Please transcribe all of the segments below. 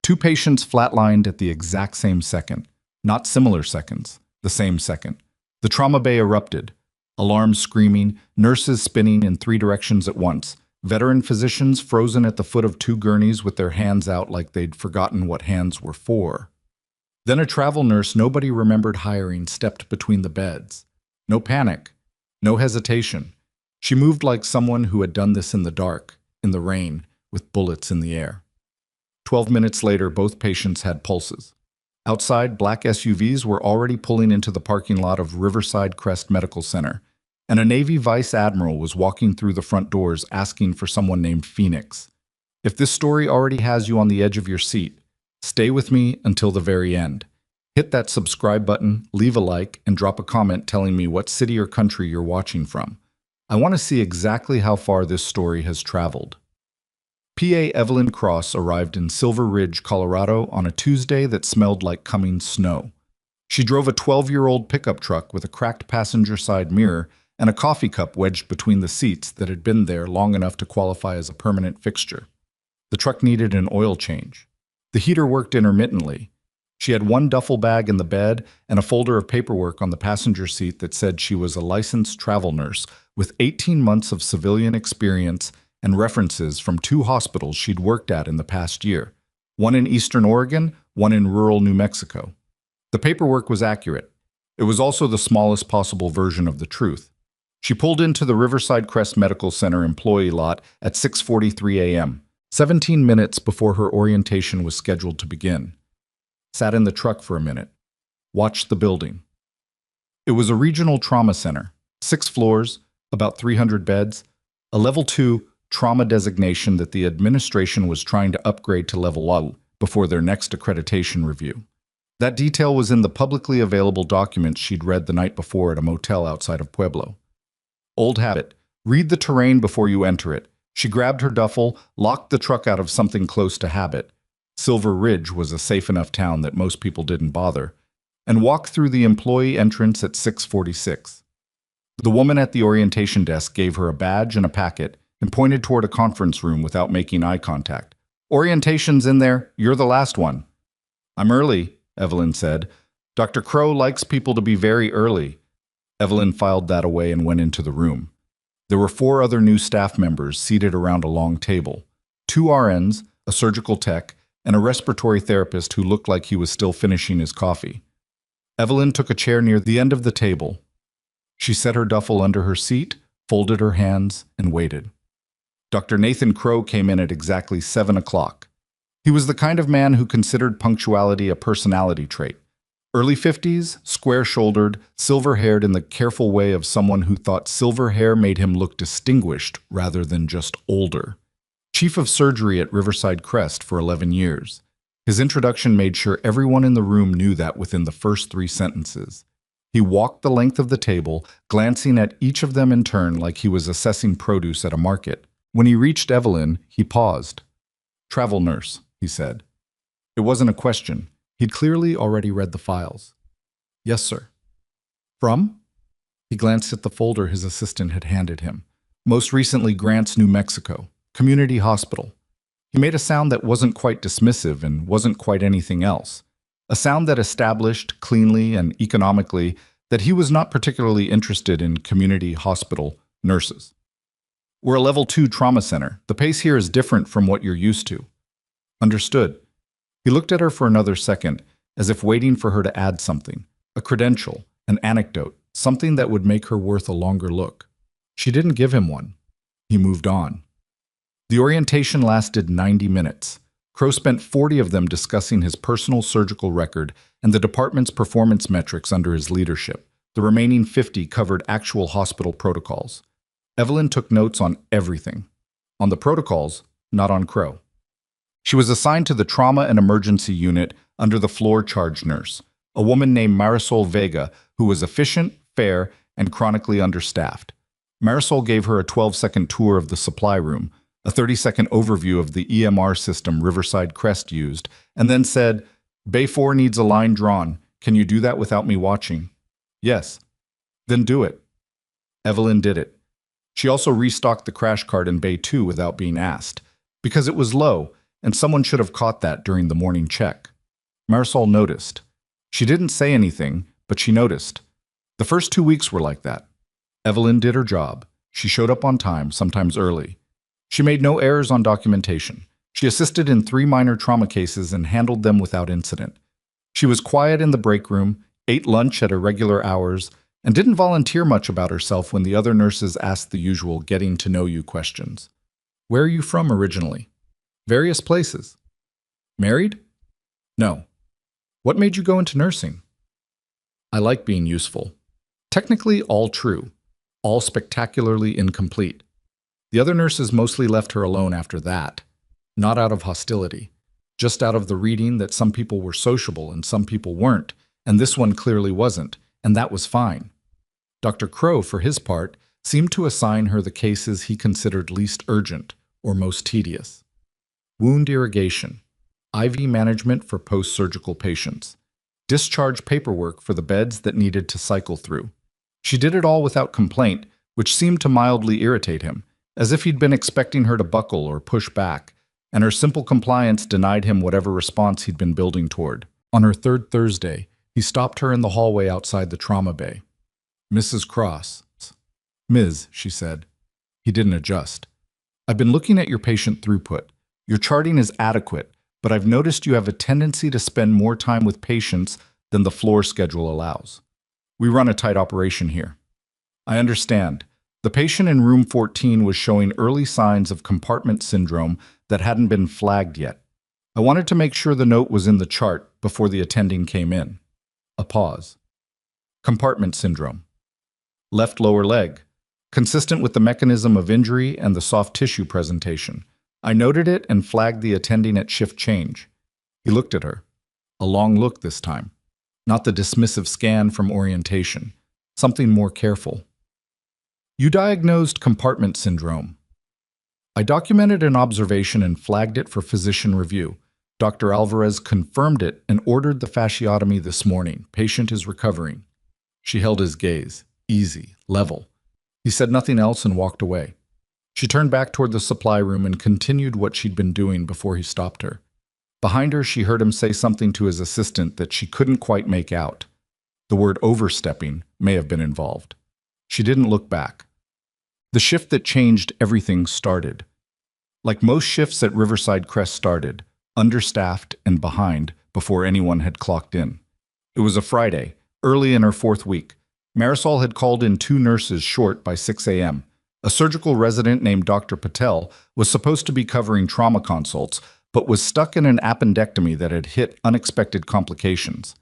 Two patients flatlined at the exact same second. Not similar seconds, the same second. The trauma bay erupted. Alarms screaming, nurses spinning in three directions at once, veteran physicians frozen at the foot of two gurneys with their hands out like they'd forgotten what hands were for. Then a travel nurse nobody remembered hiring stepped between the beds. No panic, no hesitation. She moved like someone who had done this in the dark, in the rain, with bullets in the air. 12 minutes later, both patients had pulses. Outside, black SUVs were already pulling into the parking lot of Riverside Crest Medical Center, and a Navy Vice Admiral was walking through the front doors asking for someone named Phoenix. If this story already has you on the edge of your seat, stay with me until the very end. Hit that subscribe button, leave a like, and drop a comment telling me what city or country you're watching from. I want to see exactly how far this story has traveled. PA Evelyn Cross arrived in Silver Ridge, Colorado on a Tuesday that smelled like coming snow. She drove a 12-year-old pickup truck with a cracked passenger side mirror and a coffee cup wedged between the seats that had been there long enough to qualify as a permanent fixture. The truck needed an oil change. The heater worked intermittently. She had one duffel bag in the bed and a folder of paperwork on the passenger seat that said she was a licensed travel nurse with 18 months of civilian experience and references from two hospitals she'd worked at in the past year, one in Eastern Oregon, one in rural New Mexico. The paperwork was accurate. It was also the smallest possible version of the truth. She pulled into the Riverside Crest Medical Center employee lot at 6:43 a.m., 17 minutes before her orientation was scheduled to begin. Sat in the truck for a minute. Watched the building. It was a regional trauma center, 6 floors, about 300 beds, a level 2 trauma designation that the administration was trying to upgrade to level 1 before their next accreditation review. That detail was in the publicly available documents she'd read the night before at a motel outside of Pueblo. Old habit. Read the terrain before you enter it. She grabbed her duffel, locked the truck out of something close to habit. Silver Ridge was a safe enough town that most people didn't bother, and walked through the employee entrance at 6:46. The woman at the orientation desk gave her a badge and a packet and pointed toward a conference room without making eye contact. "Orientation's in there. You're the last one." "I'm early," Evelyn said. "Dr. Crow likes people to be very early." Evelyn filed that away and went into the room. There were 4 other new staff members seated around a long table. 2 RNs, a surgical tech, and a respiratory therapist who looked like he was still finishing his coffee. Evelyn took a chair near the end of the table. She set her duffel under her seat, folded her hands, and waited. Dr. Nathan Crow came in at exactly 7 o'clock. He was the kind of man who considered punctuality a personality trait. Early 50s, square-shouldered, silver-haired in the careful way of someone who thought silver hair made him look distinguished rather than just older. Chief of surgery at Riverside Crest for 11 years. His introduction made sure everyone in the room knew that within the first 3 sentences. He walked the length of the table, glancing at each of them in turn like he was assessing produce at a market. When he reached Evelyn, he paused. "Travel nurse," he said. It wasn't a question. He'd clearly already read the files. "Yes, sir." "From?" He glanced at the folder his assistant had handed him. "Most recently, Grants, New Mexico. Community hospital." He made a sound that wasn't quite dismissive and wasn't quite anything else. A sound that established, cleanly and economically, that he was not particularly interested in community hospital nurses. "We're a level 2 trauma center. The pace here is different from what you're used to." "Understood." He looked at her for another second, as if waiting for her to add something, a credential, an anecdote, something that would make her worth a longer look. She didn't give him one. He moved on. The orientation lasted 90 minutes. Crow spent 40 of them discussing his personal surgical record and the department's performance metrics under his leadership. The remaining 50 covered actual hospital protocols. Evelyn took notes on everything. On the protocols, not on Crow. She was assigned to the trauma and emergency unit under the floor charge nurse, a woman named Marisol Vega, who was efficient, fair, and chronically understaffed. Marisol gave her a 12-second tour of the supply room, a 30-second overview of the EMR system Riverside Crest used, and then said, "Bay 4 needs a line drawn. Can you do that without me watching?" "Yes." "Then do it." Evelyn did it. She also restocked the crash cart in Bay 2 without being asked. Because it was low, and someone should have caught that during the morning check. Marisol noticed. She didn't say anything, but she noticed. The first 2 weeks were like that. Evelyn did her job. She showed up on time, sometimes early. She made no errors on documentation. She assisted in 3 minor trauma cases and handled them without incident. She was quiet in the break room, ate lunch at irregular hours, and didn't volunteer much about herself when the other nurses asked the usual getting-to-know-you questions. Where are you from originally? Various places. Married? No. What made you go into nursing? I like being useful. Technically all true, all spectacularly incomplete. The other nurses mostly left her alone after that, not out of hostility, just out of the reading that some people were sociable and some people weren't, and this one clearly wasn't, and that was fine. Dr. Crow, for his part, seemed to assign her the cases he considered least urgent or most tedious. Wound irrigation, IV management for post-surgical patients, discharge paperwork for the beds that needed to cycle through. She did it all without complaint, which seemed to mildly irritate him, as if he'd been expecting her to buckle or push back, and her simple compliance denied him whatever response he'd been building toward. On her third Thursday, he stopped her in the hallway outside the trauma bay. Mrs. Cross. Ms., she said. He didn't adjust. I've been looking at your patient throughput. Your charting is adequate, but I've noticed you have a tendency to spend more time with patients than the floor schedule allows. We run a tight operation here. I understand. The patient in room 14 was showing early signs of compartment syndrome that hadn't been flagged yet. I wanted to make sure the note was in the chart before the attending came in. A pause. Compartment syndrome. Left lower leg. Consistent with the mechanism of injury and the soft tissue presentation. I noted it and flagged the attending at shift change. He looked at her. A long look this time. Not the dismissive scan from orientation. Something more careful. You diagnosed compartment syndrome. I documented an observation and flagged it for physician review. Dr. Alvarez confirmed it and ordered the fasciotomy this morning. Patient is recovering. She held his gaze. Easy, level. He said nothing else and walked away. She turned back toward the supply room and continued what she'd been doing before he stopped her. Behind her, she heard him say something to his assistant that she couldn't quite make out. The word overstepping may have been involved. She didn't look back. The shift that changed everything started. Like most shifts at Riverside Crest started, understaffed and behind before anyone had clocked in. It was a Friday, early in her 4th week. Marisol had called in 2 nurses short by 6 a.m. A surgical resident named Dr. Patel was supposed to be covering trauma consults, but was stuck in an appendectomy that had hit unexpected complications.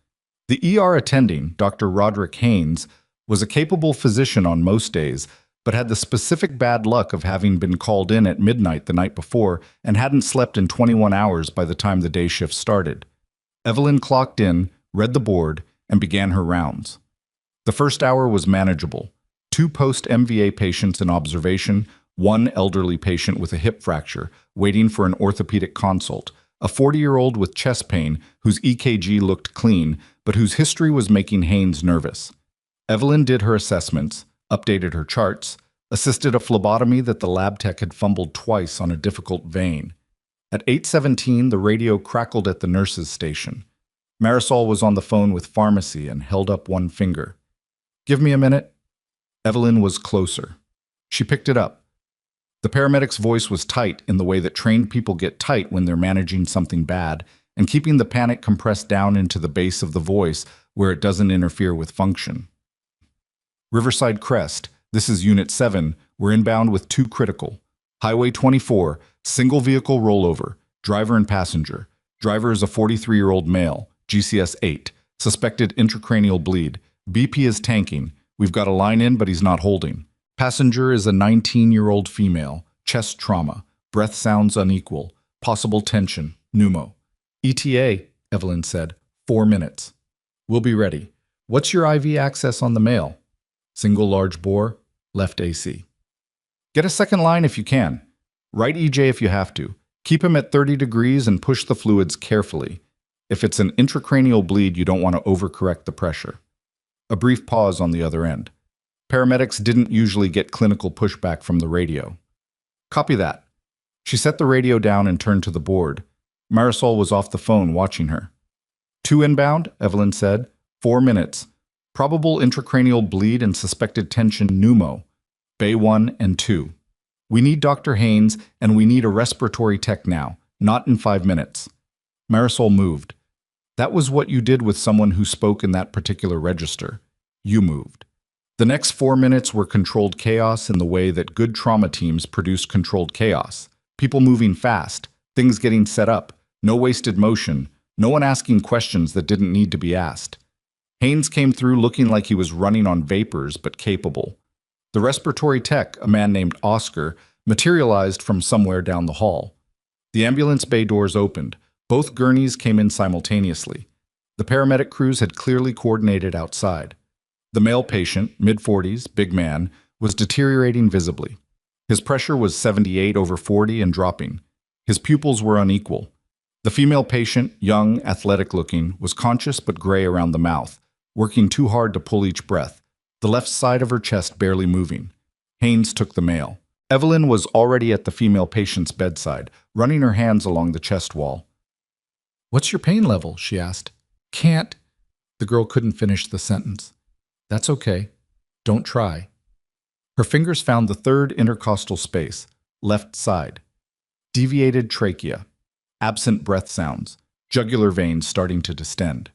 The ER attending, Dr. Roderick Haynes, was a capable physician on most days, but had the specific bad luck of having been called in at midnight the night before and hadn't slept in 21 hours by the time the day shift started. Evelyn clocked in, read the board, and began her rounds. The first hour was manageable. 2 post-MVA patients in observation, 1 elderly patient with a hip fracture, waiting for an orthopedic consult, a 40-year-old with chest pain whose EKG looked clean, but whose history was making Haynes nervous. Evelyn did her assessments, updated her charts, assisted a phlebotomy that the lab tech had fumbled twice on a difficult vein. At 8:17, the radio crackled at the nurse's station. Marisol was on the phone with pharmacy and held up one finger. Give me a minute. Evelyn was closer. She picked it up. The paramedic's voice was tight in the way that trained people get tight when they're managing something bad, and keeping the panic compressed down into the base of the voice where it doesn't interfere with function. Riverside Crest, this is Unit 7, we're inbound with 2 critical. Highway 24, single vehicle rollover, driver and passenger. Driver is a 43-year-old male, GCS 8, suspected intracranial bleed. BP is tanking. We've got a line in, but he's not holding. Passenger is a 19-year-old female, chest trauma, breath sounds unequal, possible tension, pneumo. ETA, Evelyn said, 4 minutes. We'll be ready. What's your IV access on the male? Single large bore, left AC. Get a second line if you can. Right EJ if you have to. Keep him at 30 degrees and push the fluids carefully. If it's an intracranial bleed, you don't want to overcorrect the pressure. A brief pause on the other end. Paramedics didn't usually get clinical pushback from the radio. Copy that. She set the radio down and turned to the board. Marisol was off the phone watching her. 2 inbound, Evelyn said. 4 minutes. Probable intracranial bleed and suspected tension pneumo. Bay 1 and 2. We need Dr. Haynes, and we need a respiratory tech now, not in 5 minutes. Marisol moved. That was what you did with someone who spoke in that particular register. You moved. The next 4 minutes were controlled chaos in the way that good trauma teams produce controlled chaos. People moving fast, things getting set up, no wasted motion, no one asking questions that didn't need to be asked. Haynes came through looking like he was running on vapors, but capable. The respiratory tech, a man named Oscar, materialized from somewhere down the hall. The ambulance bay doors opened. Both gurneys came in simultaneously. The paramedic crews had clearly coordinated outside. The male patient, mid-40s, big man, was deteriorating visibly. His pressure was 78/40 and dropping. His pupils were unequal. The female patient, young, athletic-looking, was conscious but gray around the mouth, working too hard to pull each breath, the left side of her chest barely moving. Haynes took the male. Evelyn was already at the female patient's bedside, running her hands along the chest wall. "What's your pain level?" she asked. "Can't." The girl couldn't finish the sentence. "That's okay. Don't try." Her fingers found the third intercostal space, left side. Deviated trachea. Absent breath sounds. Jugular veins starting to distend.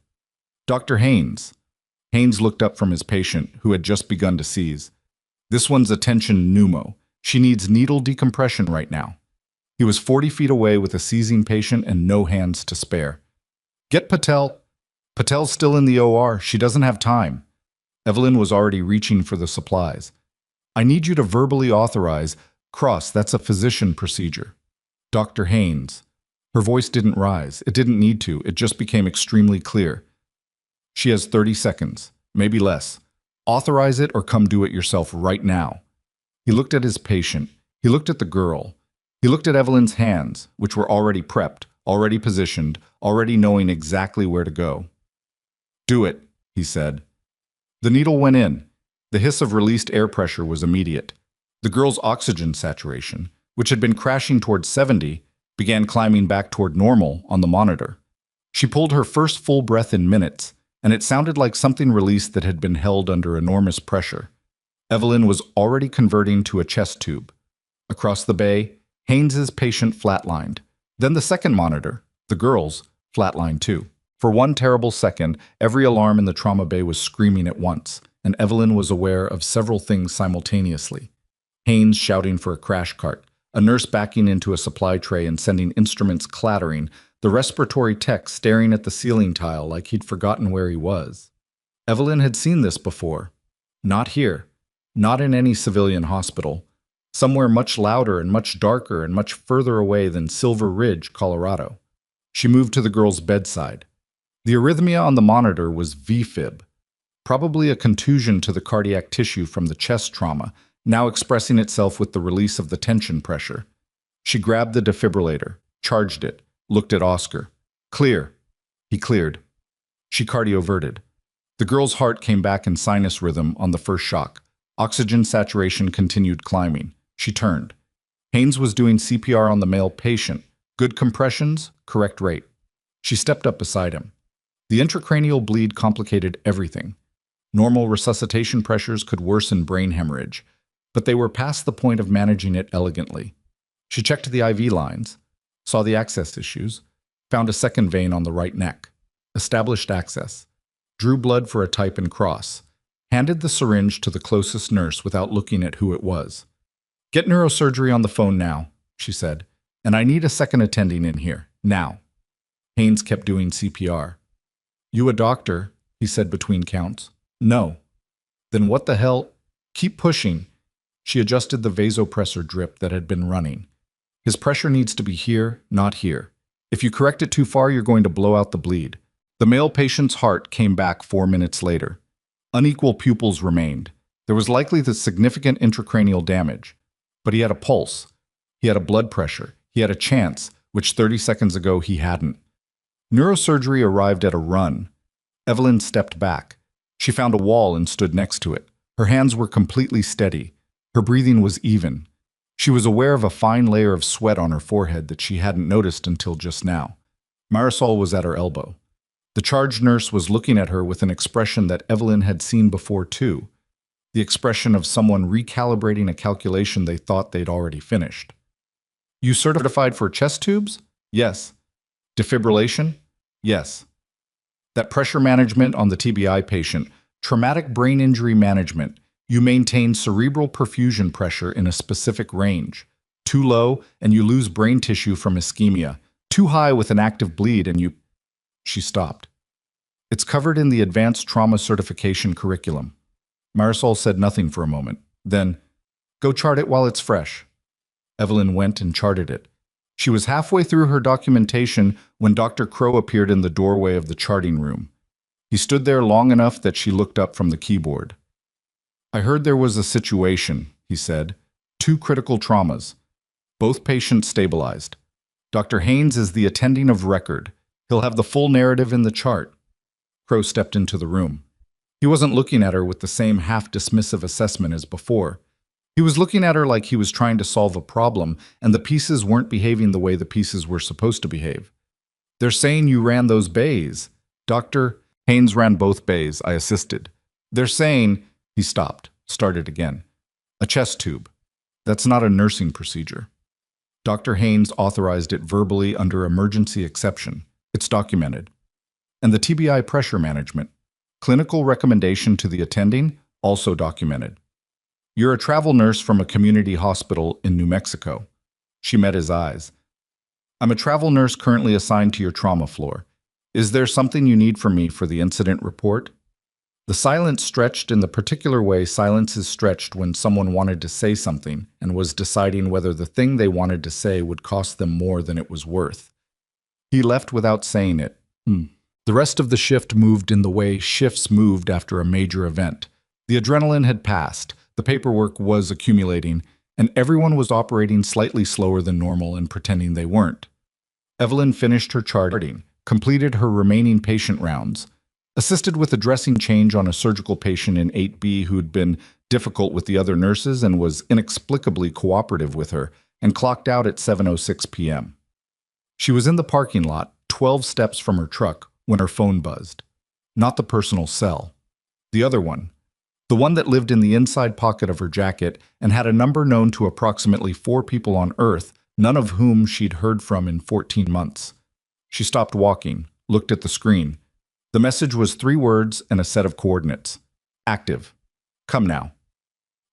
"Dr. Haynes." Haynes looked up from his patient, who had just begun to seize. "This one's a tension pneumo. She needs needle decompression right now." He was 40 feet away with a seizing patient and no hands to spare. "Get Patel." "Patel's still in the OR. She doesn't have time." Evelyn was already reaching for the supplies. "I need you to verbally authorize. Cross, that's a physician procedure." "Dr. Haynes." Her voice didn't rise. It didn't need to. It just became extremely clear. "She has 30 seconds, maybe less. Authorize it or come do it yourself right now." He looked at his patient. He looked at the girl. He looked at Evelyn's hands, which were already prepped, already positioned, already knowing exactly where to go. "Do it," he said. The needle went in. The hiss of released air pressure was immediate. The girl's oxygen saturation, which had been crashing toward 70, began climbing back toward normal on the monitor. She pulled her first full breath in minutes, and it sounded like something released that had been held under enormous pressure. Evelyn was already converting to a chest tube. Across the bay, Haynes's patient flatlined. Then the second monitor, the girl's, flatlined too. For one terrible second, every alarm in the trauma bay was screaming at once, and Evelyn was aware of several things simultaneously. Haynes shouting for a crash cart, a nurse backing into a supply tray and sending instruments clattering, the respiratory tech staring at the ceiling tile like he'd forgotten where he was. Evelyn had seen this before. Not here. Not in any civilian hospital. Somewhere much louder and much darker and much further away than Silver Ridge, Colorado. She moved to the girl's bedside. The arrhythmia on the monitor was V-fib, probably a contusion to the cardiac tissue from the chest trauma, now expressing itself with the release of the tension pressure. She grabbed the defibrillator, charged it, looked at Oscar. "Clear." He cleared. She cardioverted. The girl's heart came back in sinus rhythm on the first shock. Oxygen saturation continued climbing. She turned. Haynes was doing CPR on the male patient. Good compressions, correct rate. She stepped up beside him. The intracranial bleed complicated everything. Normal resuscitation pressures could worsen brain hemorrhage, but they were past the point of managing it elegantly. She checked the IV lines, saw the access issues, found a second vein on the right neck, established access, drew blood for a type and cross, handed the syringe to the closest nurse without looking at who it was. "Get neurosurgery on the phone now," she said, "and I need a second attending in here, now." Haynes kept doing CPR. "You a doctor?" he said between counts. "No." "Then what the hell? Keep pushing." She adjusted the vasopressor drip that had been running. "His pressure needs to be here, not here. If you correct it too far, you're going to blow out the bleed." The male patient's heart came back 4 minutes later. Unequal pupils remained. There was likely the significant intracranial damage. But he had a pulse. He had a blood pressure. He had a chance, which 30 seconds ago he hadn't. Neurosurgery arrived at a run. Evelyn stepped back. She found a wall and stood next to it. Her hands were completely steady. Her breathing was even. She was aware of a fine layer of sweat on her forehead that she hadn't noticed until just now. Marisol was at her elbow. The charge nurse was looking at her with an expression that Evelyn had seen before too, the expression of someone recalibrating a calculation they thought they'd already finished. You certified for chest tubes? Yes. Defibrillation? Yes. That pressure management on the TBI patient, traumatic brain injury management, you maintain cerebral perfusion pressure in a specific range. Too low and you lose brain tissue from ischemia. Too high with an active bleed and you... She stopped. It's covered in the advanced trauma certification curriculum. Marisol said nothing for a moment. Then, go chart it while it's fresh. Evelyn went and charted it. She was halfway through her documentation when Dr. Crow appeared in the doorway of the charting room. He stood there long enough that she looked up from the keyboard. I heard there was a situation, he said. 2 critical traumas. Both patients stabilized. Dr. Haynes is the attending of record. He'll have the full narrative in the chart. Crow stepped into the room. He wasn't looking at her with the same half-dismissive assessment as before. He was looking at her like he was trying to solve a problem, and the pieces weren't behaving the way the pieces were supposed to behave. They're saying you ran those bays. Dr. Haynes ran both bays, I assisted. They're saying... He stopped, started again. A chest tube. That's not a nursing procedure. Dr. Haynes authorized it verbally under emergency exception. It's documented. And the TBI pressure management. Clinical recommendation to the attending, also documented. You're a travel nurse from a community hospital in New Mexico. She met his eyes. I'm a travel nurse currently assigned to your trauma floor. Is there something you need from me for the incident report? The silence stretched in the particular way silence is stretched when someone wanted to say something and was deciding whether the thing they wanted to say would cost them more than it was worth. He left without saying it. The rest of the shift moved in the way shifts moved after a major event. The adrenaline had passed, the paperwork was accumulating, and everyone was operating slightly slower than normal and pretending they weren't. Evelyn finished her charting, completed her remaining patient rounds, assisted with a dressing change on a surgical patient in 8B who'd been difficult with the other nurses and was inexplicably cooperative with her, and clocked out at 7:06 p.m. She was in the parking lot, 12 steps from her truck, when her phone buzzed. Not the personal cell. The other one. The one that lived in the inside pocket of her jacket and had a number known to approximately 4 people on Earth, none of whom she'd heard from in 14 months. She stopped walking, looked at the screen. The message was 3 words and a set of coordinates. Active. Come now.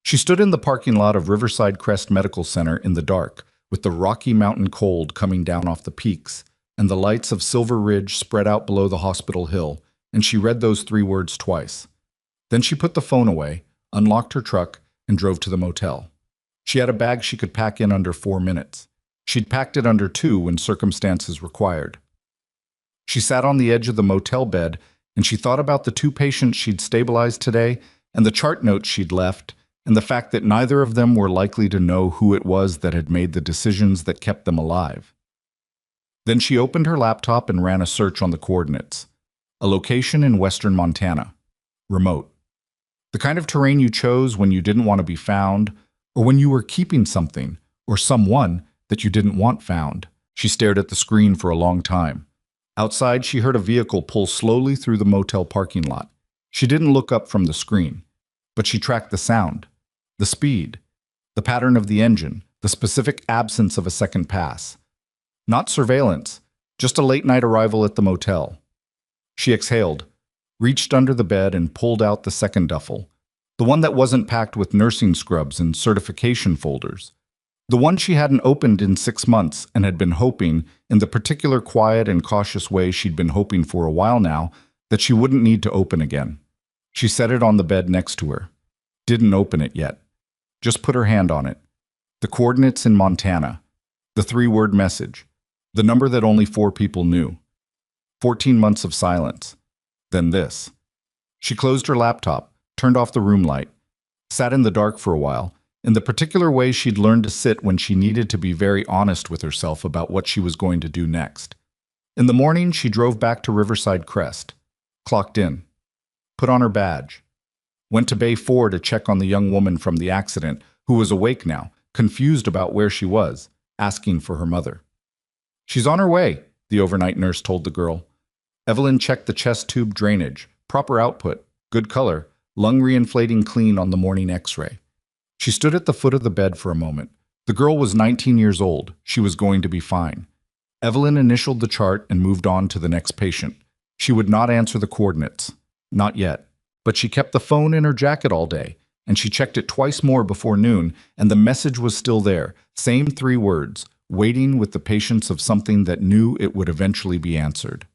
She stood in the parking lot of Riverside Crest Medical Center in the dark, with the Rocky Mountain cold coming down off the peaks, and the lights of Silver Ridge spread out below the hospital hill, and she read those 3 words twice. Then she put the phone away, unlocked her truck, and drove to the motel. She had a bag she could pack in under 4 minutes. She'd packed it under 2 when circumstances required. She sat on the edge of the motel bed, and she thought about the 2 patients she'd stabilized today, and the chart notes she'd left, and the fact that neither of them were likely to know who it was that had made the decisions that kept them alive. Then she opened her laptop and ran a search on the coordinates. A location in western Montana. Remote. The kind of terrain you chose when you didn't want to be found, or when you were keeping something, or someone, that you didn't want found. She stared at the screen for a long time. Outside, she heard a vehicle pull slowly through the motel parking lot. She didn't look up from the screen, but she tracked the sound, the speed, the pattern of the engine, the specific absence of a second pass. Not surveillance, just a late-night arrival at the motel. She exhaled, reached under the bed and pulled out the second duffel, the one that wasn't packed with nursing scrubs and certification folders. The one she hadn't opened in 6 months and had been hoping, in the particular quiet and cautious way she'd been hoping for a while now, that she wouldn't need to open again. She set it on the bed next to her. Didn't open it yet. Just put her hand on it. The coordinates in Montana. The 3-word message. The number that only 4 people knew. 14 months of silence. Then this. She closed her laptop, turned off the room light, sat in the dark for a while, in the particular way she'd learned to sit when she needed to be very honest with herself about what she was going to do next. In the morning, she drove back to Riverside Crest, clocked in, put on her badge, went to Bay 4 to check on the young woman from the accident, who was awake now, confused about where she was, asking for her mother. She's on her way, the overnight nurse told the girl. Evelyn checked the chest tube drainage, proper output, good color, lung reinflating clean on the morning x-ray. She stood at the foot of the bed for a moment. The girl was 19 years old. She was going to be fine. Evelyn initialed the chart and moved on to the next patient. She would not answer the coordinates. Not yet. But she kept the phone in her jacket all day, and she checked it twice more before noon, and the message was still there. Same 3 words, waiting with the patience of something that knew it would eventually be answered.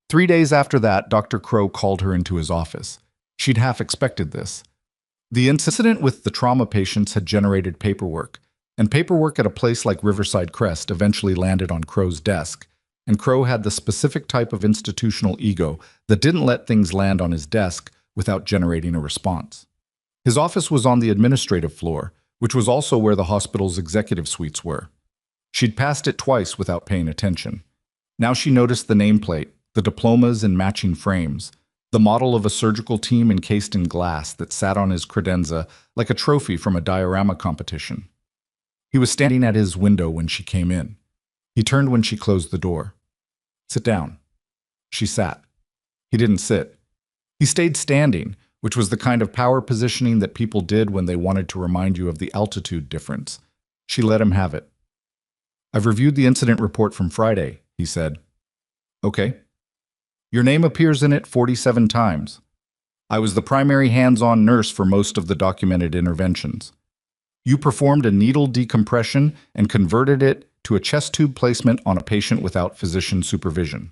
3 days after that, Dr. Crow called her into his office. She'd half expected this. The incident with the trauma patients had generated paperwork, and paperwork at a place like Riverside Crest eventually landed on Crow's desk, and Crow had the specific type of institutional ego that didn't let things land on his desk without generating a response. His office was on the administrative floor, which was also where the hospital's executive suites were. She'd passed it twice without paying attention. Now she noticed the nameplate, the diplomas in matching frames, the model of a surgical team encased in glass that sat on his credenza like a trophy from a diorama competition. He was standing at his window when she came in. He turned when she closed the door. "Sit down." She sat. He didn't sit. He stayed standing, which was the kind of power positioning that people did when they wanted to remind you of the altitude difference. She let him have it. "I've reviewed the incident report from Friday," he said. "Okay. Your name appears in it 47 times. I was the primary hands-on nurse for most of the documented interventions. You performed a needle decompression and converted it to a chest tube placement on a patient without physician supervision.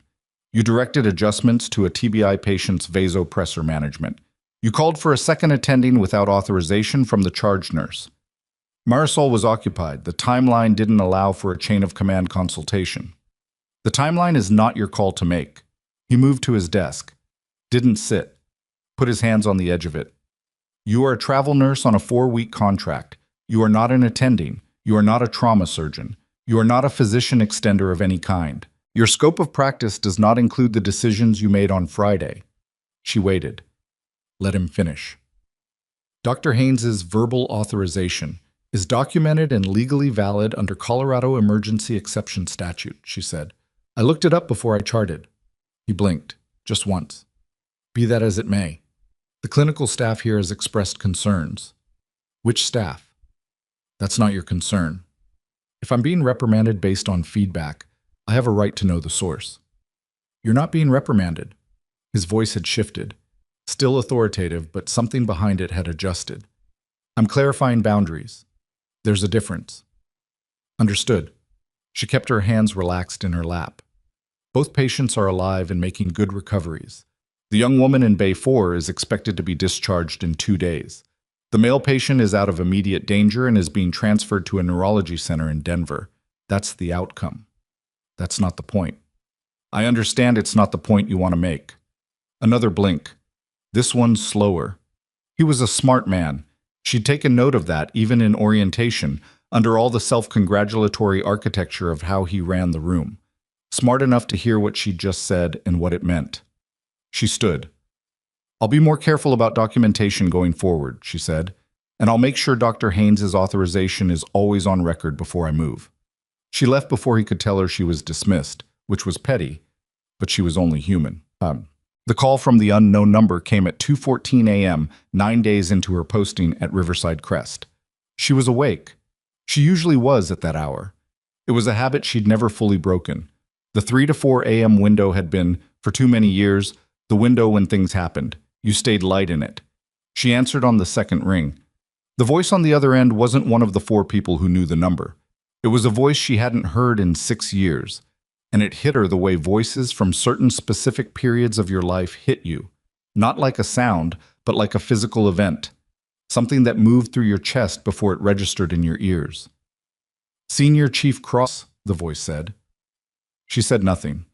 You directed adjustments to a TBI patient's vasopressor management. You called for a second attending without authorization from the charge nurse. Marisol was occupied. The timeline didn't allow for a chain of command consultation. The timeline is not your call to make." He moved to his desk. Didn't sit. Put his hands on the edge of it. "You are a travel nurse on a 4-week contract. You are not an attending. You are not a trauma surgeon. You are not a physician extender of any kind. Your scope of practice does not include the decisions you made on Friday." She waited. Let him finish. "Dr. Haynes's verbal authorization is documented and legally valid under Colorado Emergency Exception Statute," she said. "I looked it up before I charted." He blinked, just once. "Be that as it may, the clinical staff here has expressed concerns." "Which staff?" "That's not your concern. If I'm being reprimanded based on feedback, I have a right to know the source." "You're not being reprimanded." His voice had shifted, still authoritative, but something behind it had adjusted. "I'm clarifying boundaries. There's a difference." "Understood." She kept her hands relaxed in her lap. "Both patients are alive and making good recoveries. The young woman in Bay 4 is expected to be discharged in 2 days. The male patient is out of immediate danger and is being transferred to a neurology center in Denver. That's the outcome. That's not the point." "I understand it's not the point you want to make." Another blink. This one's slower. He was a smart man. She'd taken note of that, even in orientation, under all the self-congratulatory architecture of how he ran the room. Smart enough to hear what she'd just said and what it meant. She stood. "I'll be more careful about documentation going forward," she said, "and I'll make sure Dr. Haynes's authorization is always on record before I move." She left before he could tell her she was dismissed, which was petty, but she was only human. The call from the unknown number came at 2:14 a.m., 9 days into her posting at Riverside Crest. She was awake. She usually was at that hour. It was a habit she'd never fully broken. The 3 to 4 a.m. window had been, for too many years, the window when things happened. You stayed light in it. She answered on the second ring. The voice on the other end wasn't one of the 4 people who knew the number. It was a voice she hadn't heard in 6 years, and it hit her the way voices from certain specific periods of your life hit you. Not like a sound, but like a physical event. Something that moved through your chest before it registered in your ears. "Senior Chief Cross," the voice said. She said nothing.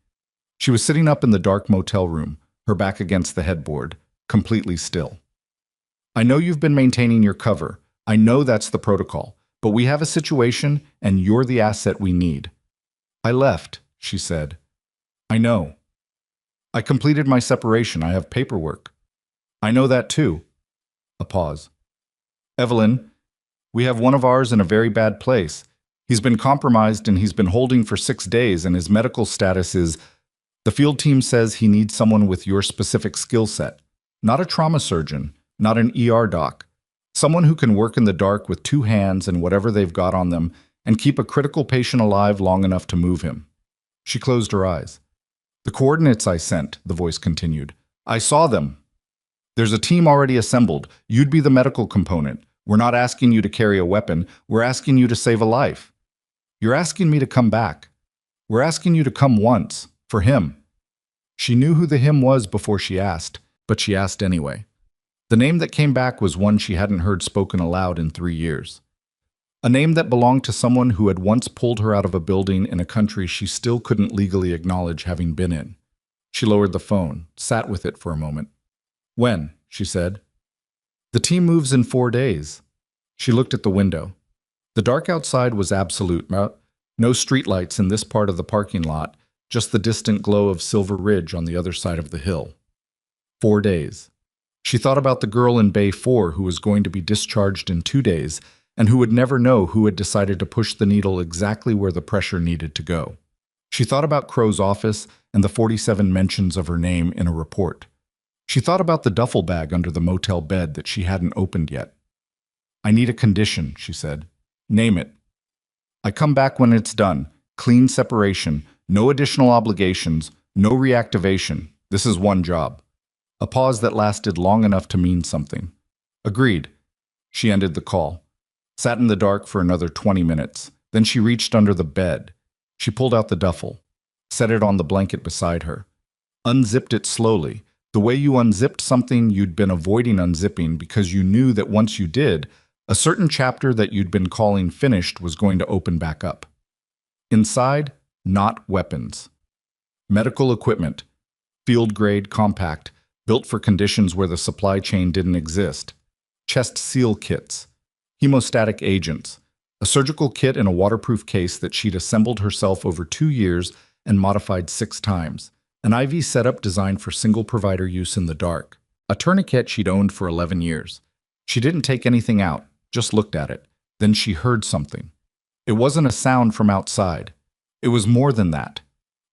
She was sitting up in the dark motel room, her back against the headboard, completely still. "I know you've been maintaining your cover. I know that's the protocol. But we have a situation, and you're the asset we need." "I left," she said. "I know. I completed my separation. I have paperwork." "I know that too." A pause. "Evelyn, we have one of ours in a very bad place. He's been compromised and he's been holding for 6 days, and his medical status is... The field team says he needs someone with your specific skill set. Not a trauma surgeon, not an ER doc. Someone who can work in the dark with 2 hands and whatever they've got on them and keep a critical patient alive long enough to move him. She closed her eyes. The coordinates I sent, the voice continued. I saw them. There's a team already assembled. You'd be the medical component. We're not asking you to carry a weapon. We're asking you to save a life. You're asking me to come back. We're asking you to come once, for him. She knew who the him was before she asked, but she asked anyway. The name that came back was one she hadn't heard spoken aloud in 3 years. A name that belonged to someone who had once pulled her out of a building in a country she still couldn't legally acknowledge having been in. She lowered the phone, sat with it for a moment. When? She said. The team moves in 4 days. She looked at the window. The dark outside was absolute. No streetlights in this part of the parking lot, just the distant glow of Silver Ridge on the other side of the hill. 4 days. She thought about the girl in Bay 4 who was going to be discharged in 2 days and who would never know who had decided to push the needle exactly where the pressure needed to go. She thought about Crow's office and the 47 mentions of her name in a report. She thought about the duffel bag under the motel bed that she hadn't opened yet. I need a condition, she said. Name it. I come back when it's done. Clean separation. No additional obligations. No reactivation. This is one job. A pause that lasted long enough to mean something. Agreed. She ended the call. Sat in the dark for another 20 minutes. Then she reached under the bed. She pulled out the duffel. Set it on the blanket beside her. Unzipped it slowly. The way you unzipped something you'd been avoiding unzipping because you knew that once you did, a certain chapter that you'd been calling finished was going to open back up. Inside, not weapons. Medical equipment. Field-grade compact, built for conditions where the supply chain didn't exist. Chest seal kits. Hemostatic agents. A surgical kit in a waterproof case that she'd assembled herself over 2 years and modified 6 times. An IV setup designed for single-provider use in the dark. A tourniquet she'd owned for 11 years. She didn't take anything out, just looked at it. Then she heard something. It wasn't a sound from outside. It was more than that.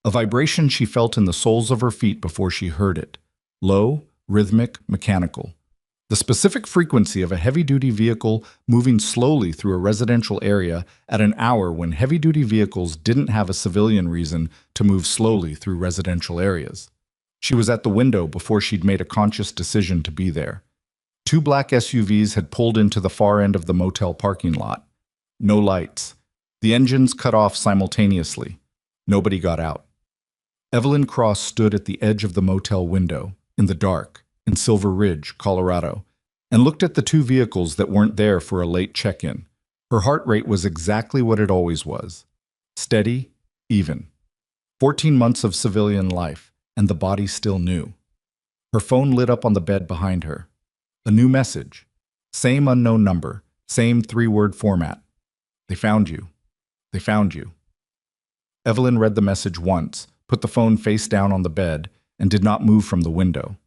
A vibration she felt in the soles of her feet before she heard it. Low, rhythmic, mechanical. The specific frequency of a heavy-duty vehicle moving slowly through a residential area at an hour when heavy-duty vehicles didn't have a civilian reason to move slowly through residential areas. She was at the window before she'd made a conscious decision to be there. 2 black SUVs had pulled into the far end of the motel parking lot. No lights. The engines cut off simultaneously. Nobody got out. Evelyn Cross stood at the edge of the motel window, in the dark, in Silver Ridge, Colorado, and looked at the 2 vehicles that weren't there for a late check-in. Her heart rate was exactly what it always was. Steady, even. 14 months of civilian life, and the body still new. Her phone lit up on the bed behind her. A new message. Same unknown number, same 3-word format. They found you. They found you. Evelyn read the message once, put the phone face down on the bed, and did not move from the window.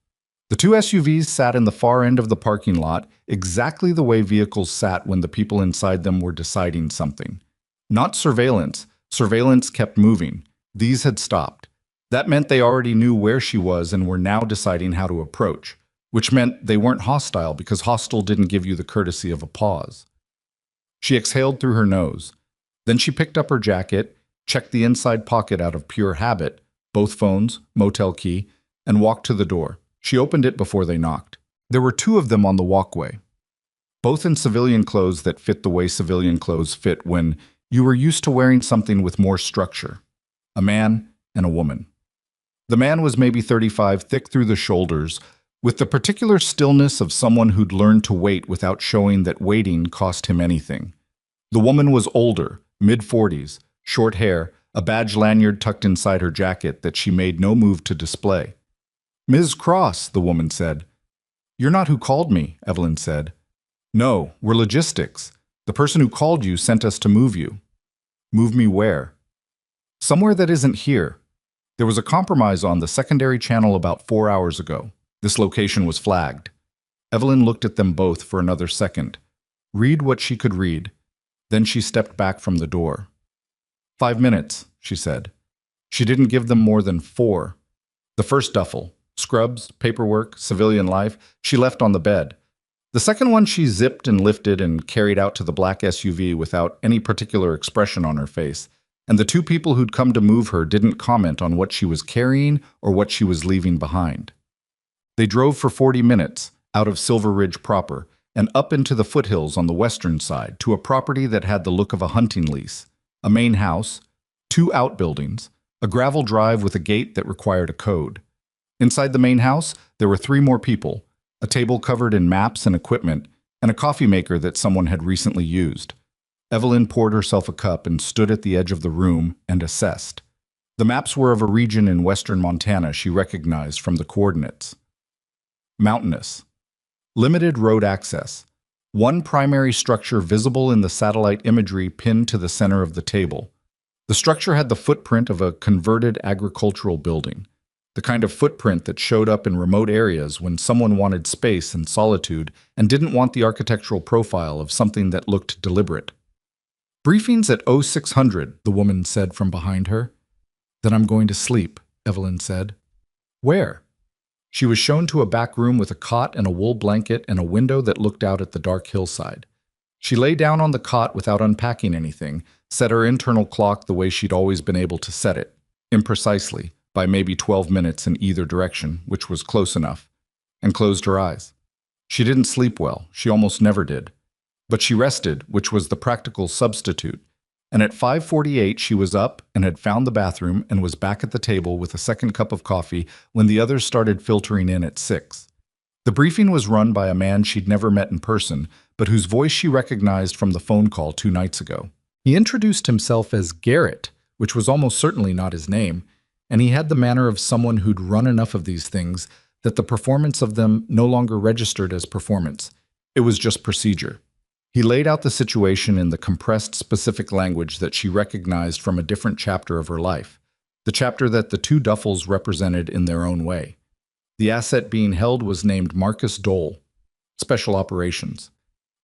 The 2 SUVs sat in the far end of the parking lot, exactly the way vehicles sat when the people inside them were deciding something. Not surveillance. Surveillance kept moving. These had stopped. That meant they already knew where she was and were now deciding how to approach, which meant they weren't hostile because hostile didn't give you the courtesy of a pause. She exhaled through her nose. Then she picked up her jacket, checked the inside pocket out of pure habit, both phones, motel key, and walked to the door. She opened it before they knocked. There were 2 of them on the walkway, both in civilian clothes that fit the way civilian clothes fit when you were used to wearing something with more structure. A man and a woman. The man was maybe 35, thick through the shoulders, with the particular stillness of someone who'd learned to wait without showing that waiting cost him anything. The woman was older, mid-40s, short hair, a badge lanyard tucked inside her jacket that she made no move to display. Ms. Cross, the woman said. You're not who called me, Evelyn said. No, we're logistics. The person who called you sent us to move you. Move me where? Somewhere that isn't here. There was a compromise on the secondary channel about 4 hours ago. This location was flagged. Evelyn looked at them both for another second. Read what she could read. Then she stepped back from the door. 5 minutes, she said. She didn't give them more than 4. The first duffel, scrubs, paperwork, civilian life, she left on the bed. The second one she zipped and lifted and carried out to the black SUV without any particular expression on her face. And the 2 people who'd come to move her didn't comment on what she was carrying or what she was leaving behind. They drove for 40 minutes, out of Silver Ridge proper, and up into the foothills on the western side to a property that had the look of a hunting lease. A main house, 2 outbuildings, a gravel drive with a gate that required a code. Inside the main house, there were 3 more people, a table covered in maps and equipment, and a coffee maker that someone had recently used. Evelyn poured herself a cup and stood at the edge of the room and assessed. The maps were of a region in western Montana she recognized from the coordinates. Mountainous. Limited road access. 1 primary structure visible in the satellite imagery pinned to the center of the table. The structure had the footprint of a converted agricultural building, the kind of footprint that showed up in remote areas when someone wanted space and solitude and didn't want the architectural profile of something that looked deliberate. Briefings at 0600, the woman said from behind her. Then I'm going to sleep, Evelyn said. Where? She was shown to a back room with a cot and a wool blanket and a window that looked out at the dark hillside. She lay down on the cot without unpacking anything, set her internal clock the way she'd always been able to set it, imprecisely, by maybe 12 minutes in either direction, which was close enough, and closed her eyes. She didn't sleep well, she almost never did. But she rested, which was the practical substitute, and at 5:48 she was up and had found the bathroom and was back at the table with a second cup of coffee when the others started filtering in at 6. The briefing was run by a man she'd never met in person, but whose voice she recognized from the phone call 2 nights ago. He introduced himself as Garrett, which was almost certainly not his name, and he had the manner of someone who'd run enough of these things that the performance of them no longer registered as performance. It was just procedure. He laid out the situation in the compressed specific language that she recognized from a different chapter of her life, the chapter that the 2 duffels represented in their own way. The asset being held was named Marcus Dole, Special Operations.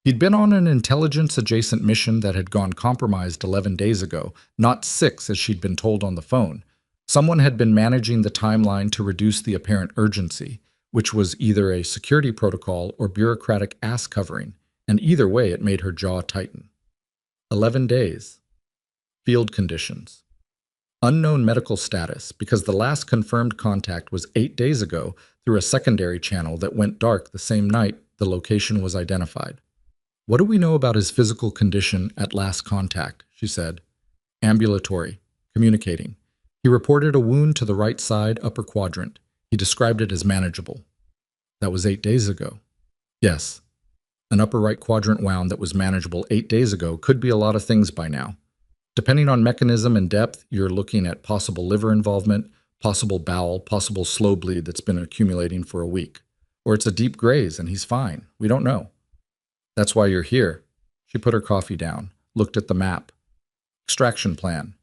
He'd been on an intelligence-adjacent mission that had gone compromised 11 days ago, not 6 as she'd been told on the phone. Someone had been managing the timeline to reduce the apparent urgency, which was either a security protocol or bureaucratic ass covering, and either way it made her jaw tighten. 11 days. Field conditions. Unknown medical status because the last confirmed contact was 8 days ago through a secondary channel that went dark the same night the location was identified. What do we know about his physical condition at last contact? She said. Ambulatory. Communicating. He reported a wound to the right side upper quadrant. He described it as manageable. That was 8 days ago. Yes. An upper right quadrant wound that was manageable 8 days ago could be a lot of things by now. Depending on mechanism and depth, you're looking at possible liver involvement, possible bowel, possible slow bleed that's been accumulating for a week. Or it's a deep graze and he's fine. We don't know. That's why you're here. She put her coffee down, looked at the map. Extraction plan.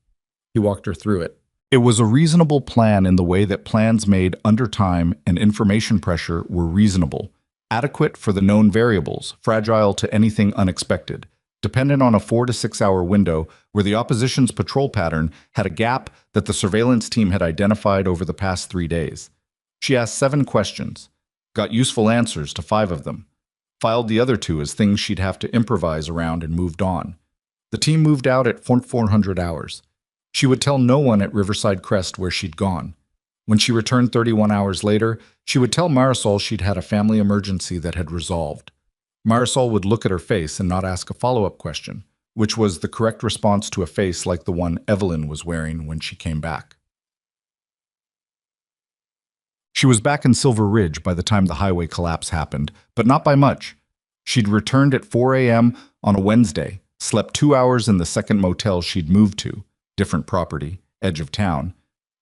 He walked her through it. It was a reasonable plan in the way that plans made under time and information pressure were reasonable, adequate for the known variables, fragile to anything unexpected, dependent on a 4 to 6 hour window where the opposition's patrol pattern had a gap that the surveillance team had identified over the past 3 days. She asked 7 questions, got useful answers to 5 of them, filed the other 2 as things she'd have to improvise around and moved on. The team moved out at 400 hours. She would tell no one at Riverside Crest where she'd gone. When she returned 31 hours later, she would tell Marisol she'd had a family emergency that had resolved. Marisol would look at her face and not ask a follow-up question, which was the correct response to a face like the one Evelyn was wearing when she came back. She was back in Silver Ridge by the time the highway collapse happened, but not by much. She'd returned at 4 a.m. on a Wednesday, slept 2 hours in the second motel she'd moved to, different property, edge of town,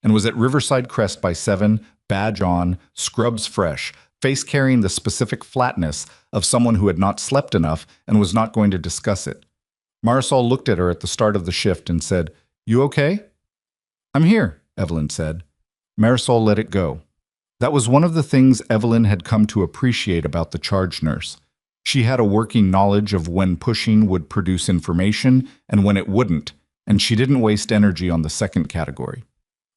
and was at Riverside Crest by 7, badge on, scrubs fresh, face carrying the specific flatness of someone who had not slept enough and was not going to discuss it. Marisol looked at her at the start of the shift and said, "You okay?" "I'm here," Evelyn said. Marisol let it go. That was one of the things Evelyn had come to appreciate about the charge nurse. She had a working knowledge of when pushing would produce information and when it wouldn't, and she didn't waste energy on the second category.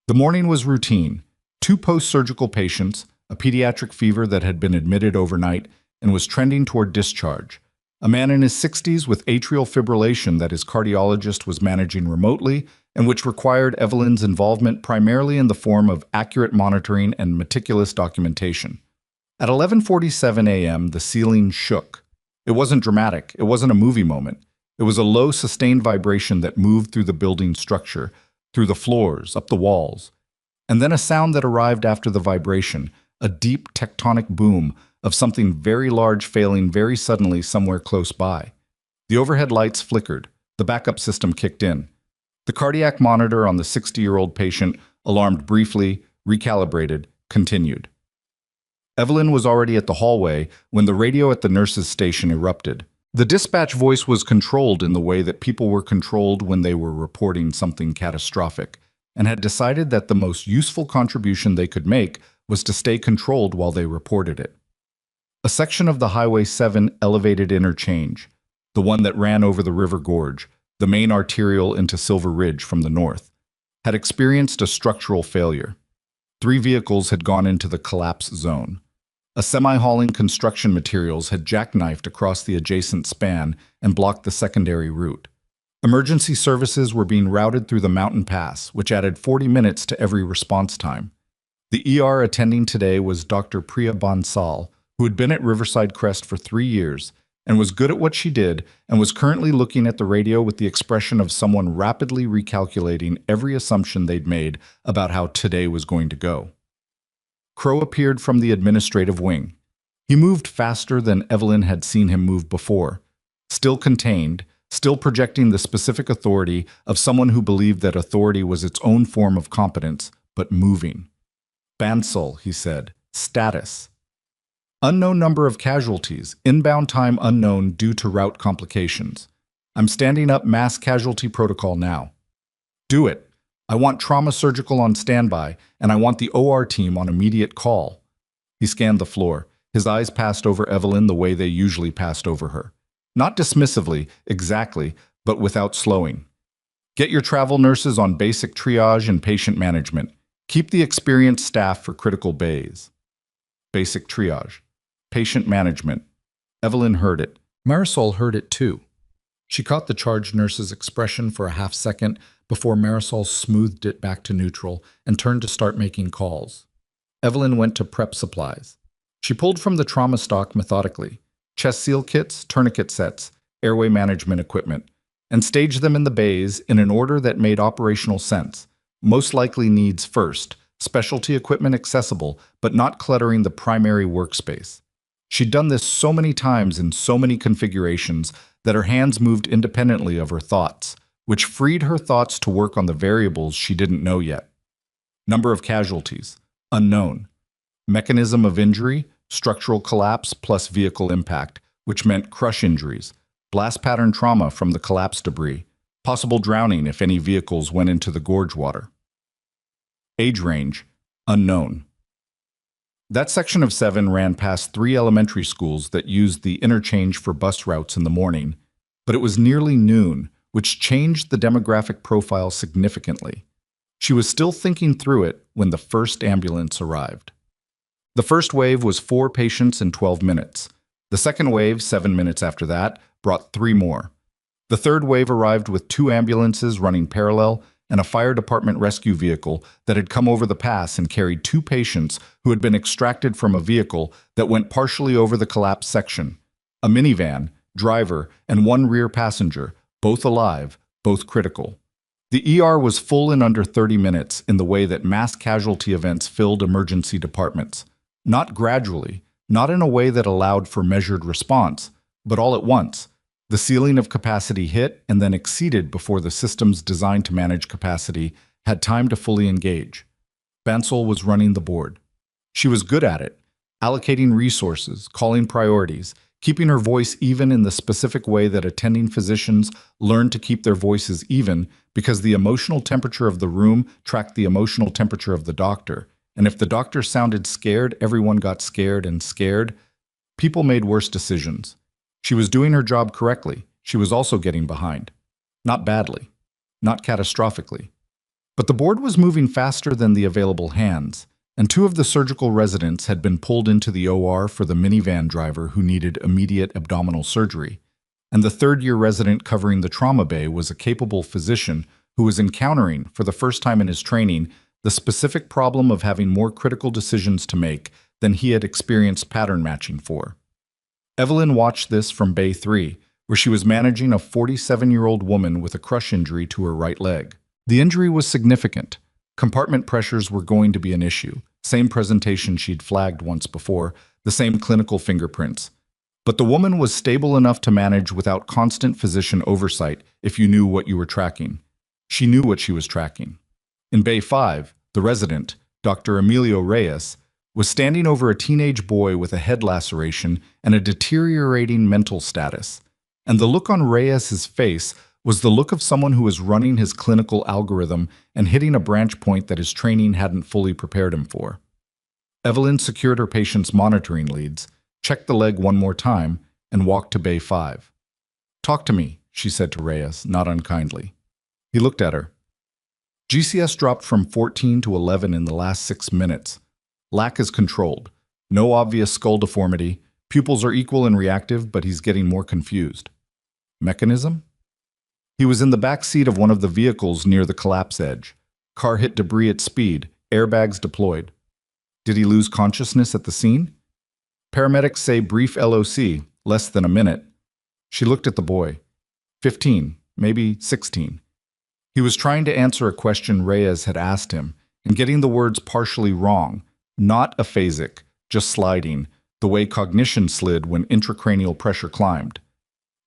The morning was routine. 2 post-surgical patients, a pediatric fever that had been admitted overnight and was trending toward discharge, a man in his 60s with atrial fibrillation that his cardiologist was managing remotely and which required Evelyn's involvement primarily in the form of accurate monitoring and meticulous documentation. At 11:47 a.m., the ceiling shook. It wasn't dramatic. It wasn't a movie moment. It was a low, sustained vibration that moved through the building structure, through the floors, up the walls. And then a sound that arrived after the vibration, a deep tectonic boom of something very large failing very suddenly somewhere close by. The overhead lights flickered. The backup system kicked in. The cardiac monitor on the 60-year-old patient, alarmed briefly, recalibrated, continued. Evelyn was already at the hallway when the radio at the nurse's station erupted. The dispatch voice was controlled in the way that people were controlled when they were reporting something catastrophic, and had decided that the most useful contribution they could make was to stay controlled while they reported it. A section of the Highway 7 elevated interchange, the one that ran over the River Gorge, the main arterial into Silver Ridge from the north, had experienced a structural failure. 3 vehicles had gone into the collapse zone. A semi-hauling construction materials had jackknifed across the adjacent span and blocked the secondary route. Emergency services were being routed through the mountain pass, which added 40 minutes to every response time. The ER attending today was Dr. Priya Bansal, who had been at Riverside Crest for 3 years and was good at what she did and was currently looking at the radio with the expression of someone rapidly recalculating every assumption they'd made about how today was going to go. Crow appeared from the administrative wing. He moved faster than Evelyn had seen him move before, still contained, still projecting the specific authority of someone who believed that authority was its own form of competence, but moving. Bansal, he said. Status. Unknown number of casualties. Inbound time unknown due to route complications. I'm standing up mass casualty protocol now. Do it. I want trauma surgical on standby, and I want the OR team on immediate call. He scanned the floor. His eyes passed over Evelyn the way they usually passed over her. Not dismissively, exactly, but without slowing. Get your travel nurses on basic triage and patient management. Keep the experienced staff for critical bays. Basic triage. Patient management. Evelyn heard it. Marisol heard it too. She caught the charge nurse's expression for a half second before Marisol smoothed it back to neutral and turned to start making calls. Evelyn went to prep supplies. She pulled from the trauma stock methodically, chest seal kits, tourniquet sets, airway management equipment, and staged them in the bays in an order that made operational sense. Most likely needs first, specialty equipment accessible, but not cluttering the primary workspace. She'd done this so many times in so many configurations that her hands moved independently of her thoughts, which freed her thoughts to work on the variables she didn't know yet. Number of casualties, unknown. Mechanism of injury, structural collapse plus vehicle impact, which meant crush injuries, blast pattern trauma from the collapse debris, possible drowning if any vehicles went into the gorge water. Age range, unknown. That section of 7 ran past 3 elementary schools that used the interchange for bus routes in the morning, but it was nearly noon, which changed the demographic profile significantly. She was still thinking through it when the first ambulance arrived. The first wave was 4 patients in 12 minutes. The second wave, 7 minutes after that, brought 3 more. The third wave arrived with 2 ambulances running parallel and a fire department rescue vehicle that had come over the pass and carried 2 patients who had been extracted from a vehicle that went partially over the collapsed section. A minivan, driver, and 1 rear passenger, both alive, both critical. The ER was full in under 30 minutes in the way that mass casualty events filled emergency departments. Not gradually, not in a way that allowed for measured response, but all at once. The ceiling of capacity hit and then exceeded before the systems designed to manage capacity had time to fully engage. Bansal was running the board. She was good at it, allocating resources, calling priorities, keeping her voice even in the specific way that attending physicians learn to keep their voices even because the emotional temperature of the room tracked the emotional temperature of the doctor. And if the doctor sounded scared, everyone got scared and scared. People made worse decisions. She was doing her job correctly. She was also getting behind. Not badly. Not catastrophically. But the board was moving faster than the available hands, and two of the surgical residents had been pulled into the OR for the minivan driver who needed immediate abdominal surgery, and the third-year resident covering the trauma bay was a capable physician who was encountering, for the first time in his training, the specific problem of having more critical decisions to make than he had experienced pattern matching for. Evelyn watched this from Bay 3, where she was managing a 47-year-old woman with a crush injury to her right leg. The injury was significant. Compartment pressures were going to be an issue. Same presentation she'd flagged once before, the same clinical fingerprints. But the woman was stable enough to manage without constant physician oversight if you knew what you were tracking. She knew what she was tracking. In Bay 5, the resident, Dr. Emilio Reyes, was standing over a teenage boy with a head laceration and a deteriorating mental status. And the look on Reyes's face was the look of someone who was running his clinical algorithm and hitting a branch point that his training hadn't fully prepared him for. Evelyn secured her patient's monitoring leads, checked the leg one more time, and walked to Bay 5. "Talk to me," she said to Reyes, not unkindly. He looked at her. GCS dropped from 14 to 11 in the last 6 minutes. Lack is controlled. No obvious skull deformity. Pupils are equal and reactive, but he's getting more confused. Mechanism? He was in the back seat of one of the vehicles near the collapse edge. Car hit debris at speed, airbags deployed. Did he lose consciousness at the scene? Paramedics say brief LOC, less than a minute. She looked at the boy. 15, maybe 16. He was trying to answer a question Reyes had asked him, and getting the words partially wrong, not aphasic, just sliding, the way cognition slid when intracranial pressure climbed.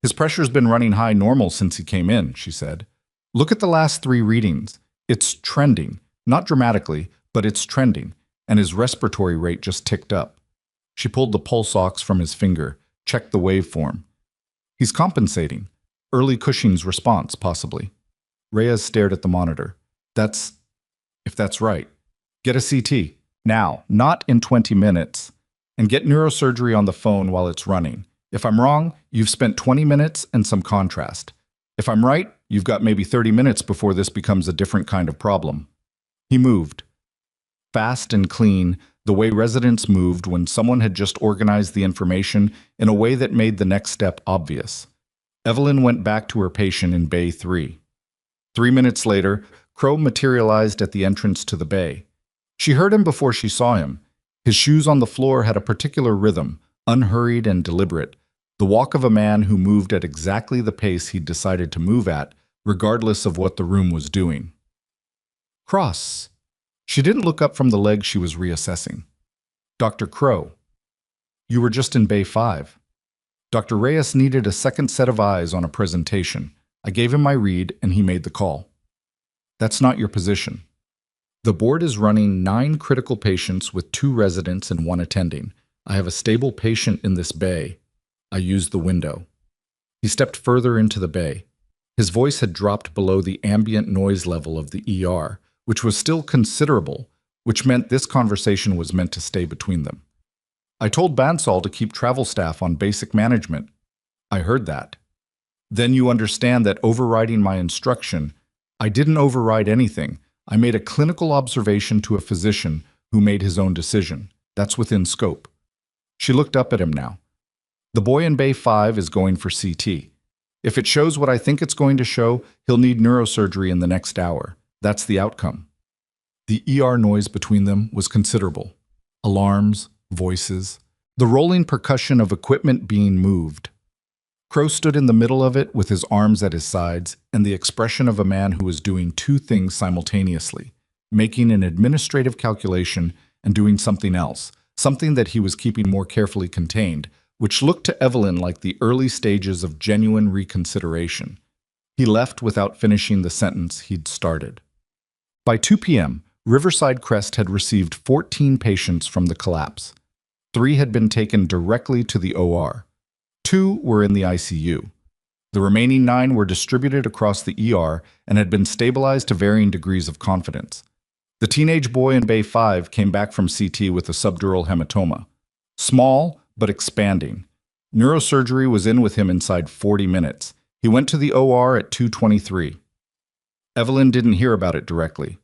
"His pressure's been running high normal since he came in," she said. "Look at the last 3 readings. It's trending, not dramatically, but it's trending, and his respiratory rate just ticked up." She pulled the pulse ox from his finger, checked the waveform. "He's compensating. Early Cushing's response, possibly." Reyes stared at the monitor. If that's right. Get a CT. Now, not in 20 minutes. And get neurosurgery on the phone while it's running. If I'm wrong, you've spent 20 minutes and some contrast. If I'm right, you've got maybe 30 minutes before this becomes a different kind of problem. He moved. Fast and clean, the way residents moved when someone had just organized the information in a way that made the next step obvious. Evelyn went back to her patient in Bay 3. 3 minutes later, Crow materialized at the entrance to the bay. She heard him before she saw him. His shoes on the floor had a particular rhythm, unhurried and deliberate, the walk of a man who moved at exactly the pace he'd decided to move at, regardless of what the room was doing. "Cross." She didn't look up from the leg she was reassessing. "Dr. Crow, you were just in Bay 5. Dr. Reyes needed a second set of eyes on a presentation. I gave him my read, and he made the call." "That's not your position. The board is running 9 critical patients with 2 residents and 1 attending. I have a stable patient in this bay. I used the window." He stepped further into the bay. His voice had dropped below the ambient noise level of the ER, which was still considerable, which meant this conversation was meant to stay between them. "I told Bansal to keep travel staff on basic management." "I heard that." "Then you understand that overriding my instruction, I didn't override anything. I made a clinical observation to a physician who made his own decision. That's within scope." She looked up at him now. "The boy in Bay 5 is going for CT. If it shows what I think it's going to show, he'll need neurosurgery in the next hour. That's the outcome." The ER noise between them was considerable. Alarms, voices, the rolling percussion of equipment being moved. Crow stood in the middle of it with his arms at his sides and the expression of a man who was doing 2 things simultaneously, making an administrative calculation and doing something else, something that he was keeping more carefully contained, which looked to Evelyn like the early stages of genuine reconsideration. He left without finishing the sentence he'd started. By 2 p.m., Riverside Crest had received 14 patients from the collapse. 3 had been taken directly to the OR. 2 were in the ICU. The remaining 9 were distributed across the ER and had been stabilized to varying degrees of confidence. The teenage boy in Bay 5 came back from CT with a subdural hematoma. Small, but expanding. Neurosurgery was in with him inside 40 minutes. He went to the OR at 2:23. Evelyn didn't hear about it directly.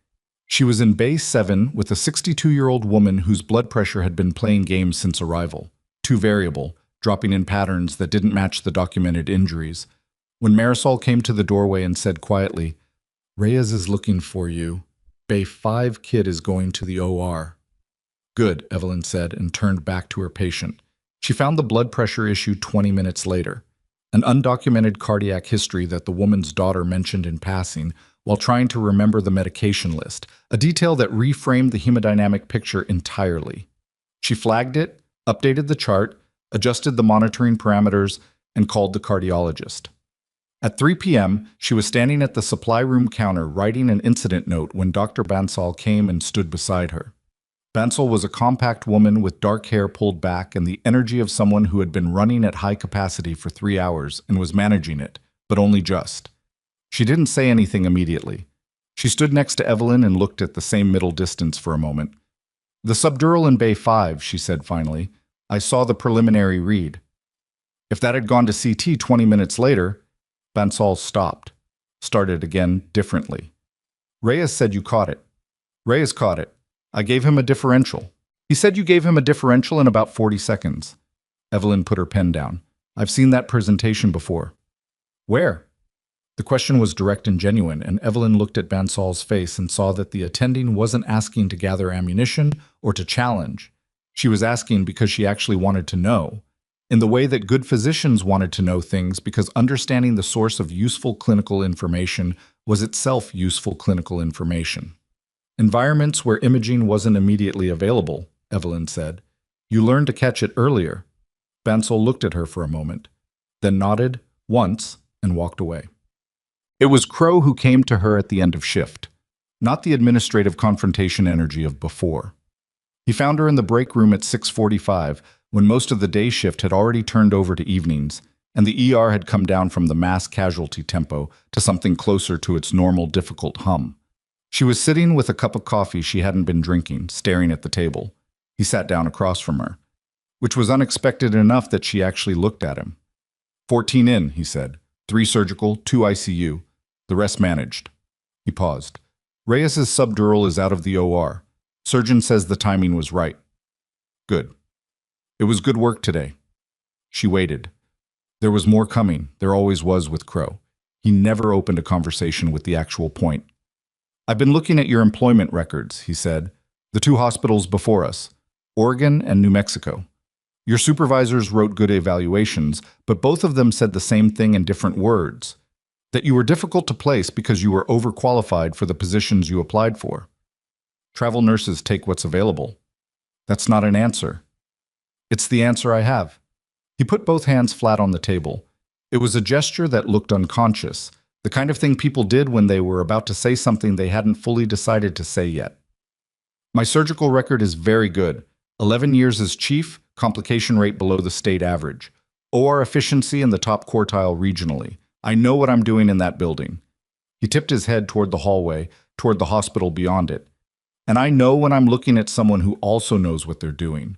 She was in Bay 7 with a 62-year-old woman whose blood pressure had been playing games since arrival. Too variable, dropping in patterns that didn't match the documented injuries. When Marisol came to the doorway and said quietly, "Reyes is looking for you. Bay 5 kid is going to the OR." "Good," Evelyn said and turned back to her patient. She found the blood pressure issue 20 minutes later, an undocumented cardiac history that the woman's daughter mentioned in passing while trying to remember the medication list, a detail that reframed the hemodynamic picture entirely. She flagged it, updated the chart, adjusted the monitoring parameters, and called the cardiologist. At 3 p.m., she was standing at the supply room counter writing an incident note when Dr. Bansal came and stood beside her. Bansal was a compact woman with dark hair pulled back and the energy of someone who had been running at high capacity for 3 hours and was managing it, but only just. She didn't say anything immediately. She stood next to Evelyn and looked at the same middle distance for a moment. "The subdural in Bay 5, she said finally. "I saw the preliminary read." If that had gone to CT 20 minutes later, Bansal stopped, started again differently. "Reyes said you caught it." "Reyes caught it. I gave him a differential." "He said you gave him a differential in about 40 seconds. Evelyn put her pen down. "I've seen that presentation before." "Where?" The question was direct and genuine, and Evelyn looked at Bansal's face and saw that the attending wasn't asking to gather ammunition or to challenge. She was asking because she actually wanted to know, in the way that good physicians wanted to know things because understanding the source of useful clinical information was itself useful clinical information. "Environments where imaging wasn't immediately available," Evelyn said. "You learned to catch it earlier." Bansal looked at her for a moment, then nodded once and walked away. It was Crow who came to her at the end of shift, not the administrative confrontation energy of before. He found her in the break room at 6:45, when most of the day shift had already turned over to evenings, and the ER had come down from the mass casualty tempo to something closer to its normal difficult hum. She was sitting with a cup of coffee she hadn't been drinking, staring at the table. He sat down across from her, which was unexpected enough that she actually looked at him. 14 in, he said. 3 surgical, 2 ICU. The rest managed. He paused. Reyes's subdural is out of the OR. Surgeon says the timing was right. Good. It was good work today. She waited. There was more coming. There always was with Crow. He never opened a conversation with the actual point. "I've been looking at your employment records," he said. "The 2 hospitals before us, Oregon and New Mexico. Your supervisors wrote good evaluations, but both of them said the same thing in different words. That you were difficult to place because you were overqualified for the positions you applied for. Travel nurses take what's available. That's not an answer. It's the answer I have." He put both hands flat on the table. It was a gesture that looked unconscious, the kind of thing people did when they were about to say something they hadn't fully decided to say yet. "My surgical record is very good. 11 years as chief, complication rate below the state average. OR efficiency in the top quartile regionally. I know what I'm doing in that building." He tipped his head toward the hallway, toward the hospital beyond it. "And I know when I'm looking at someone who also knows what they're doing."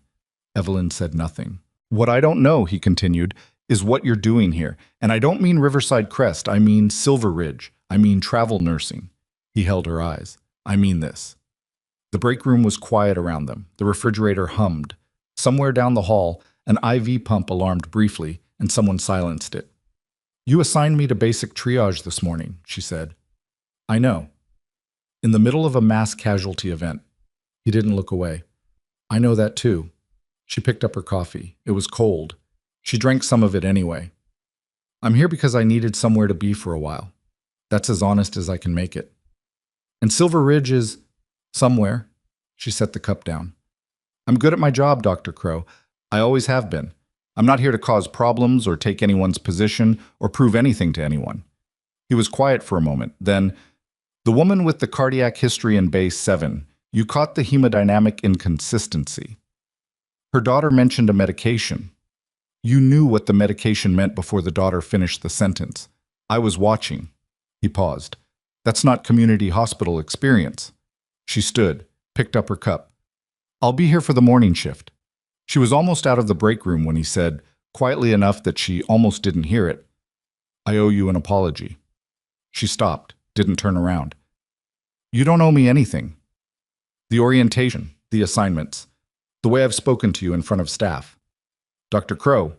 Evelyn said nothing. "What I don't know," he continued, "is what you're doing here. And I don't mean Riverside Crest. I mean Silver Ridge. I mean travel nursing." He held her eyes. "I mean this." The break room was quiet around them. The refrigerator hummed. Somewhere down the hall, an IV pump alarmed briefly, and someone silenced it. "You assigned me to basic triage this morning," she said. "I know." In the middle of a mass casualty event. He didn't look away. "I know that too." She picked up her coffee. It was cold. She drank some of it anyway. "I'm here because I needed somewhere to be for a while. That's as honest as I can make it. And Silver Ridge is somewhere." She set the cup down. "I'm good at my job, Dr. Crow. I always have been. I'm not here to cause problems or take anyone's position or prove anything to anyone." He was quiet for a moment. Then, "The woman with the cardiac history in Bay 7, you caught the hemodynamic inconsistency. Her daughter mentioned a medication. You knew what the medication meant before the daughter finished the sentence. I was watching." He paused. "That's not community hospital experience." She stood, picked up her cup. "I'll be here for the morning shift." She was almost out of the break room when he said, quietly enough that she almost didn't hear it. "I owe you an apology." She stopped, didn't turn around. "You don't owe me anything. The orientation, the assignments, the way I've spoken to you in front of staff. Dr. Crow,"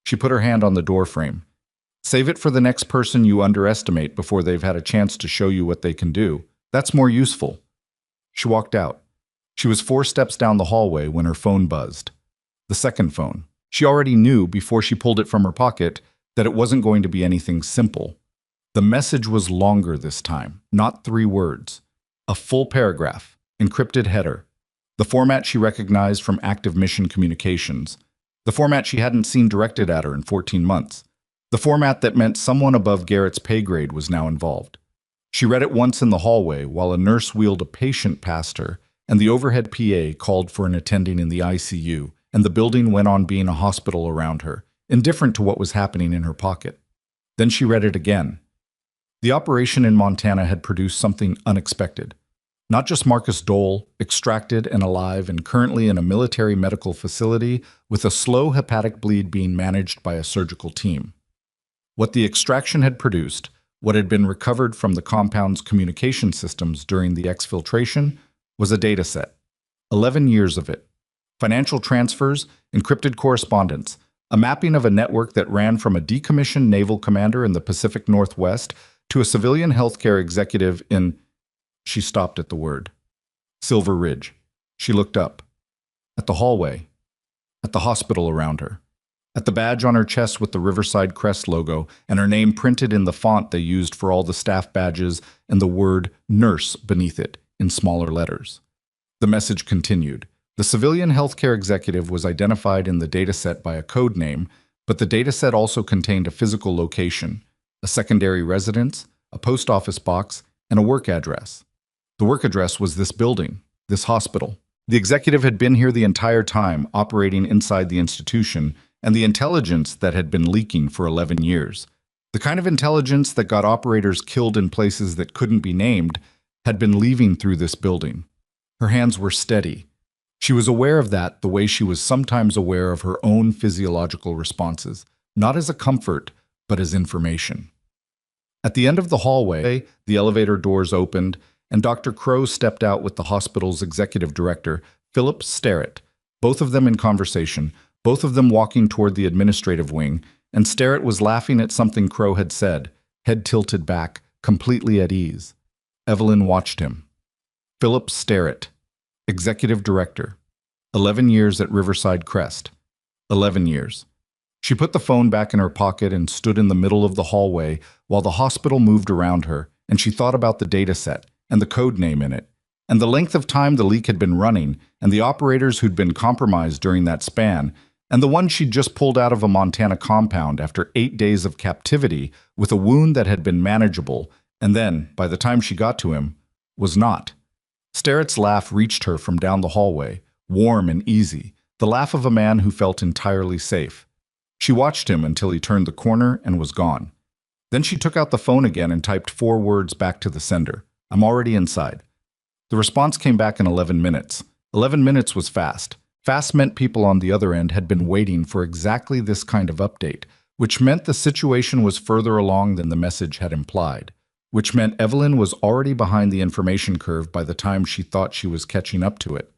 she put her hand on the door frame, "save it for the next person you underestimate before they've had a chance to show you what they can do. That's more useful." She walked out. She was 4 steps down the hallway when her phone buzzed. The second phone. She already knew before she pulled it from her pocket that it wasn't going to be anything simple. The message was longer this time, not 3 words. A full paragraph, encrypted header. The format she recognized from active mission communications. The format she hadn't seen directed at her in 14 months. The format that meant someone above Garrett's pay grade was now involved. She read it once in the hallway while a nurse wheeled a patient past her, and the overhead PA called for an attending in the ICU, and the building went on being a hospital around her, indifferent to what was happening in her pocket. Then she read it again. The operation in Montana had produced something unexpected. Not just Marcus Dole, extracted and alive and currently in a military medical facility with a slow hepatic bleed being managed by a surgical team. What the extraction had produced, what had been recovered from the compound's communication systems during the exfiltration, was a data set. 11 years of it. Financial transfers, encrypted correspondence, a mapping of a network that ran from a decommissioned naval commander in the Pacific Northwest to a civilian healthcare executive in... She stopped at the word. Silver Ridge. She looked up. At the hallway. At the hospital around her. At the badge on her chest with the Riverside Crest logo and her name printed in the font they used for all the staff badges and the word nurse beneath it in smaller letters. The message continued. The civilian healthcare executive was identified in the dataset by a code name, but the dataset also contained a physical location, a secondary residence, a post office box, and a work address. The work address was this building, this hospital. The executive had been here the entire time, operating inside the institution, and the intelligence that had been leaking for 11 years. The kind of intelligence that got operators killed in places that couldn't be named had been leaving through this building. Her hands were steady. She was aware of that the way she was sometimes aware of her own physiological responses, not as a comfort, but as information. At the end of the hallway, the elevator doors opened, and Dr. Crow stepped out with the hospital's executive director, Philip Sterrett, both of them in conversation, both of them walking toward the administrative wing, and Sterrett was laughing at something Crow had said, head tilted back, completely at ease. Evelyn watched him. Philip Sterrett, executive director. 11 years at Riverside Crest. 11 years. She put the phone back in her pocket and stood in the middle of the hallway while the hospital moved around her, and she thought about the data set and the code name in it, and the length of time the leak had been running, and the operators who'd been compromised during that span, and the one she'd just pulled out of a Montana compound after 8 days of captivity with a wound that had been manageable, and then, by the time she got to him, was not. Sterrett's laugh reached her from down the hallway, warm and easy, the laugh of a man who felt entirely safe. She watched him until he turned the corner and was gone. Then she took out the phone again and typed 4 words back to the sender. "I'm already inside." The response came back in 11 minutes. 11 minutes was fast. Fast meant people on the other end had been waiting for exactly this kind of update, which meant the situation was further along than the message had implied, which meant Evelyn was already behind the information curve by the time she thought she was catching up to it.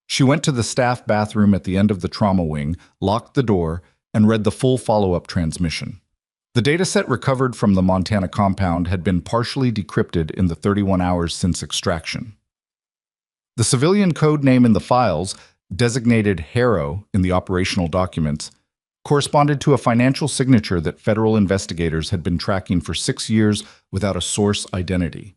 She went to the staff bathroom at the end of the trauma wing, locked the door, and read the full follow-up transmission. The dataset recovered from the Montana compound had been partially decrypted in the 31 hours since extraction. The civilian code name in the files, designated Harrow in the operational documents, corresponded to a financial signature that federal investigators had been tracking for 6 years without a source identity.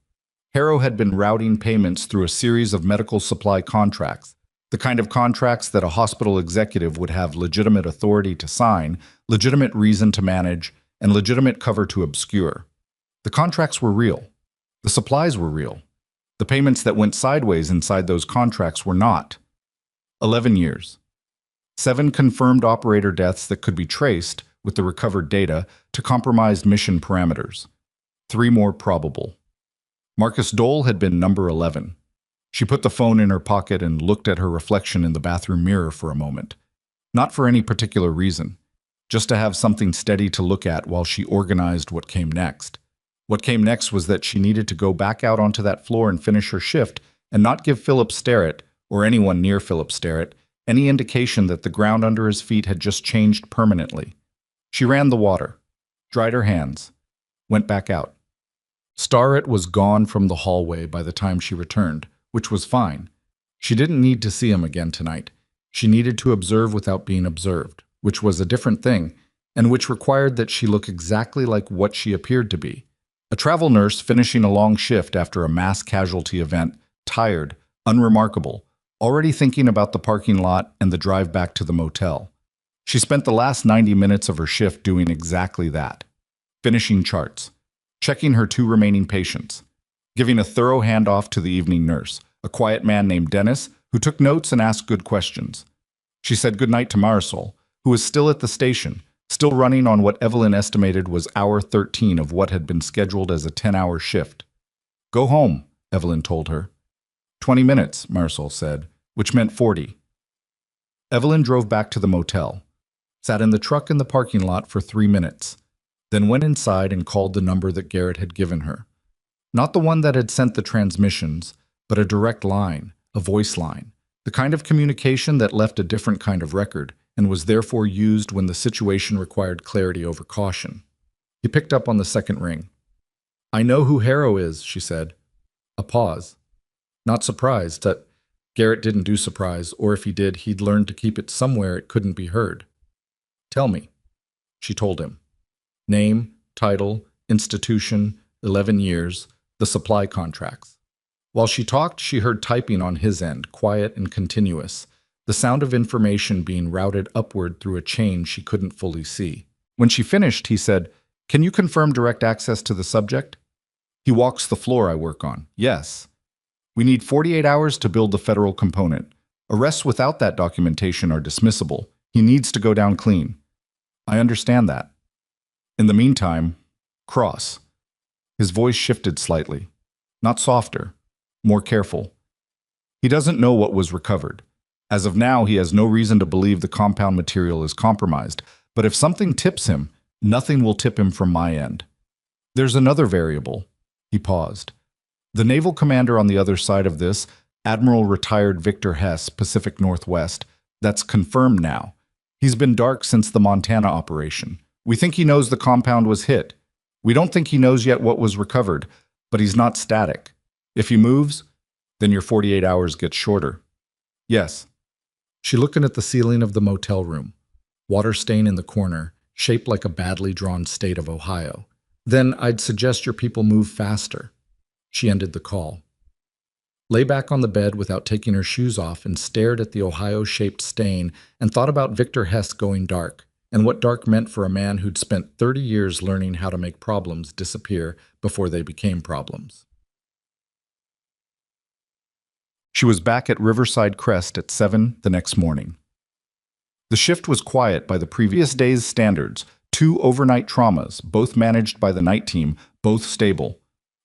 Harrow had been routing payments through a series of medical supply contracts, the kind of contracts that a hospital executive would have legitimate authority to sign, legitimate reason to manage, and legitimate cover to obscure. The contracts were real. The supplies were real. The payments that went sideways inside those contracts were not. 11 years. 7 confirmed operator deaths that could be traced, with the recovered data, to compromised mission parameters. 3 more probable. Marcus Dole had been number 11. She put the phone in her pocket and looked at her reflection in the bathroom mirror for a moment. Not for any particular reason. just to have something steady to look at while she organized what came next. What came next was that she needed to go back out onto that floor and finish her shift and not give Philip Sterrett, or anyone near Philip Sterrett, any indication that the ground under his feet had just changed permanently. She ran the water, dried her hands, went back out. Sterrett was gone from the hallway by the time she returned, which was fine. She didn't need to see him again tonight. She needed to observe without being observed, which was a different thing, and which required that she look exactly like what she appeared to be. A travel nurse finishing a long shift after a mass casualty event, tired, unremarkable, already thinking about the parking lot and the drive back to the motel. She spent the last 90 minutes of her shift doing exactly that. Finishing charts, checking her 2 remaining patients, giving a thorough handoff to the evening nurse, a quiet man named Dennis, who took notes and asked good questions. She said goodnight to Marisol, who was still at the station, still running on what Evelyn estimated was hour 13 of what had been scheduled as a 10-hour shift. Go home, Evelyn told her. 20 minutes, Marisol said, which meant 40. Evelyn drove back to the motel, sat in the truck in the parking lot for 3 minutes, then went inside and called the number that Garrett had given her. Not the one that had sent the transmissions, but a direct line, a voice line, the kind of communication that left a different kind of record and was therefore used when the situation required clarity over caution. He picked up on the second ring. I know who Harrow is, she said. A pause. Not surprised that Garrett didn't do surprise, or if he did, he'd learned to keep it somewhere it couldn't be heard. Tell me, she told him. Name, title, institution, 11 years, the supply contracts. While she talked, she heard typing on his end, quiet and continuous, the sound of information being routed upward through a chain she couldn't fully see. When she finished, he said, Can you confirm direct access to the subject? He walks the floor I work on. Yes. We need 48 hours to build the federal component. Arrests without that documentation are dismissible. He needs to go down clean. I understand that. In the meantime, cross. His voice shifted slightly. Not softer, more careful. He doesn't know what was recovered. As of now, he has no reason to believe the compound material is compromised, but if something tips him, nothing will tip him from my end. There's another variable. He paused. The naval commander on the other side of this, Admiral retired Victor Hess, Pacific Northwest, that's confirmed now. He's been dark since the Montana operation. We think he knows the compound was hit. We don't think he knows yet what was recovered, but he's not static. If he moves, then your 48 hours gets shorter. Yes. She looked at the ceiling of the motel room. Water stain in the corner, shaped like a badly drawn state of Ohio. Then I'd suggest your people move faster. She ended the call. Lay back on the bed without taking her shoes off and stared at the Ohio-shaped stain and thought about Victor Hess going dark and what dark meant for a man who'd spent 30 years learning how to make problems disappear before they became problems. She was back at Riverside Crest at 7 the next morning. The shift was quiet by the previous day's standards, 2 overnight traumas, both managed by the night team, both stable.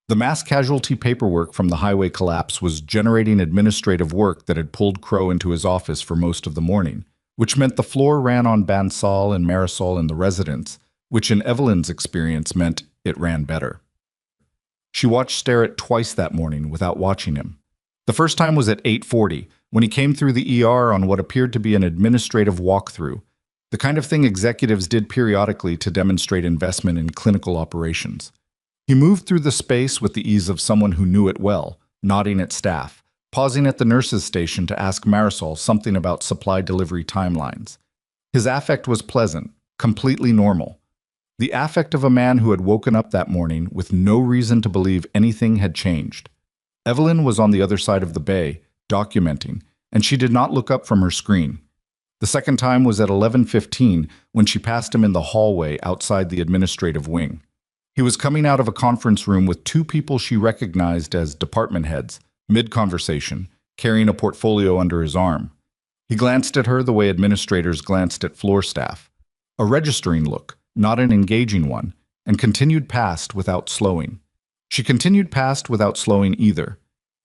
The mass casualty paperwork from the highway collapse was generating administrative work that had pulled Crow into his office for most of the morning, which meant the floor ran on Bansal and Marisol and the residents, which in Evelyn's experience meant it ran better. She watched Sterrett twice that morning without watching him. The first time was at 8:40, when he came through the ER on what appeared to be an administrative walkthrough, the kind of thing executives did periodically to demonstrate investment in clinical operations. He moved through the space with the ease of someone who knew it well, nodding at staff, pausing at the nurse's station to ask Marisol something about supply delivery timelines. His affect was pleasant, completely normal. The affect of a man who had woken up that morning with no reason to believe anything had changed. Evelyn was on the other side of the bay, documenting, and she did not look up from her screen. The second time was at 11:15 when she passed him in the hallway outside the administrative wing. He was coming out of a conference room with 2 people she recognized as department heads, mid-conversation, carrying a portfolio under his arm. He glanced at her the way administrators glanced at floor staff, a registering look, not an engaging one, and continued past without slowing. She continued past without slowing either.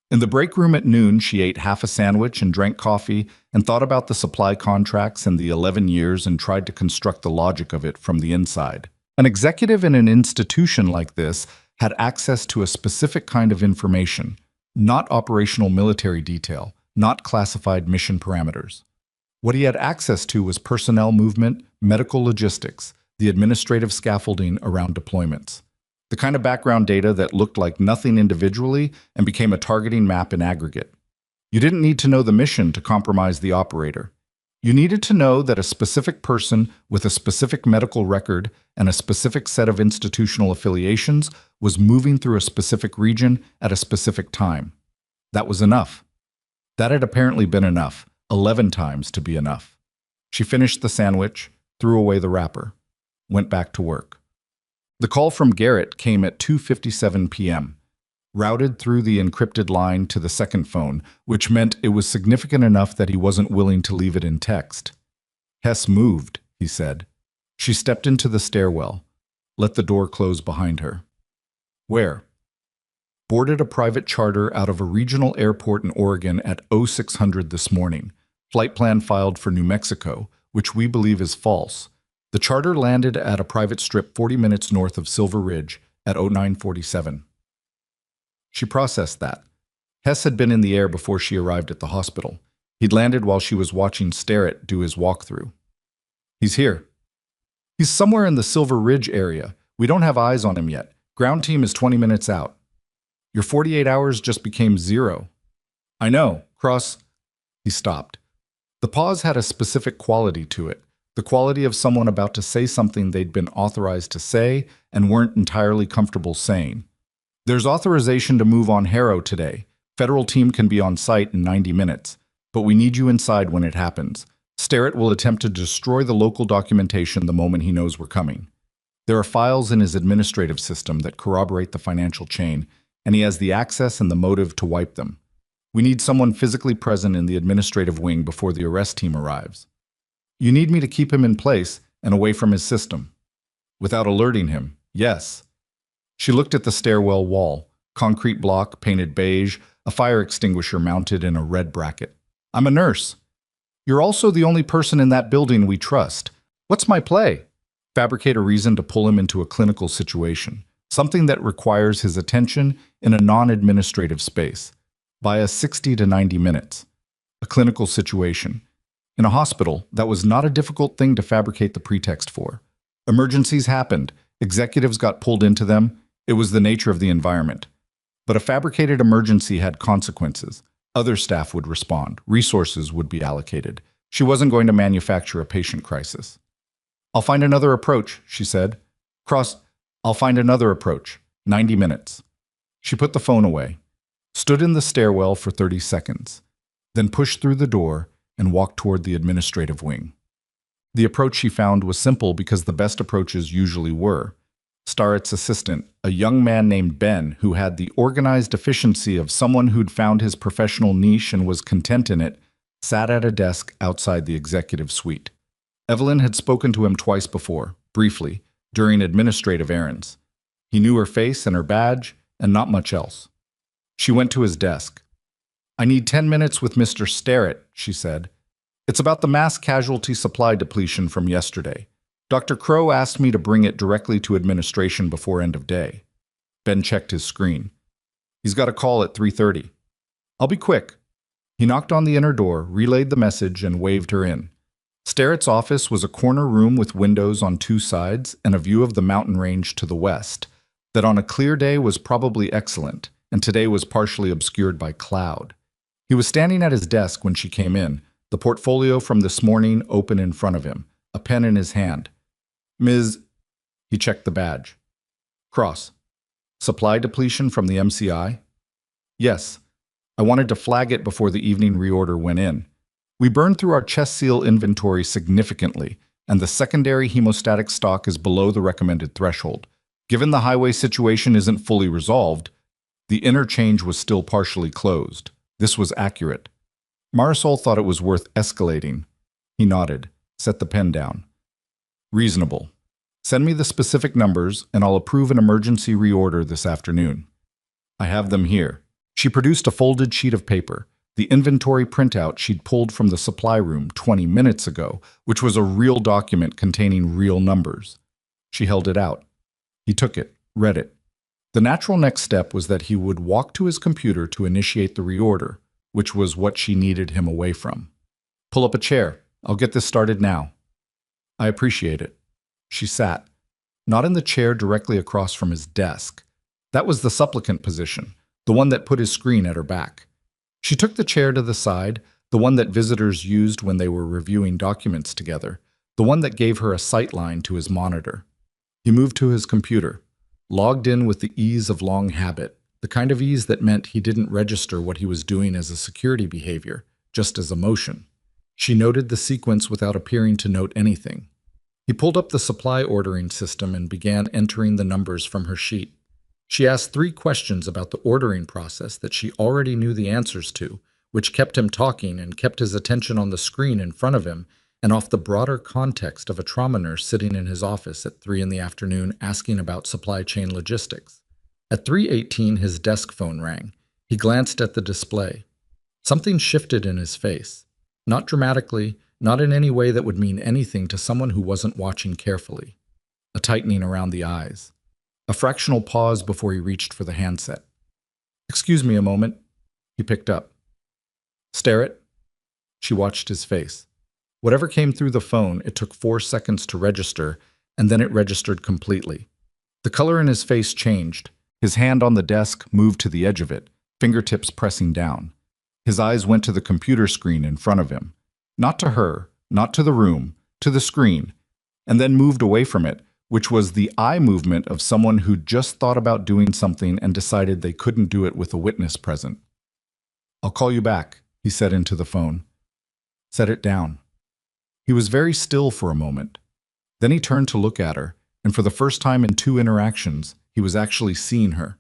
In the break room at noon, she ate half a sandwich and drank coffee and thought about the supply contracts and the 11 years and tried to construct the logic of it from the inside. An executive in an institution like this had access to a specific kind of information, not operational military detail, not classified mission parameters. What he had access to was personnel movement, medical logistics, the administrative scaffolding around deployments. The kind of background data that looked like nothing individually and became a targeting map in aggregate. You didn't need to know the mission to compromise the operator. You needed to know that a specific person with a specific medical record and a specific set of institutional affiliations was moving through a specific region at a specific time. That was enough. That had apparently been enough, 11 times to be enough. She finished the sandwich, threw away the wrapper, went back to work. The call from Garrett came at 2:57 p.m., routed through the encrypted line to the second phone, which meant it was significant enough that he wasn't willing to leave it in text. Hess moved, he said. She stepped into the stairwell, let the door close behind her. Where? Boarded a private charter out of a regional airport in Oregon at 0600 this morning. Flight plan filed for New Mexico, which we believe is false. The charter landed at a private strip 40 minutes north of Silver Ridge at 0947. She processed that. Hess had been in the air before she arrived at the hospital. He'd landed while she was watching Starrett do his walkthrough. He's here. He's somewhere in the Silver Ridge area. We don't have eyes on him yet. Ground team is 20 minutes out. Your 48 hours just became 0. I know. Cross. He stopped. The pause had a specific quality to it. The quality of someone about to say something they'd been authorized to say and weren't entirely comfortable saying. There's authorization to move on Harrow today. Federal team can be on site in 90 minutes, but we need you inside when it happens. Starrett will attempt to destroy the local documentation the moment he knows we're coming. There are files in his administrative system that corroborate the financial chain, and he has the access and the motive to wipe them. We need someone physically present in the administrative wing before the arrest team arrives. You need me to keep him in place and away from his system. Without alerting him, yes. She looked at the stairwell wall, concrete block painted beige, a fire extinguisher mounted in a red bracket. I'm a nurse. You're also the only person in that building we trust. What's my play? Fabricate a reason to pull him into a clinical situation, something that requires his attention in a non-administrative space, via 60 to 90 minutes. A clinical situation. In a hospital, that was not a difficult thing to fabricate the pretext for. Emergencies happened. Executives got pulled into them. It was the nature of the environment. But a fabricated emergency had consequences. Other staff would respond. Resources would be allocated. She wasn't going to manufacture a patient crisis. I'll find another approach, she said. I'll find another approach. 90 minutes. She put the phone away, stood in the stairwell for 30 seconds, then pushed through the door and walked toward the administrative wing. The approach she found was simple because the best approaches usually were. Starrett's assistant, a young man named Ben who had the organized efficiency of someone who'd found his professional niche and was content in it, sat at a desk outside the executive suite. Evelyn had spoken to him twice before, briefly, during administrative errands. He knew her face and her badge, and not much else. She went to his desk. I need 10 minutes with Mr. Starrett, she said. It's about the mass casualty supply depletion from yesterday. Dr. Crow asked me to bring it directly to administration before end of day. Ben checked his screen. He's got a call at 3:30. I'll be quick. He knocked on the inner door, relayed the message, and waved her in. Starrett's office was a corner room with windows on two sides and a view of the mountain range to the west, that on a clear day was probably excellent, and today was partially obscured by cloud. He was standing at his desk when she came in, the portfolio from this morning open in front of him, a pen in his hand. Ms. He checked the badge. Cross. Supply depletion from the MCI? Yes. I wanted to flag it before the evening reorder went in. We burned through our chest seal inventory significantly, and the secondary hemostatic stock is below the recommended threshold. Given the highway situation isn't fully resolved, the interchange was still partially closed. This was accurate. Marisol thought it was worth escalating. He nodded, set the pen down. Reasonable. Send me the specific numbers, and I'll approve an emergency reorder this afternoon. I have them here. She produced a folded sheet of paper, the inventory printout she'd pulled from the supply room 20 minutes ago, which was a real document containing real numbers. She held it out. He took it, read it. The natural next step was that he would walk to his computer to initiate the reorder, which was what she needed him away from. Pull up a chair. I'll get this started now. I appreciate it. She sat, not in the chair directly across from his desk. That was the supplicant position, the one that put his screen at her back. She took the chair to the side, the one that visitors used when they were reviewing documents together, the one that gave her a sight line to his monitor. He moved to his computer, logged in with the ease of long habit, the kind of ease that meant he didn't register what he was doing as a security behavior, just as a motion. She noted the sequence without appearing to note anything. He pulled up the supply ordering system and began entering the numbers from her sheet. She asked 3 questions about the ordering process that she already knew the answers to, which kept him talking and kept his attention on the screen in front of him and off the broader context of a trauma nurse sitting in his office at 3 in the afternoon asking about supply chain logistics. At 3:18, his desk phone rang. He glanced at the display. Something shifted in his face. Not dramatically, not in any way that would mean anything to someone who wasn't watching carefully. A tightening around the eyes. A fractional pause before he reached for the handset. "Excuse me a moment." He picked up. "Sterrett?" She watched his face. Whatever came through the phone, it took 4 seconds to register, and then it registered completely. The color in his face changed. His hand on the desk moved to the edge of it, fingertips pressing down. His eyes went to the computer screen in front of him. Not to her, not to the room, to the screen, and then moved away from it, which was the eye movement of someone who'd just thought about doing something and decided they couldn't do it with a witness present. "I'll call you back," he said into the phone. Set it down. He was very still for a moment. Then he turned to look at her, and for the first time in 2 interactions, he was actually seeing her.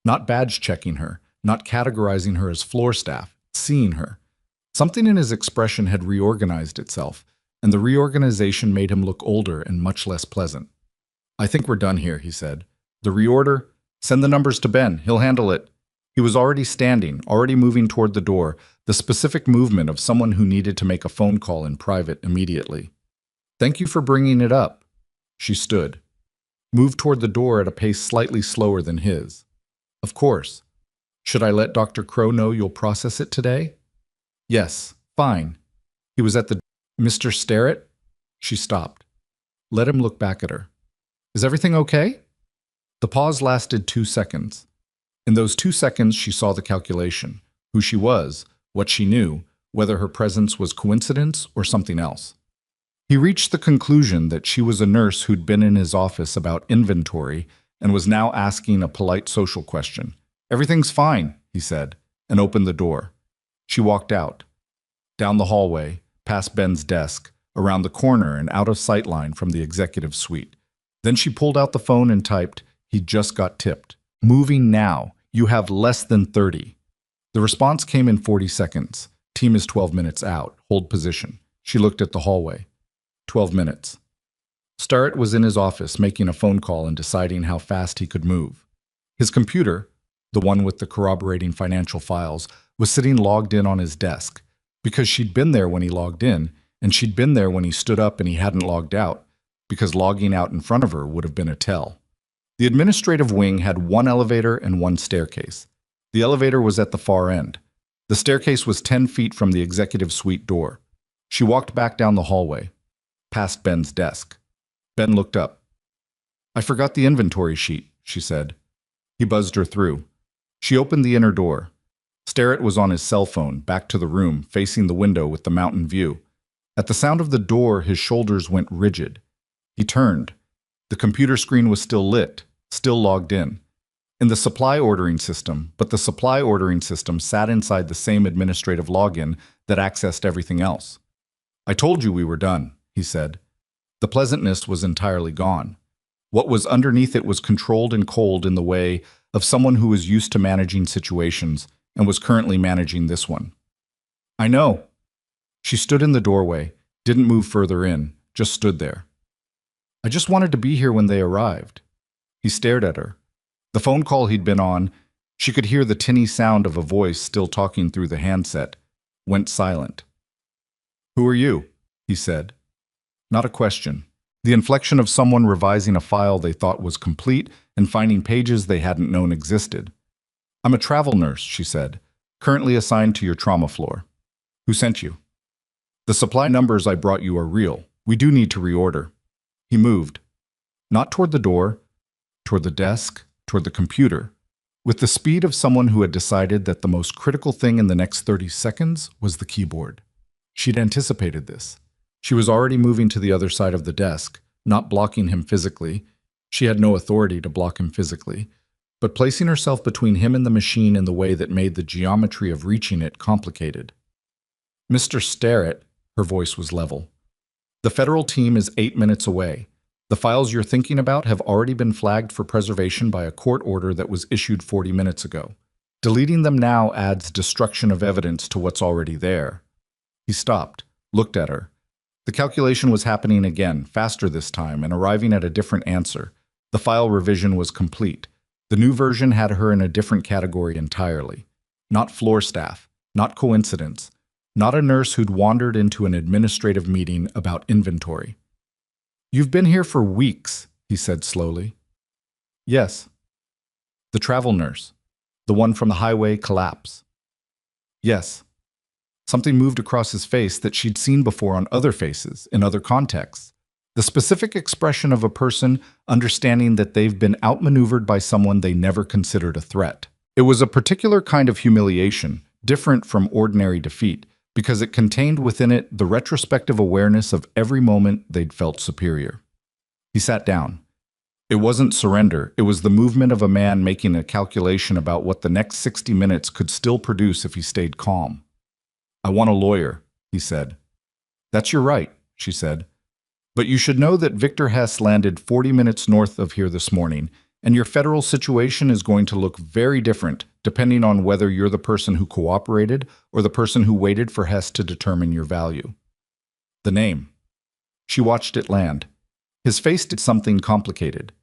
Not badge-checking her, not categorizing her as floor staff, seeing her. Something in his expression had reorganized itself, and the reorganization made him look older and much less pleasant. "I think we're done here," he said. "The reorder? Send the numbers to Ben. He'll handle it." He was already standing, already moving toward the door, the specific movement of someone who needed to make a phone call in private immediately. "Thank you for bringing it up." She stood, moved toward the door at a pace slightly slower than his. "Of course. Should I let Dr. Crow know you'll process it today?" "Yes, fine." He was at the "Mr. Sterrett?" She stopped. Let him look back at her. "Is everything okay?" The pause lasted 2 seconds. In those 2 seconds, she saw the calculation, who she was, what she knew, whether her presence was coincidence or something else. He reached the conclusion that she was a nurse who'd been in his office about inventory and was now asking a polite social question. "Everything's fine," he said, and opened the door. She walked out, down the hallway, past Ben's desk, around the corner and out of sight line from the executive suite. Then she pulled out the phone and typed, "He just got tipped. Moving now. You have less than 30. The response came in 40 seconds. "Team is 12 minutes out. Hold position." She looked at the hallway. 12 minutes. Sterrett was in his office making a phone call and deciding how fast he could move. His computer, the one with the corroborating financial files, was sitting logged in on his desk, because she'd been there when he logged in, and she'd been there when he stood up and he hadn't logged out, because logging out in front of her would have been a tell. The administrative wing had 1 elevator and 1 staircase. The elevator was at the far end. The staircase was 10 feet from the executive suite door. She walked back down the hallway, past Ben's desk. Ben looked up. "I forgot the inventory sheet," she said. He buzzed her through. She opened the inner door. Sterrett was on his cell phone, back to the room, facing the window with the mountain view. At the sound of the door, his shoulders went rigid. He turned. The computer screen was still lit, still logged in the supply ordering system, but the supply ordering system sat inside the same administrative login that accessed everything else. "I told you we were done," he said. The pleasantness was entirely gone. What was underneath it was controlled and cold in the way of someone who was used to managing situations and was currently managing this one. "I know." She stood in the doorway, didn't move further in, just stood there. "I just wanted to be here when they arrived." He stared at her. The phone call he'd been on, She could hear the tinny sound of a voice still talking through the handset. Went silent. "Who are you?" he said. Not a question. The inflection of someone revising a file they thought was complete and finding pages they hadn't known existed. "I'm a travel nurse," she said, "currently assigned to your trauma floor." "Who sent you?" "The supply numbers I brought you are real. We do need to reorder." He moved. Not toward the door, toward the desk, toward the computer, with the speed of someone who had decided that the most critical thing in the next 30 seconds was the keyboard. She'd anticipated this. She was already moving to the other side of the desk, not blocking him physically. She had no authority to block him physically, but placing herself between him and the machine in the way that made the geometry of reaching it complicated. "Mr. Sterrett," her voice was level. "The federal team is 8 minutes away. The files you're thinking about have already been flagged for preservation by a court order that was issued 40 minutes ago. Deleting them now adds destruction of evidence to what's already there." He stopped, looked at her. The calculation was happening again, faster this time, and arriving at a different answer. The file revision was complete. The new version had her in a different category entirely. Not floor staff, not coincidence, not a nurse who'd wandered into an administrative meeting about inventory. "You've been here for weeks," he said slowly. "Yes." "The travel nurse, the one from the highway collapse." "Yes." Something moved across his face that she'd seen before on other faces, in other contexts. The specific expression of a person understanding that they've been outmaneuvered by someone they never considered a threat. It was a particular kind of humiliation, different from ordinary defeat, because it contained within it the retrospective awareness of every moment they'd felt superior. He sat down. It wasn't surrender, it was the movement of a man making a calculation about what the next 60 minutes could still produce if he stayed calm. "I want a lawyer," he said. "That's your right," she said. "But you should know that Victor Hess landed 40 minutes north of here this morning, and your federal situation is going to look very different depending on whether you're the person who cooperated or the person who waited for Hess to determine your value." The name. She watched it land. His face did something complicated.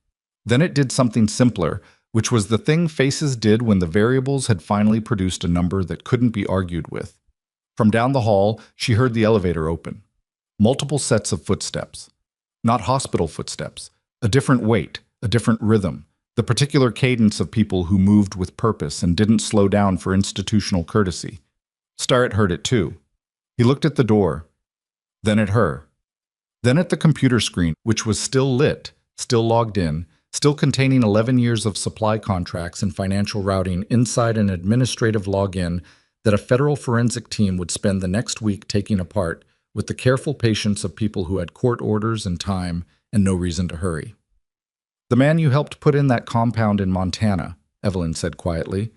Then it did something simpler, which was the thing faces did when the variables had finally produced a number that couldn't be argued with. From down the hall, she heard the elevator open. Multiple sets of footsteps. Not hospital footsteps. A different weight, a different rhythm, the particular cadence of people who moved with purpose and didn't slow down for institutional courtesy. Starrett heard it too. He looked at the door, then at her, then at the computer screen, which was still lit, still logged in, still containing 11 years of supply contracts and financial routing inside an administrative login that a federal forensic team would spend the next week taking apart with the careful patience of people who had court orders and time and no reason to hurry. "The man you helped put in that compound in Montana," Evelyn said quietly.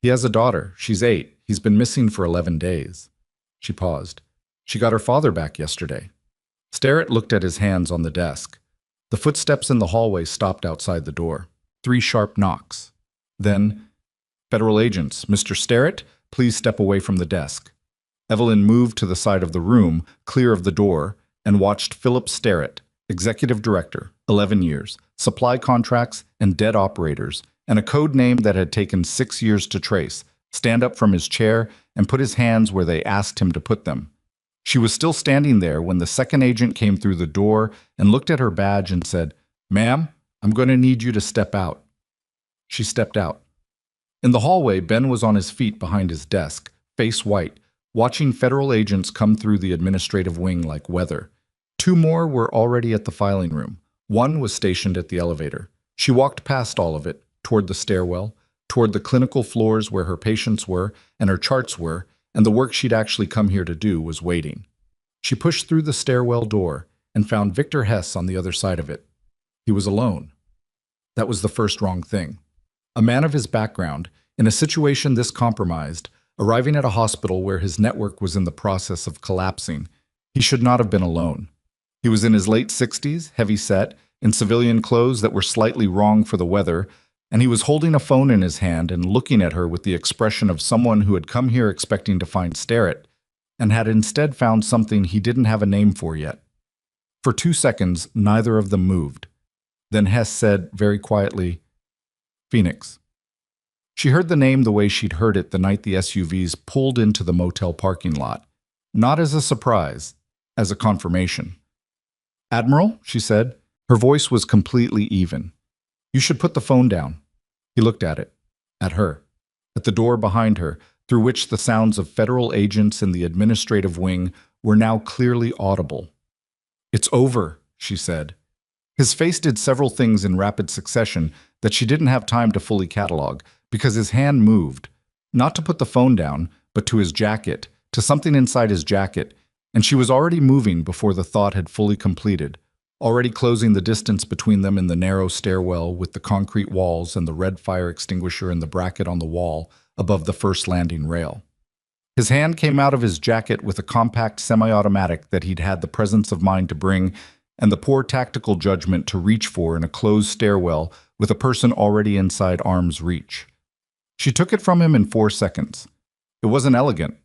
"He has a daughter. She's 8. He's been missing for 11 days. She paused. "She got her father back yesterday." Sterrett looked at his hands on the desk. The footsteps in the hallway stopped outside the door. 3 sharp knocks. Then, "Federal agents, Mr. Sterrett, please step away from the desk." Evelyn moved to the side of the room, clear of the door, and watched Philip Sterrett, executive director, 11 years, supply contracts and dead operators, and a code name that had taken 6 years to trace, stand up from his chair and put his hands where they asked him to put them. She was still standing there when the second agent came through the door and looked at her badge and said, "Ma'am, I'm going to need you to step out." She stepped out. In the hallway, Ben was on his feet behind his desk, face white, watching federal agents come through the administrative wing like weather. 2 more were already at the filing room. 1 was stationed at the elevator. She walked past all of it, toward the stairwell, toward the clinical floors where her patients were and her charts were, and the work she'd actually come here to do was waiting. She pushed through the stairwell door and found Victor Hess on the other side of it. He was alone. That was the first wrong thing. A man of his background, in a situation this compromised, arriving at a hospital where his network was in the process of collapsing, he should not have been alone. He was in his late 60s, heavy-set, in civilian clothes that were slightly wrong for the weather, and he was holding a phone in his hand and looking at her with the expression of someone who had come here expecting to find Sterrett, and had instead found something he didn't have a name for yet. For 2 seconds, neither of them moved. Then Hess said very quietly, "Phoenix." She heard the name the way she'd heard it the night the SUVs pulled into the motel parking lot. Not as a surprise, as a confirmation. "Admiral," she said. Her voice was completely even. "You should put the phone down." He looked at it. At her. At the door behind her, through which the sounds of federal agents in the administrative wing were now clearly audible. "It's over," she said. His face did several things in rapid succession that she didn't have time to fully catalog, because his hand moved, not to put the phone down, but to his jacket, to something inside his jacket, and she was already moving before the thought had fully completed, already closing the distance between them in the narrow stairwell with the concrete walls and the red fire extinguisher in the bracket on the wall above the first landing rail. His hand came out of his jacket with a compact semi-automatic that he'd had the presence of mind to bring and the poor tactical judgment to reach for in a closed stairwell with a person already inside arm's reach. She took it from him in 4 seconds. It wasn't elegant.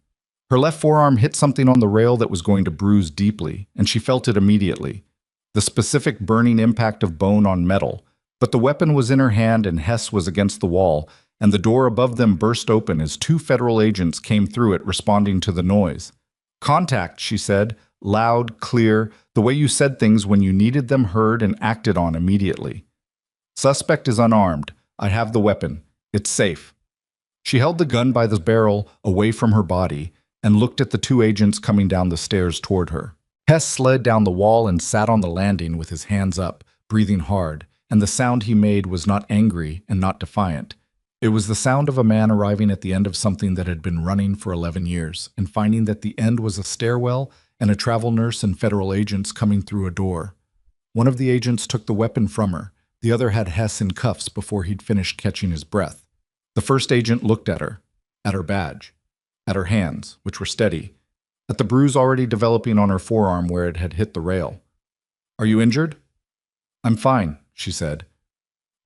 Her left forearm hit something on the rail that was going to bruise deeply, and she felt it immediately. The specific burning impact of bone on metal, but the weapon was in her hand and Hess was against the wall, and the door above them burst open as 2 federal agents came through it responding to the noise. "Contact," she said, loud, clear, the way you said things when you needed them heard and acted on immediately. "Suspect is unarmed. I have the weapon. It's safe." She held the gun by the barrel away from her body and looked at the 2 agents coming down the stairs toward her. Hess slid down the wall and sat on the landing with his hands up, breathing hard, and the sound he made was not angry and not defiant. It was the sound of a man arriving at the end of something that had been running for 11 years and finding that the end was a stairwell and a travel nurse and federal agents coming through a door. One of the agents took the weapon from her. The other had Hess in cuffs before he'd finished catching his breath. The first agent looked at her badge, at her hands, which were steady, at the bruise already developing on her forearm where it had hit the rail. "Are you injured?" "I'm fine," she said.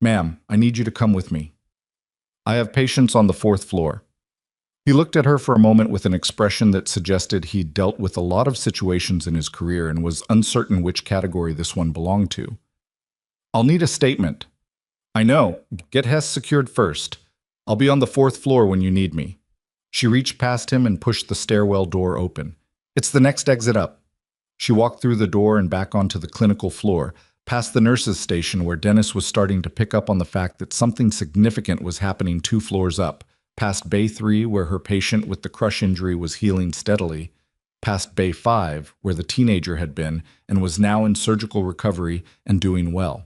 "Ma'am, I need you to come with me. I have patients on the 4th floor." He looked at her for a moment with an expression that suggested he'd dealt with a lot of situations in his career and was uncertain which category this one belonged to. "I'll need a statement." "I know. Get Hess secured first. I'll be on the 4th floor when you need me." She reached past him and pushed the stairwell door open. "It's the next exit up." She walked through the door and back onto the clinical floor, past the nurse's station where Dennis was starting to pick up on the fact that something significant was happening 2 floors up, past Bay 3 where her patient with the crush injury was healing steadily, past Bay 5 where the teenager had been and was now in surgical recovery and doing well.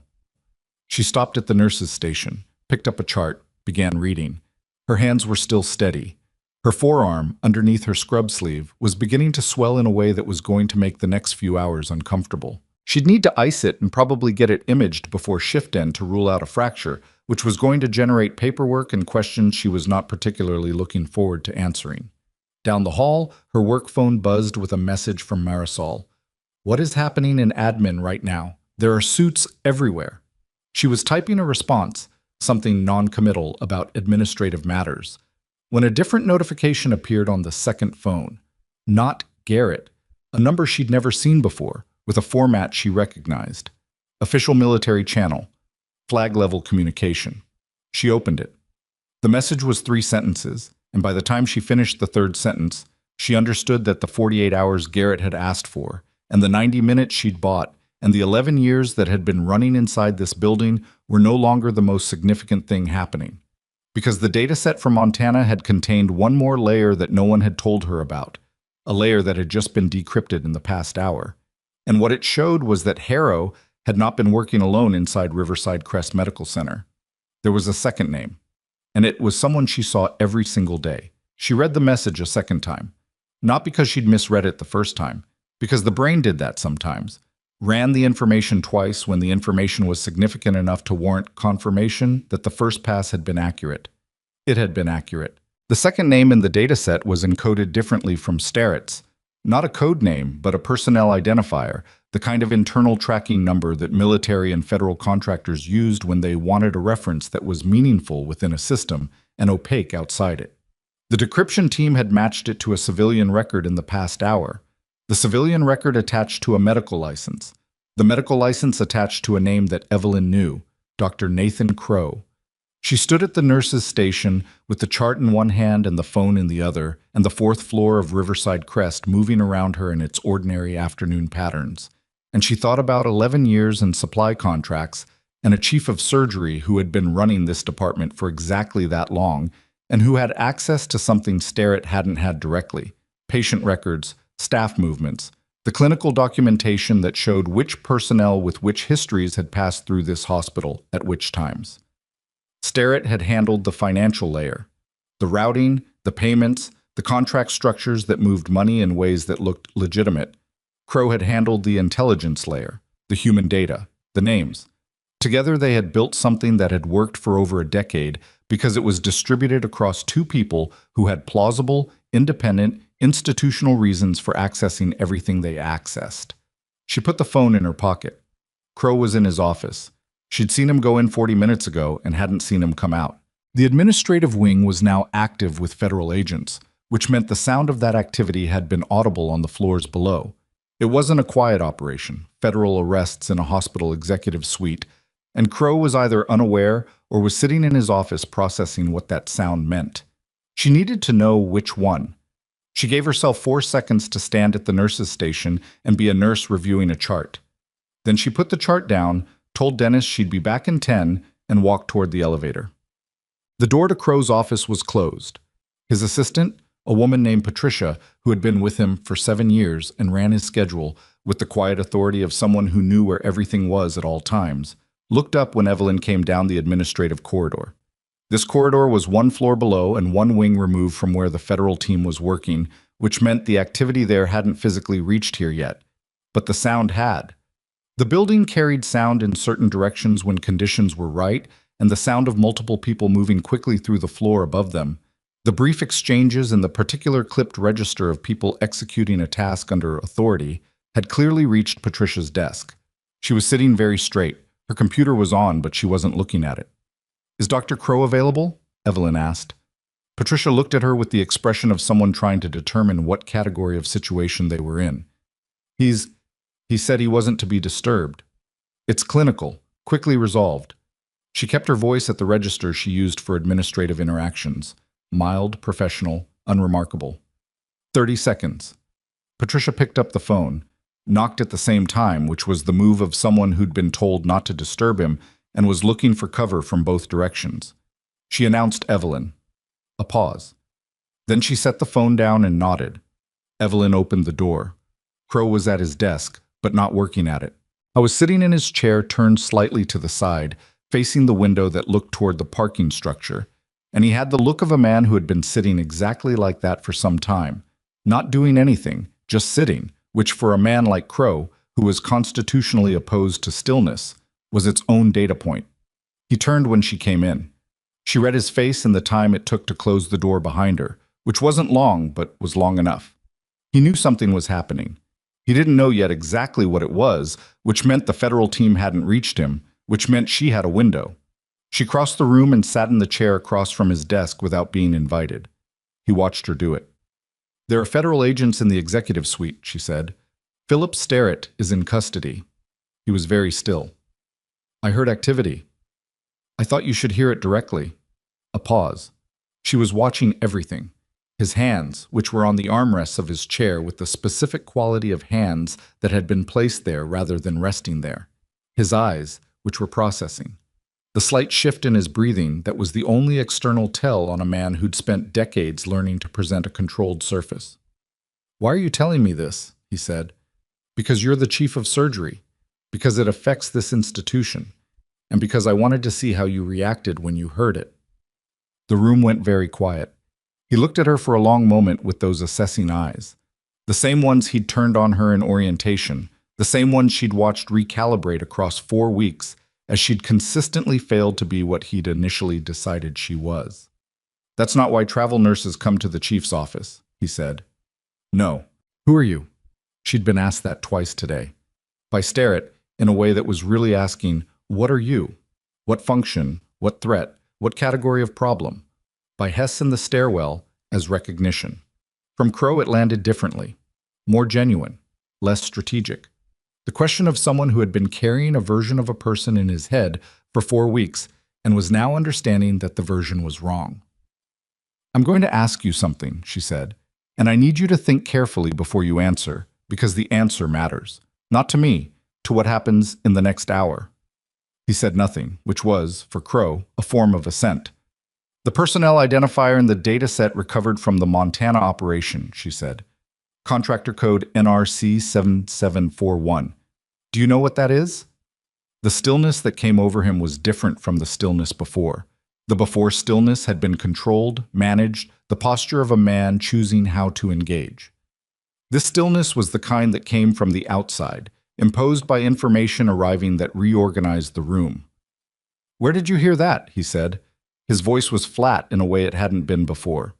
She stopped at the nurse's station, picked up a chart, began reading. Her hands were still steady. Her forearm, underneath her scrub sleeve, was beginning to swell in a way that was going to make the next few hours uncomfortable. She'd need to ice it and probably get it imaged before shift end to rule out a fracture, which was going to generate paperwork and questions she was not particularly looking forward to answering. Down the hall, her work phone buzzed with a message from Marisol. "What is happening in admin right now? There are suits everywhere." She was typing a response, something non-committal about administrative matters, when a different notification appeared on the second phone. Not Garrett, a number she'd never seen before, with a format she recognized. Official military channel. Flag-level communication. She opened it. The message was 3 sentences, and by the time she finished the 3rd sentence, she understood that the 48 hours Garrett had asked for, and the 90 minutes she'd bought, and the 11 years that had been running inside this building were no longer the most significant thing happening. Because the dataset from Montana had contained one more layer that no one had told her about, a layer that had just been decrypted in the past hour. And what it showed was that Harrow had not been working alone inside Riverside Crest Medical Center. There was a second name, and it was someone she saw every single day. She read the message a second time, not because she'd misread it the first time, because the brain did that sometimes. Ran the information twice when the information was significant enough to warrant confirmation that the first pass had been accurate. It had been accurate. The second name in the dataset was encoded differently from Starrett's. Not a code name, but a personnel identifier, the kind of internal tracking number that military and federal contractors used when they wanted a reference that was meaningful within a system and opaque outside it. The decryption team had matched it to a civilian record in the past hour. The civilian record attached to a medical license. The medical license attached to a name that Evelyn knew, Dr. Nathan Crow. She stood at the nurse's station with the chart in one hand and the phone in the other, and the fourth floor of Riverside Crest moving around her in its ordinary afternoon patterns. And she thought about 11 years and supply contracts and a chief of surgery who had been running this department for exactly that long and who had access to something Sterrett hadn't had directly: patient records, staff movements, the clinical documentation that showed which personnel with which histories had passed through this hospital at which times. Sterrett had handled the financial layer, the routing, the payments, the contract structures that moved money in ways that looked legitimate. Crow had handled the intelligence layer, the human data, the names. Together they had built something that had worked for over a decade because it was distributed across two people who had plausible, independent, institutional reasons for accessing everything they accessed. She put the phone in her pocket. Crow was in his office. She'd seen him go in 40 minutes ago and hadn't seen him come out. The administrative wing was now active with federal agents, which meant the sound of that activity had been audible on the floors below. It wasn't a quiet operation, federal arrests in a hospital executive suite, and Crow was either unaware or was sitting in his office processing what that sound meant. She needed to know which one. She gave herself 4 seconds to stand at the nurse's station and be a nurse reviewing a chart. Then she put the chart down, told Dennis she'd be back in 10, and walked toward the elevator. The door to Crow's office was closed. His assistant, a woman named Patricia, who had been with him for 7 years and ran his schedule with the quiet authority of someone who knew where everything was at all times, looked up when Evelyn came down the administrative corridor. This corridor was 1 floor below and 1 wing removed from where the federal team was working, which meant the activity there hadn't physically reached here yet. But the sound had. The building carried sound in certain directions when conditions were right, and the sound of multiple people moving quickly through the floor above them, the brief exchanges and the particular clipped register of people executing a task under authority, had clearly reached Patricia's desk. She was sitting very straight. Her computer was on, but she wasn't looking at it. "Is Dr. Crow available?" Evelyn asked. Patricia looked at her with the expression of someone trying to determine what category of situation they were in. He said he wasn't to be disturbed. It's clinical, quickly resolved." She kept her voice at the register she used for administrative interactions. Mild, professional, unremarkable. 30 seconds. Patricia picked up the phone, knocked at the same time, which was the move of someone who'd been told not to disturb him and was looking for cover from both directions. She announced Evelyn. A pause. Then she set the phone down and nodded. Evelyn opened the door. Crow was at his desk, but not working at it. I was sitting in his chair turned slightly to the side, facing the window that looked toward the parking structure, and he had the look of a man who had been sitting exactly like that for some time, not doing anything, just sitting, which for a man like Crow, who was constitutionally opposed to stillness, was its own data point. He turned when she came in. She read his face in the time it took to close the door behind her, which wasn't long, but was long enough. He knew something was happening. He didn't know yet exactly what it was, which meant the federal team hadn't reached him, which meant she had a window. She crossed the room and sat in the chair across from his desk without being invited. He watched her do it. "There are federal agents in the executive suite," she said. "Philip Sterrett is in custody." He was very still. "I heard activity." "I thought you should hear it directly." A pause. She was watching everything. His hands, which were on the armrests of his chair with the specific quality of hands that had been placed there rather than resting there. His eyes, which were processing. The slight shift in his breathing that was the only external tell on a man who'd spent decades learning to present a controlled surface. "Why are you telling me this?" he said. "Because you're the chief of surgery, because it affects this institution, and because I wanted to see how you reacted when you heard it." The room went very quiet. He looked at her for a long moment with those assessing eyes. The same ones he'd turned on her in orientation, the same ones she'd watched recalibrate across 4 weeks as she'd consistently failed to be what he'd initially decided she was. "That's not why travel nurses come to the chief's office," he said. "No. Who are you?" She'd been asked that twice today. By Sterrett, in a way that was really asking, "What are you? What function? What threat? What category of problem?" By Hess in the stairwell, as recognition. From Crow it landed differently. More genuine. Less strategic. The question of someone who had been carrying a version of a person in his head for 4 weeks, and was now understanding that the version was wrong. "I'm going to ask you something," she said, "and I need you to think carefully before you answer, because the answer matters. Not to me, to what happens in the next hour." He said nothing, which was, for Crow, a form of assent. "The personnel identifier in the dataset recovered from the Montana operation," she said. "Contractor code NRC 7741. Do you know what that is?" The stillness that came over him was different from the stillness before. The before stillness had been controlled, managed, the posture of a man choosing how to engage. This stillness was the kind that came from the outside, imposed by information arriving that reorganized the room. "Where did you hear that?" he said. His voice was flat in a way it hadn't been before.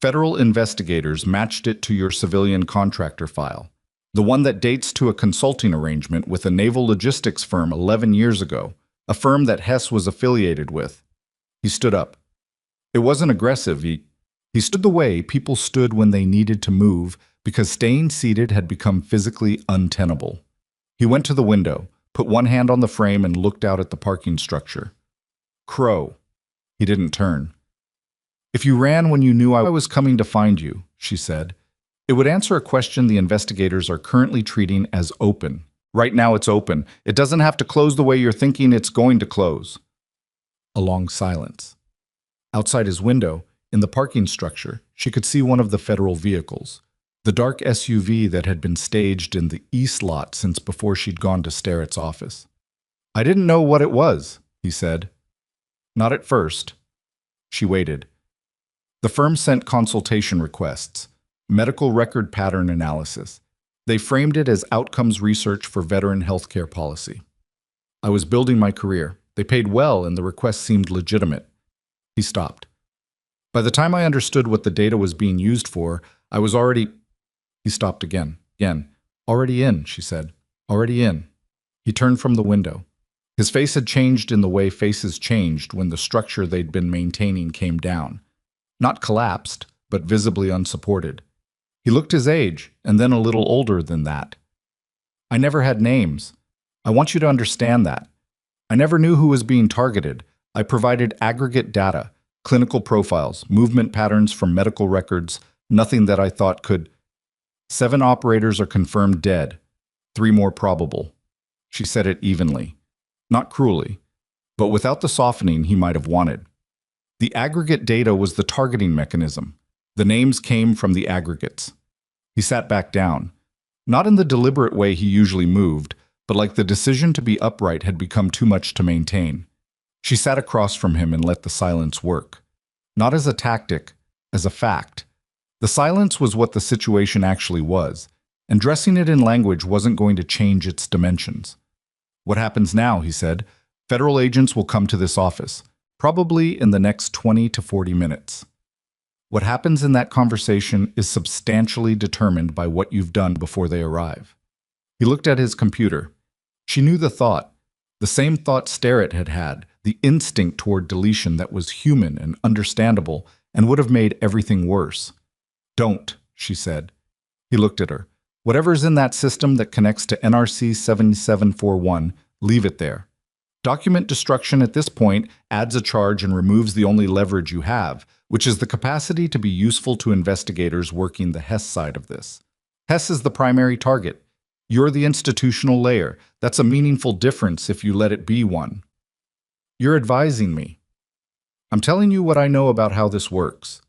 "Federal investigators matched it to your civilian contractor file, the one that dates to a consulting arrangement with a naval logistics firm 11 years ago, a firm that Hess was affiliated with." He stood up. It wasn't aggressive. He stood the way people stood when they needed to move because staying seated had become physically untenable. He went to the window, put one hand on the frame, and looked out at the parking structure. "Crow." He didn't turn. "If you ran when you knew I was coming to find you," she said, "it would answer a question the investigators are currently treating as open. Right now it's open. It doesn't have to close the way you're thinking it's going to close." A long silence. Outside his window, in the parking structure, she could see one of the federal vehicles, the dark SUV that had been staged in the east lot since before she'd gone to Sterrett's office. "I didn't know what it was," he said. "Not at first." She waited. The firm sent consultation requests, medical record pattern analysis. They framed it as outcomes research for veteran healthcare policy. "I was building my career. They paid well and the request seemed legitimate." He stopped. "By the time I understood what the data was being used for, I was already—" He stopped again. "Already in," she said. "Already in." He turned from the window. His face had changed in the way faces changed when the structure they'd been maintaining came down. Not collapsed, but visibly unsupported. He looked his age, and then a little older than that. "I never had names. I want you to understand that. I never knew who was being targeted. I provided aggregate data, clinical profiles, movement patterns from medical records, nothing that I thought could— 7 operators are confirmed dead, 3 more probable." She said it evenly, not cruelly, but without the softening he might have wanted. The aggregate data was the targeting mechanism. The names came from the aggregates. He sat back down, not in the deliberate way he usually moved, but like the decision to be upright had become too much to maintain. She sat across from him and let the silence work. Not as a tactic, as a fact. The silence was what the situation actually was, and dressing it in language wasn't going to change its dimensions. "What happens now?" he said. "Federal agents will come to this office, probably in the next 20 to 40 minutes. What happens in that conversation is substantially determined by what you've done before they arrive." He looked at his computer. She knew the thought, the same thought Sterrett had had, the instinct toward deletion that was human and understandable and would have made everything worse. "Don't," she said. He looked at her. "Whatever's in that system that connects to NRC 7741, leave it there. Document destruction at this point adds a charge and removes the only leverage you have, which is the capacity to be useful to investigators working the Hess side of this. Hess is the primary target. You're the institutional layer. That's a meaningful difference if you let it be one. You're advising me. I'm telling you what I know about how this works."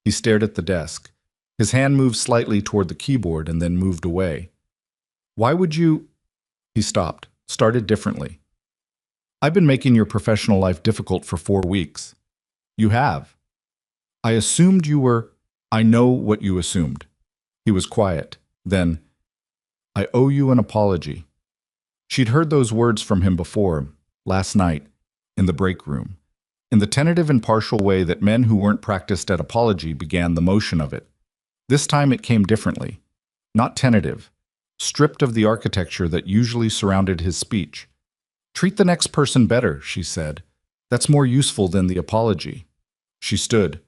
He stared at the desk. His hand moved slightly toward the keyboard and then moved away. "Why would you—" He stopped, started differently. "I've been making your professional life difficult for 4 weeks. You have. I assumed you were— I know what you assumed." He was quiet. Then, "I owe you an apology." She'd heard those words from him before, last night, in the break room, in the tentative and partial way that men who weren't practiced at apology began the motion of it. This time it came differently, not tentative, stripped of the architecture that usually surrounded his speech. "Treat the next person better," she said. "That's more useful than the apology." She stood.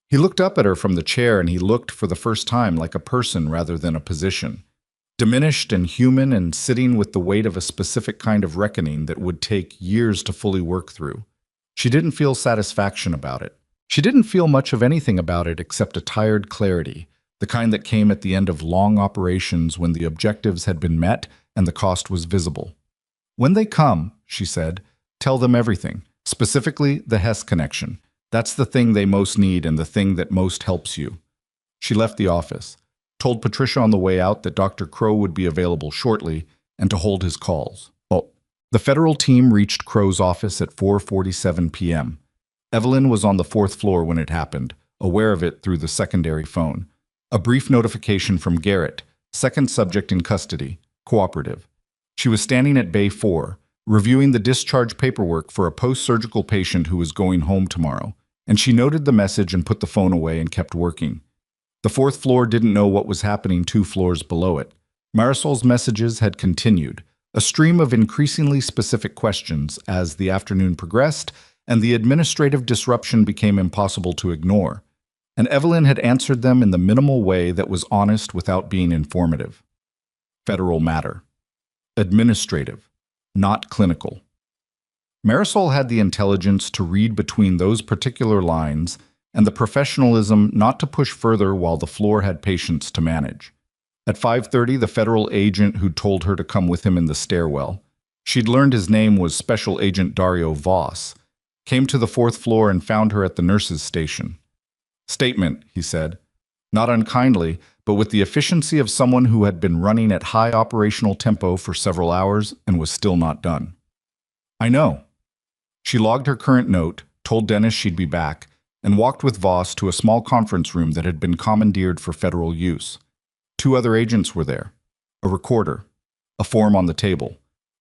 He looked up at her from the chair, and he looked for the first time like a person rather than a position. Diminished and human and sitting with the weight of a specific kind of reckoning that would take years to fully work through. She didn't feel satisfaction about it. She didn't feel much of anything about it except a tired clarity, the kind that came at the end of long operations when the objectives had been met and the cost was visible. "When they come," she said, "tell them everything, specifically the Hess connection. That's the thing they most need and the thing that most helps you." She left the office, told Patricia on the way out that Dr. Crow would be available shortly and to hold his calls. The federal team reached Crow's office at 4:47 p.m. Evelyn was on the fourth floor when it happened, aware of it through the secondary phone. A brief notification from Garrett, second subject in custody, cooperative. She was standing at Bay 4, reviewing the discharge paperwork for a post-surgical patient who was going home tomorrow, and she noted the message and put the phone away and kept working. The fourth floor didn't know what was happening 2 floors below it. Marisol's messages had continued, a stream of increasingly specific questions as the afternoon progressed and the administrative disruption became impossible to ignore. And Evelyn had answered them in the minimal way that was honest without being informative. Federal matter. Administrative, not clinical. Marisol had the intelligence to read between those particular lines and the professionalism not to push further while the floor had patients to manage. At 5:30, the federal agent who told her to come with him in the stairwell, she'd learned his name was Special Agent Dario Voss, came to the fourth floor and found her at the nurses' station. "Statement," he said, not unkindly, but with the efficiency of someone who had been running at high operational tempo for several hours and was still not done. "I know." She logged her current note, told Dennis she'd be back, and walked with Voss to a small conference room that had been commandeered for federal use. 2 other agents were there, a recorder, a form on the table.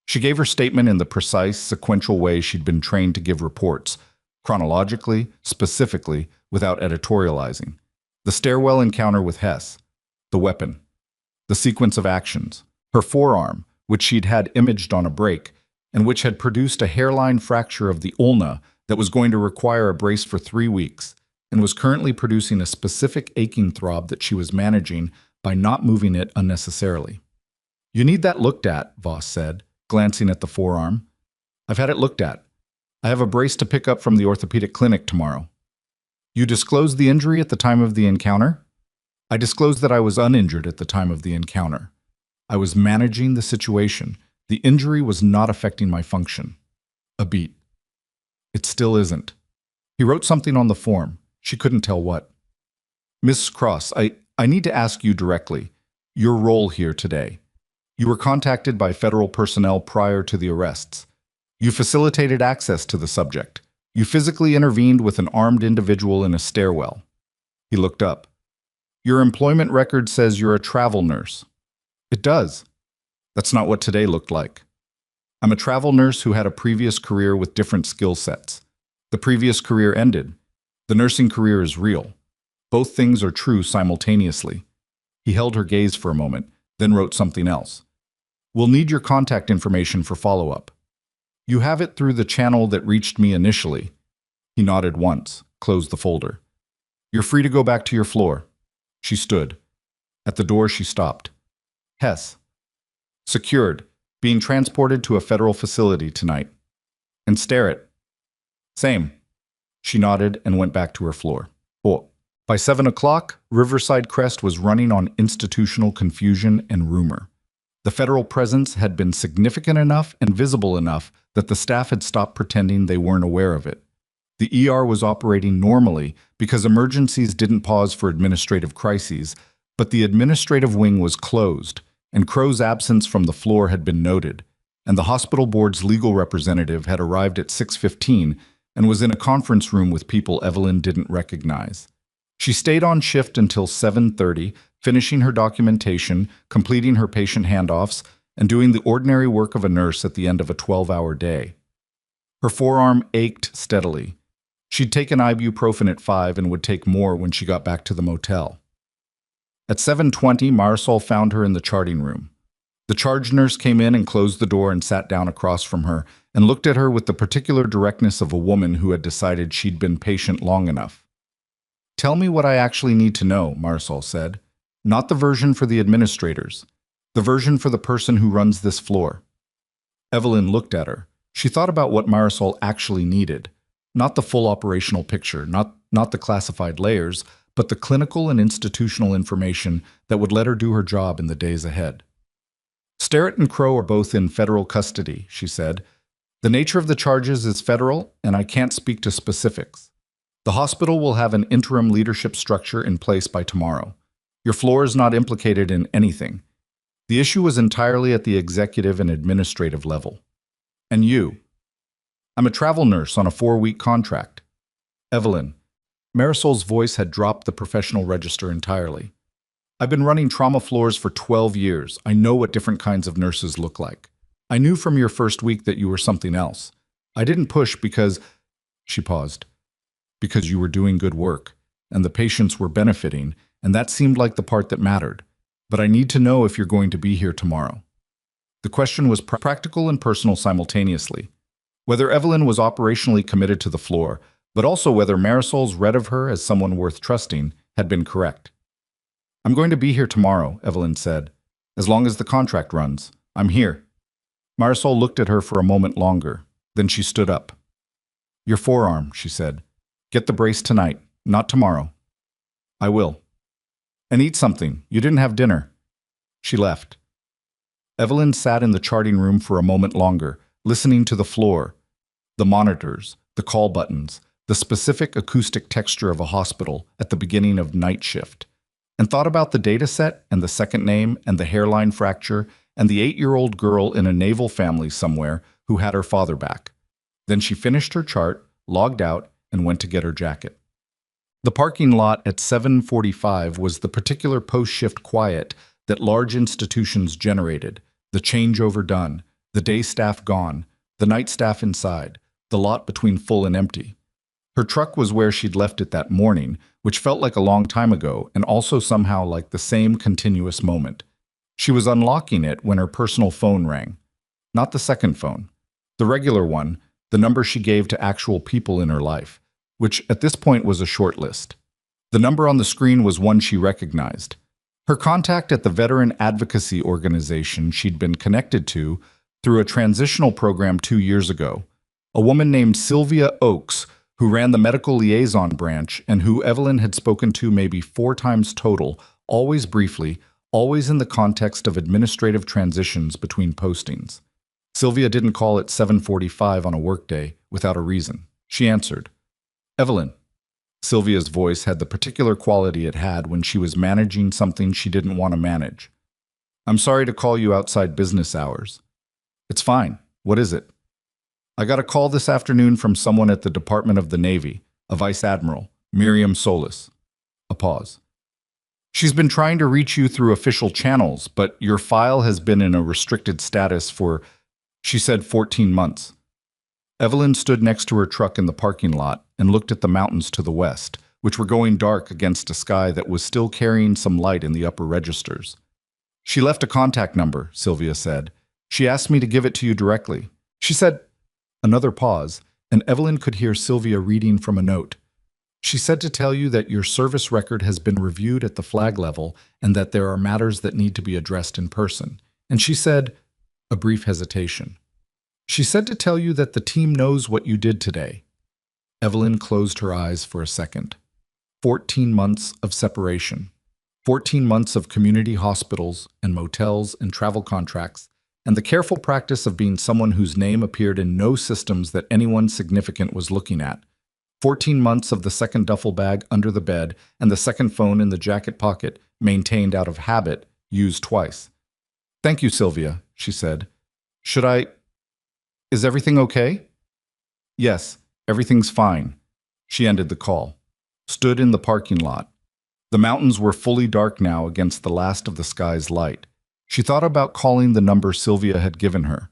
She gave her statement in the precise, sequential way she'd been trained to give reports, chronologically, specifically, without editorializing. The stairwell encounter with Hess, the weapon, the sequence of actions, her forearm, which she'd had imaged on a break, and which had produced a hairline fracture of the ulna that was going to require a brace for 3 weeks, and was currently producing a specific aching throb that she was managing by not moving it unnecessarily. "You need that looked at," Voss said, glancing at the forearm. "I've had it looked at. I have a brace to pick up from the orthopedic clinic tomorrow." "You disclosed the injury at the time of the encounter?" "I disclosed that I was uninjured at the time of the encounter. I was managing the situation. The injury was not affecting my function." A beat. "It still isn't." He wrote something on the form. She couldn't tell what. "Miss Cross, I need to ask you directly. Your role here today. You were contacted by federal personnel prior to the arrests. You facilitated access to the subject. You physically intervened with an armed individual in a stairwell." He looked up. "Your employment record says you're a travel nurse." "It does." "That's not what today looked like." "I'm a travel nurse who had a previous career with different skill sets. The previous career ended. The nursing career is real. Both things are true simultaneously." He held her gaze for a moment, then wrote something else. "We'll need your contact information for follow-up. You have it through the channel that reached me initially." He nodded once, closed the folder. "You're free to go back to your floor." She stood. At the door she stopped. "Hess. Secured. Being transported to a federal facility tonight." "And Sterrett." "Same." She nodded and went back to her floor. By 7 o'clock, Riverside Crest was running on institutional confusion and rumor. The federal presence had been significant enough and visible enough that the staff had stopped pretending they weren't aware of it. The ER was operating normally because emergencies didn't pause for administrative crises, but the administrative wing was closed, and Crow's absence from the floor had been noted, and the hospital board's legal representative had arrived at 6:15 and was in a conference room with people Evelyn didn't recognize. She stayed on shift until 7:30, finishing her documentation, completing her patient handoffs, and doing the ordinary work of a nurse at the end of a 12-hour day. Her forearm ached steadily. She'd taken ibuprofen at 5 and would take more when she got back to the motel. At 7:20, Marisol found her in the charting room. The charge nurse came in and closed the door and sat down across from her and looked at her with the particular directness of a woman who had decided she'd been patient long enough. "Tell me what I actually need to know," Marisol said. "Not the version for the administrators. The version for the person who runs this floor." Evelyn looked at her. She thought about what Marisol actually needed. Not the full operational picture, not the classified layers, but the clinical and institutional information that would let her do her job in the days ahead. Sterrett and Crow are both in federal custody, she said. The nature of the charges is federal, and I can't speak to specifics. The hospital will have an interim leadership structure in place by tomorrow. Your floor is not implicated in anything. The issue was entirely at the executive and administrative level. And you? I'm a travel nurse on a 4-week contract. Evelyn. Marisol's voice had dropped the professional register entirely. I've been running trauma floors for 12 years. I know what different kinds of nurses look like. I knew from your first week that you were something else. I didn't push because... She paused. Because you were doing good work, and the patients were benefiting, and that seemed like the part that mattered. But I need to know if you're going to be here tomorrow. The question was practical and personal simultaneously. Whether Evelyn was operationally committed to the floor, but also whether Marisol's read of her as someone worth trusting had been correct. I'm going to be here tomorrow, Evelyn said. As long as the contract runs, I'm here. Marisol looked at her for a moment longer. Then she stood up. Your forearm, she said. Get the brace tonight, not tomorrow. I will. And eat something. You didn't have dinner. She left. Evelyn sat in the charting room for a moment longer, listening to the floor, the monitors, the call buttons, the specific acoustic texture of a hospital at the beginning of night shift, and thought about the data set and the second name and the hairline fracture and the 8-year-old girl in a naval family somewhere who had her father back. Then she finished her chart, logged out, and went to get her jacket. The parking lot at 7:45 was the particular post-shift quiet that large institutions generated, the changeover done, the day staff gone, the night staff inside, the lot between full and empty. Her truck was where she'd left it that morning, which felt like a long time ago and also somehow like the same continuous moment. She was unlocking it when her personal phone rang. Not the second phone. The regular one, the number she gave to actual people in her life, which at this point was a short list. The number on the screen was one she recognized. Her contact at the veteran advocacy organization she'd been connected to through a transitional program 2 years ago. A woman named Sylvia Oakes, who ran the medical liaison branch and who Evelyn had spoken to maybe 4 times total, always briefly, always in the context of administrative transitions between postings. Sylvia didn't call at 7:45 on a workday without a reason. She answered. Evelyn. Sylvia's voice had the particular quality it had when she was managing something she didn't want to manage. I'm sorry to call you outside business hours. It's fine. What is it? I got a call this afternoon from someone at the Department of the Navy, a Vice Admiral, Miriam Solis. A pause. She's been trying to reach you through official channels, but your file has been in a restricted status for, she said, 14 months. Evelyn stood next to her truck in the parking lot and looked at the mountains to the west, which were going dark against a sky that was still carrying some light in the upper registers. She left a contact number, Sylvia said. She asked me to give it to you directly. She said, another pause, and Evelyn could hear Sylvia reading from a note. She said to tell you that your service record has been reviewed at the flag level and that there are matters that need to be addressed in person. And she said, a brief hesitation. She said to tell you that the team knows what you did today. Evelyn closed her eyes for a second. 14 months of separation. 14 months of community hospitals and motels and travel contracts, and the careful practice of being someone whose name appeared in no systems that anyone significant was looking at. 14 months of the second duffel bag under the bed and the second phone in the jacket pocket, maintained out of habit, used twice. Thank you, Sylvia, she said. Is everything okay? Yes, everything's fine. She ended the call. Stood in the parking lot. The mountains were fully dark now against the last of the sky's light. She thought about calling the number Sylvia had given her.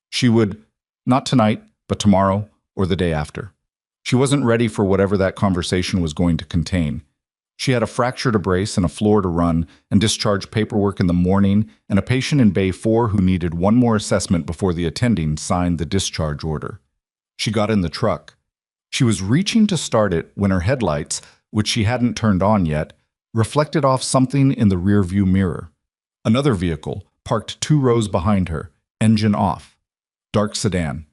She would, not tonight, but tomorrow or the day after. She wasn't ready for whatever that conversation was going to contain. She had a fracture to brace and a floor to run and discharge paperwork in the morning and a patient in Bay 4 who needed one more assessment before the attending signed the discharge order. She got in the truck. She was reaching to start it when her headlights, which she hadn't turned on yet, reflected off something in the rearview mirror. Another vehicle, parked 2 rows behind her, engine off. Dark sedan.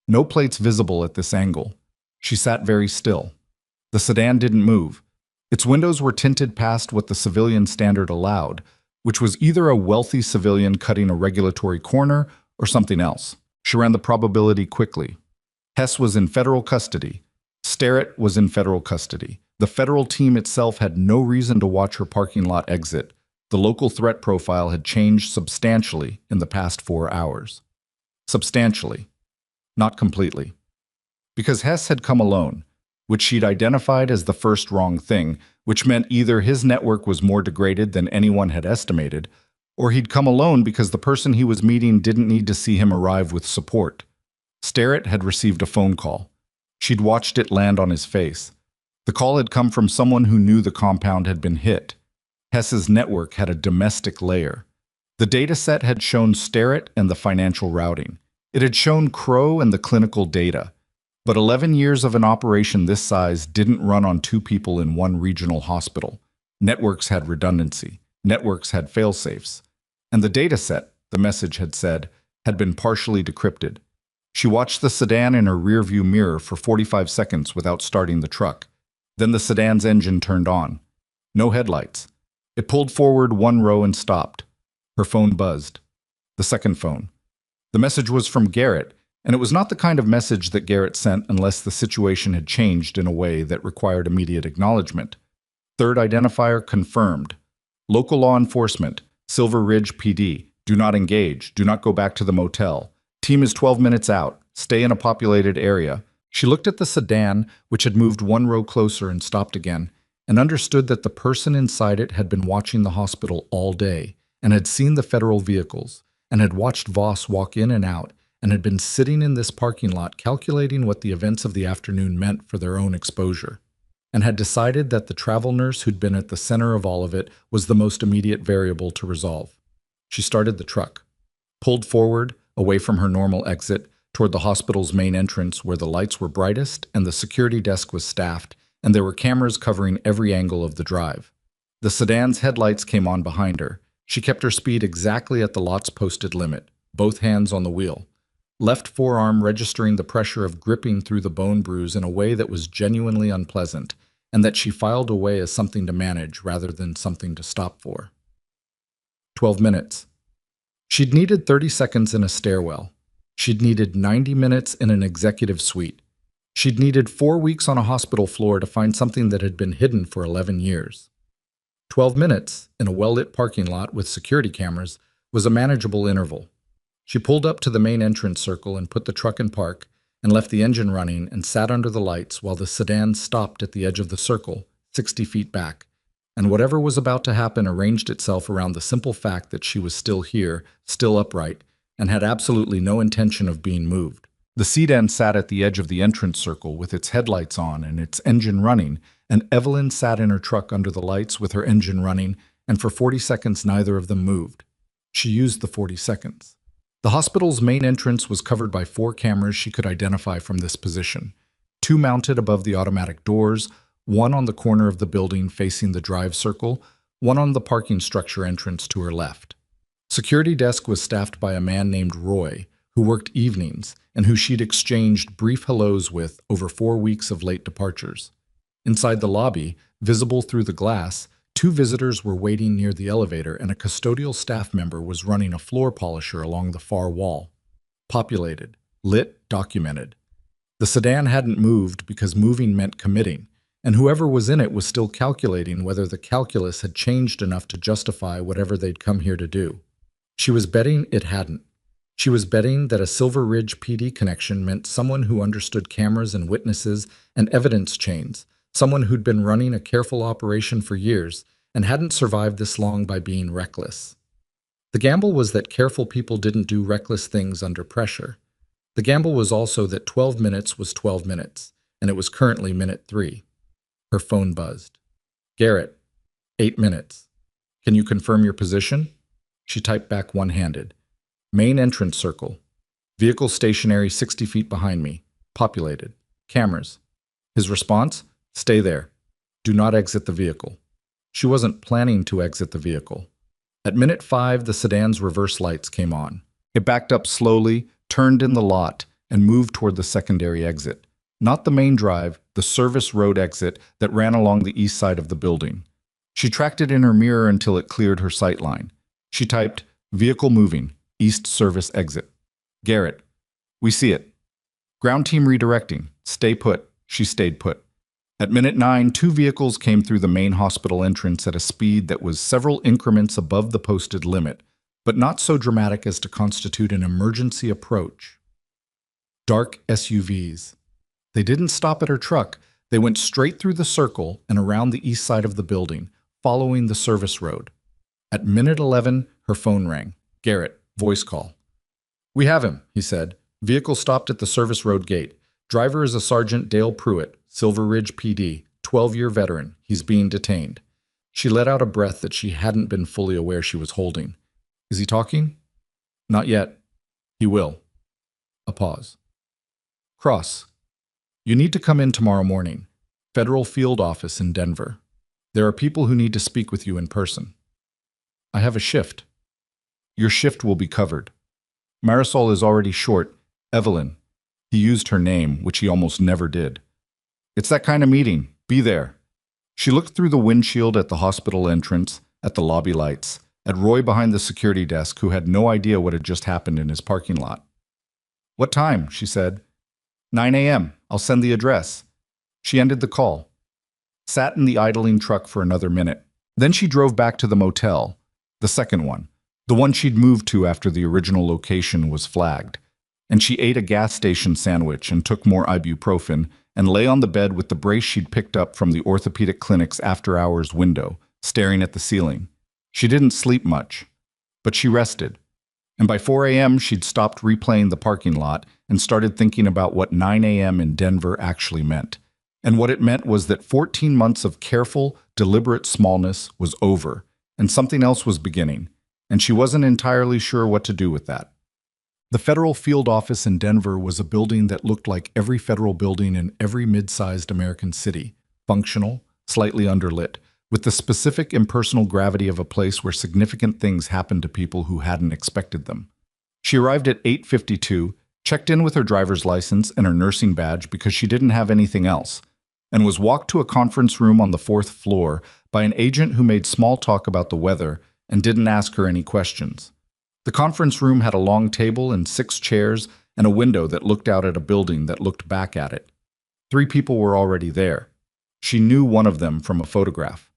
No plates visible at this angle. She sat very still. The sedan didn't move. Its windows were tinted past what the civilian standard allowed, which was either a wealthy civilian cutting a regulatory corner or something else. She ran the probability quickly. Hess was in federal custody. Sterrett was in federal custody. The federal team itself had no reason to watch her parking lot exit. The local threat profile had changed substantially in the past 4 hours. Substantially. Not completely. Because Hess had come alone, which she'd identified as the first wrong thing, which meant either his network was more degraded than anyone had estimated, or he'd come alone because the person he was meeting didn't need to see him arrive with support. Sterrett had received a phone call. She'd watched it land on his face. The call had come from someone who knew the compound had been hit. Hess's network had a domestic layer. The dataset had shown Sterrett and the financial routing. It had shown Crow and the clinical data. But 11 years of an operation this size didn't run on 2 people in one regional hospital. Networks had redundancy. Networks had fail-safes. And the dataset, the message had said, had been partially decrypted. She watched the sedan in her rearview mirror for 45 seconds without starting the truck. Then the sedan's engine turned on. No headlights. It pulled forward 1 row and stopped. Her phone buzzed. The second phone. The message was from Garrett, and it was not the kind of message that Garrett sent unless the situation had changed in a way that required immediate acknowledgement. Third identifier confirmed. Local law enforcement, Silver Ridge PD. Do not engage. Do not go back to the motel. Team is 12 minutes out. Stay in a populated area. She looked at the sedan, which had moved 1 row closer and stopped again, and understood that the person inside it had been watching the hospital all day, and had seen the federal vehicles, and had watched Voss walk in and out, and had been sitting in this parking lot calculating what the events of the afternoon meant for their own exposure, and had decided that the travel nurse who'd been at the center of all of it was the most immediate variable to resolve. She started the truck, pulled forward, away from her normal exit, toward the hospital's main entrance where the lights were brightest and the security desk was staffed, and there were cameras covering every angle of the drive. The sedan's headlights came on behind her. She kept her speed exactly at the lot's posted limit, both hands on the wheel. Left forearm registering the pressure of gripping through the bone bruise in a way that was genuinely unpleasant, and that she filed away as something to manage rather than something to stop for. 12 minutes. She'd needed 30 seconds in a stairwell. She'd needed 90 minutes in an executive suite. She'd needed 4 weeks on a hospital floor to find something that had been hidden for 11 years. 12 minutes, in a well-lit parking lot with security cameras, was a manageable interval. She pulled up to the main entrance circle and put the truck in park, and left the engine running and sat under the lights while the sedan stopped at the edge of the circle, 60 feet back, and whatever was about to happen arranged itself around the simple fact that she was still here, still upright, and had absolutely no intention of being moved. The sedan sat at the edge of the entrance circle with its headlights on and its engine running, and Evelyn sat in her truck under the lights with her engine running, and for 40 seconds neither of them moved. She used the 40 seconds. The hospital's main entrance was covered by 4 cameras she could identify from this position, 2 mounted above the automatic doors, 1 on the corner of the building facing the drive circle, 1 on the parking structure entrance to her left. Security desk was staffed by a man named Roy, who worked evenings and who she'd exchanged brief hellos with over 4 weeks of late departures. Inside the lobby, visible through the glass, 2 visitors were waiting near the elevator and a custodial staff member was running a floor polisher along the far wall. Populated, lit, documented. The sedan hadn't moved because moving meant committing, and whoever was in it was still calculating whether the calculus had changed enough to justify whatever they'd come here to do. She was betting it hadn't. She was betting that a Silver Ridge PD connection meant someone who understood cameras and witnesses and evidence chains, someone who'd been running a careful operation for years and hadn't survived this long by being reckless. The gamble was that careful people didn't do reckless things under pressure. The gamble was also that 12 minutes was 12 minutes, and it was currently minute 3. Her phone buzzed. Garrett, 8 minutes. Can you confirm your position? She typed back one-handed. Main entrance circle. Vehicle stationary 60 feet behind me. Populated. Cameras. His response? Stay there. Do not exit the vehicle. She wasn't planning to exit the vehicle. At minute 5, the sedan's reverse lights came on. It backed up slowly, turned in the lot, and moved toward the secondary exit. Not the main drive, the service road exit that ran along the east side of the building. She tracked it in her mirror until it cleared her sight line. She typed, "Vehicle moving, east service exit." "Garrett, we see it." "Ground team redirecting. Stay put." She stayed put. At minute 9, 2 vehicles came through the main hospital entrance at a speed that was several increments above the posted limit, but not so dramatic as to constitute an emergency approach. Dark SUVs. They didn't stop at her truck. They went straight through the circle and around the east side of the building, following the service road. At minute 11, her phone rang. "Garrett, voice call." "We have him," he said. "Vehicle stopped at the service road gate. Driver is a Sergeant Dale Pruitt, Silver Ridge PD, 12-year veteran. He's being detained." She let out a breath that she hadn't been fully aware she was holding. "Is he talking?" "Not yet. He will." A pause. "Cross, you need to come in tomorrow morning. Federal Field Office in Denver. There are people who need to speak with you in person." "I have a shift." "Your shift will be covered." Marisol is already short. "Evelyn." He used her name, which he almost never did. "It's that kind of meeting. Be there." She looked through the windshield at the hospital entrance, at the lobby lights, at Roy behind the security desk, who had no idea what had just happened in his parking lot. "What time?" she said. 9 a.m. I'll send the address." She ended the call, sat in the idling truck for another minute. Then she drove back to the motel, the second one, the one she'd moved to after the original location was flagged. And she ate a gas station sandwich and took more ibuprofen and lay on the bed with the brace she'd picked up from the orthopedic clinic's after-hours window, staring at the ceiling. She didn't sleep much, but she rested. And by 4 a.m., she'd stopped replaying the parking lot and started thinking about what 9 a.m. in Denver actually meant. And what it meant was that 14 months of careful, deliberate smallness was over, and something else was beginning, and she wasn't entirely sure what to do with that. The Federal Field Office in Denver was a building that looked like every federal building in every mid-sized American city, functional, slightly underlit, with the specific impersonal gravity of a place where significant things happened to people who hadn't expected them. She arrived at 8:52, checked in with her driver's license and her nursing badge because she didn't have anything else, and was walked to a conference room on the 4th floor by an agent who made small talk about the weather and didn't ask her any questions. The conference room had a long table and 6 chairs and a window that looked out at a building that looked back at it. 3 people were already there. She knew one of them from a photograph.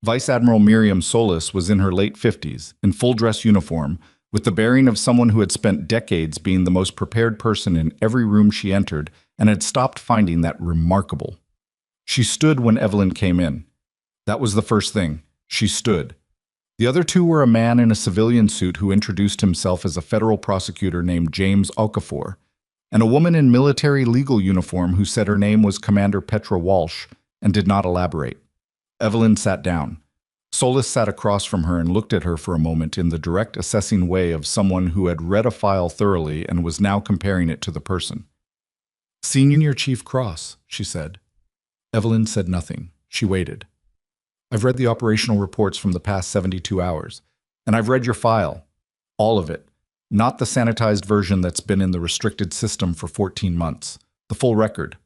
Vice Admiral Miriam Solis was in her late 50s, in full-dress uniform, with the bearing of someone who had spent decades being the most prepared person in every room she entered and had stopped finding that remarkable. She stood when Evelyn came in. That was the first thing. She stood. The other 2 were a man in a civilian suit who introduced himself as a federal prosecutor named James Okafor, and a woman in military legal uniform who said her name was Commander Petra Walsh and did not elaborate. Evelyn sat down. Solis sat across from her and looked at her for a moment in the direct assessing way of someone who had read a file thoroughly and was now comparing it to the person. "Senior Chief Cross," she said. Evelyn said nothing. She waited. "I've read the operational reports from the past 72 hours, and I've read your file. All of it. Not the sanitized version that's been in the restricted system for 14 months. The full record."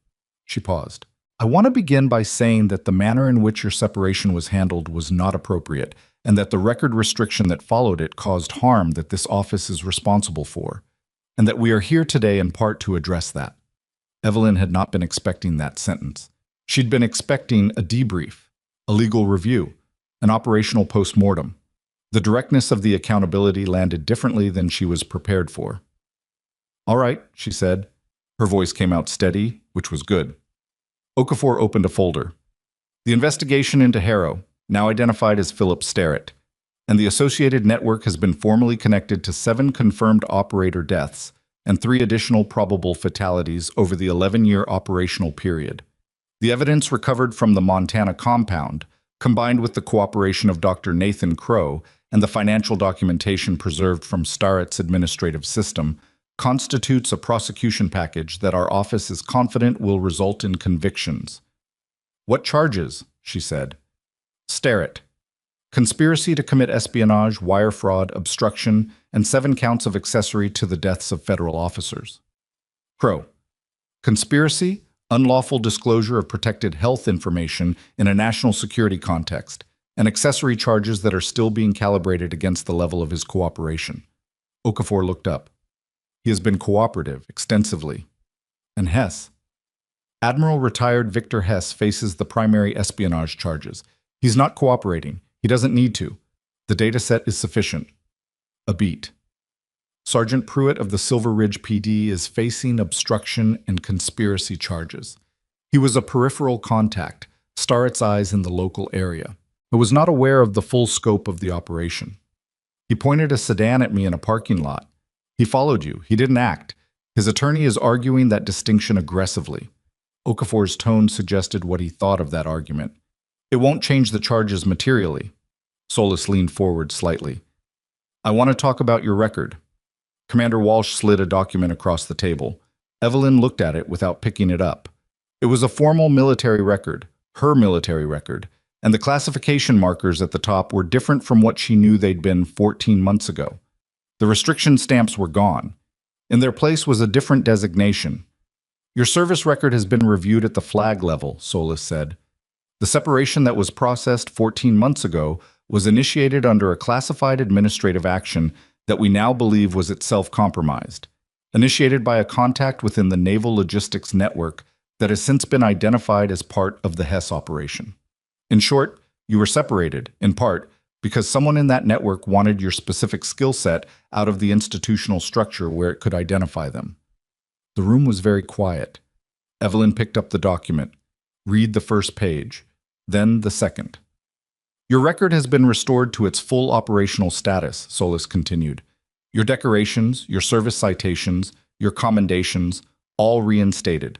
She paused. "I want to begin by saying that the manner in which your separation was handled was not appropriate, and that the record restriction that followed it caused harm that this office is responsible for, and that we are here today in part to address that." Evelyn had not been expecting that sentence. She'd been expecting a debrief, a legal review, an operational postmortem. The directness of the accountability landed differently than she was prepared for. "All right," she said. Her voice came out steady, which was good. Okafor opened a folder. "The investigation into Harrow, now identified as Philip Sterrett, and the associated network has been formally connected to 7 confirmed operator deaths and 3 additional probable fatalities over the 11-year operational period. The evidence recovered from the Montana compound, combined with the cooperation of Dr. Nathan Crow and the financial documentation preserved from Starrett's administrative system, constitutes a prosecution package that our office is confident will result in convictions." "What charges?" she said. "Sterrett. Conspiracy to commit espionage, wire fraud, obstruction, and 7 counts of accessory to the deaths of federal officers." "Crow. Conspiracy, unlawful disclosure of protected health information in a national security context, and accessory charges that are still being calibrated against the level of his cooperation. Okafor looked up. He has been cooperative, extensively. And Hess? Admiral retired Victor Hess faces the primary espionage charges. He's not cooperating. He doesn't need to. The data set is sufficient. A beat. Sergeant Pruitt of the Silver Ridge PD is facing obstruction and conspiracy charges. He was a peripheral contact, Starrett's eyes in the local area, but was not aware of the full scope of the operation. He pointed a sedan at me in a parking lot. He followed you. He didn't act. His attorney is arguing that distinction aggressively. Okafor's tone suggested what he thought of that argument. It won't change the charges materially. Solis leaned forward slightly. I want to talk about your record. Commander Walsh slid a document across the table. Evelyn looked at it without picking it up. It was a formal military record, her military record, and the classification markers at the top were different from what she knew they'd been 14 months ago. The restriction stamps were gone. In their place was a different designation. Your service record has been reviewed at the flag level, Solis said. The separation that was processed 14 months ago was initiated under a classified administrative action that we now believe was itself compromised, initiated by a contact within the Naval Logistics Network that has since been identified as part of the Hess operation. In short, you were separated, in part, because someone in that network wanted your specific skill set out of the institutional structure where it could identify them. The room was very quiet. Evelyn picked up the document. Read the first page, then the second. Your record has been restored to its full operational status, Solis continued. Your decorations, your service citations, your commendations, all reinstated.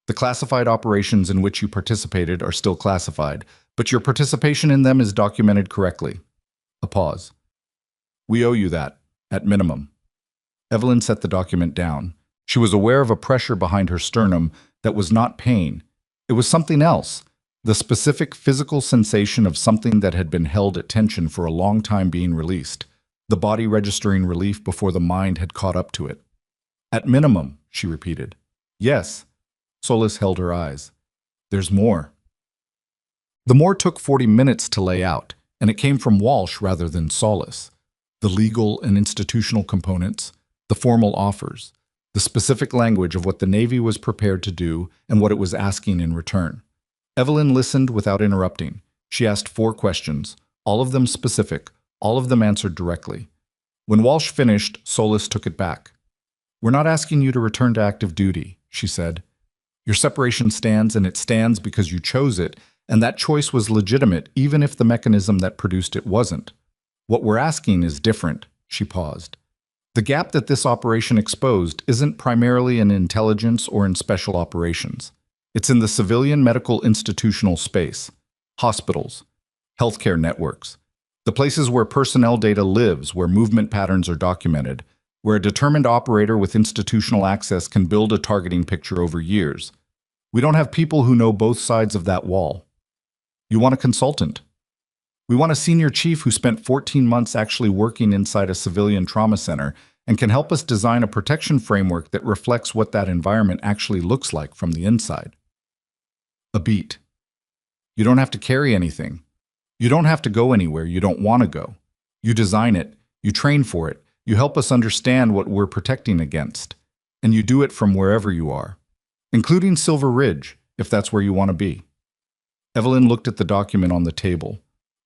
The classified operations in which you participated are still classified, but your participation in them is documented correctly. A pause. We owe you that, at minimum. Evelyn set the document down. She was aware of a pressure behind her sternum that was not pain. It was something else. The specific physical sensation of something that had been held at tension for a long time being released, the body registering relief before the mind had caught up to it. At minimum, she repeated. Yes. Solis held her eyes. There's more. The more took 40 minutes to lay out, and it came from Walsh rather than Solis. The legal and institutional components, the formal offers, the specific language of what the Navy was prepared to do and what it was asking in return. Evelyn listened without interrupting. She asked 4 questions, all of them specific, all of them answered directly. When Walsh finished, Solis took it back. We're not asking you to return to active duty, she said. Your separation stands, and it stands because you chose it, and that choice was legitimate even if the mechanism that produced it wasn't. What we're asking is different, she paused. The gap that this operation exposed isn't primarily in intelligence or in special operations. It's in the civilian medical institutional space, hospitals, healthcare networks, the places where personnel data lives, where movement patterns are documented, where a determined operator with institutional access can build a targeting picture over years. We don't have people who know both sides of that wall. You want a consultant. We want a senior chief who spent 14 months actually working inside a civilian trauma center and can help us design a protection framework that reflects what that environment actually looks like from the inside. A beat. You don't have to carry anything. You don't have to go anywhere you don't want to go. You design it, you train for it, you help us understand what we're protecting against, and you do it from wherever you are, including Silver Ridge, if that's where you want to be. Evelyn looked at the document on the table.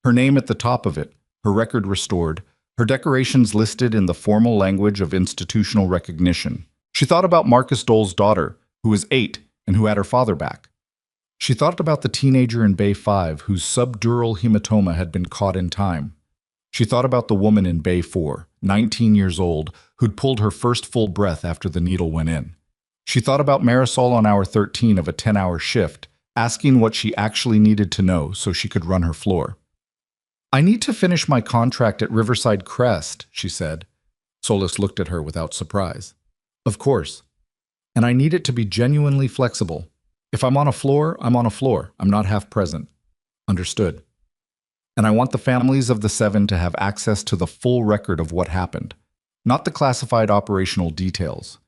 Her name at the top of it, her record restored, her decorations listed in the formal language of institutional recognition. She thought about Marcus Dole's daughter, who was 8 and who had her father back. She thought about the teenager in Bay 5 whose subdural hematoma had been caught in time. She thought about the woman in Bay 4, 19 years old, who'd pulled her first full breath after the needle went in. She thought about Marisol on hour 13 of a 10-hour shift, asking what she actually needed to know so she could run her floor. I need to finish my contract at Riverside Crest, she said. Solis looked at her without surprise. Of course. And I need it to be genuinely flexible. If I'm on a floor, I'm on a floor. I'm not half present. Understood. And I want the families of the 7 to have access to the full record of what happened, not the classified operational details.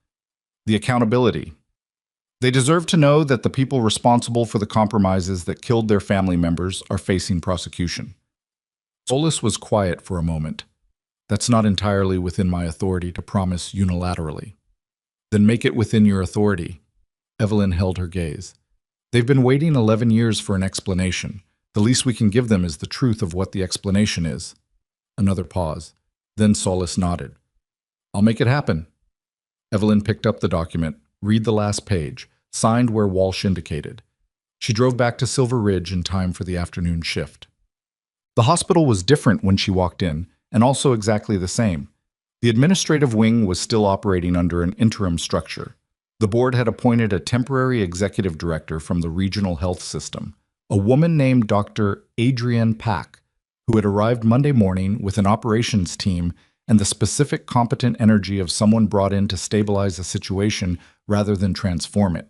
The accountability. They deserve to know that the people responsible for the compromises that killed their family members are facing prosecution. Solis was quiet for a moment. That's not entirely within my authority to promise unilaterally. Then make it within your authority. Evelyn held her gaze. They've been waiting 11 years for an explanation. The least we can give them is the truth of what the explanation is. Another pause. Then Solis nodded. I'll make it happen. Evelyn picked up the document, read the last page, signed where Walsh indicated. She drove back to Silver Ridge in time for the afternoon shift. The hospital was different when she walked in, and also exactly the same. The administrative wing was still operating under an interim structure. The board had appointed a temporary executive director from the regional health system, a woman named Dr. Adrienne Pack, who had arrived Monday morning with an operations team and the specific competent energy of someone brought in to stabilize a situation rather than transform it.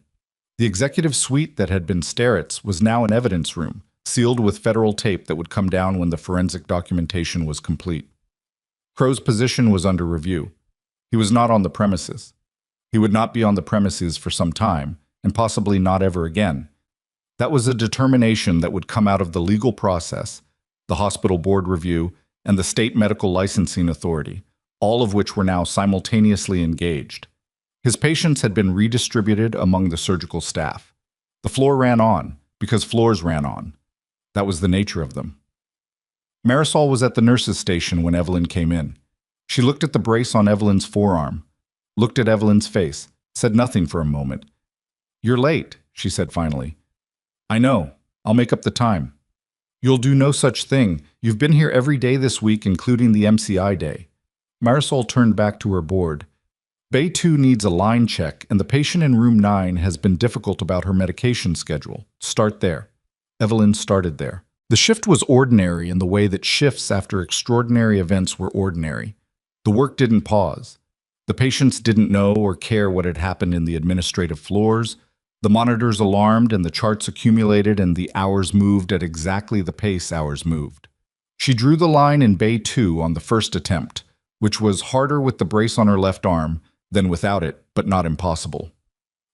The executive suite that had been Sterrett's was now an evidence room, sealed with federal tape that would come down when the forensic documentation was complete. Crow's position was under review. He was not on the premises. He would not be on the premises for some time, and possibly not ever again. That was a determination that would come out of the legal process, the hospital board review, and the state medical licensing authority, all of which were now simultaneously engaged. His patients had been redistributed among the surgical staff. The floor ran on, because floors ran on. That was the nature of them. Marisol was at the nurse's station when Evelyn came in. She looked at the brace on Evelyn's forearm, looked at Evelyn's face, said nothing for a moment. "You're late," she said finally. "I know. I'll make up the time." "You'll do no such thing. You've been here every day this week, including the MCI day." Marisol turned back to her board. "Bay 2 needs a line check, and the patient in room 9 has been difficult about her medication schedule. Start there." Evelyn started there. The shift was ordinary in the way that shifts after extraordinary events were ordinary. The work didn't pause. The patients didn't know or care what had happened in the administrative floors. The monitors alarmed and the charts accumulated and the hours moved at exactly the pace hours moved. She drew the line in Bay 2 on the first attempt, which was harder with the brace on her left arm than without it, but not impossible.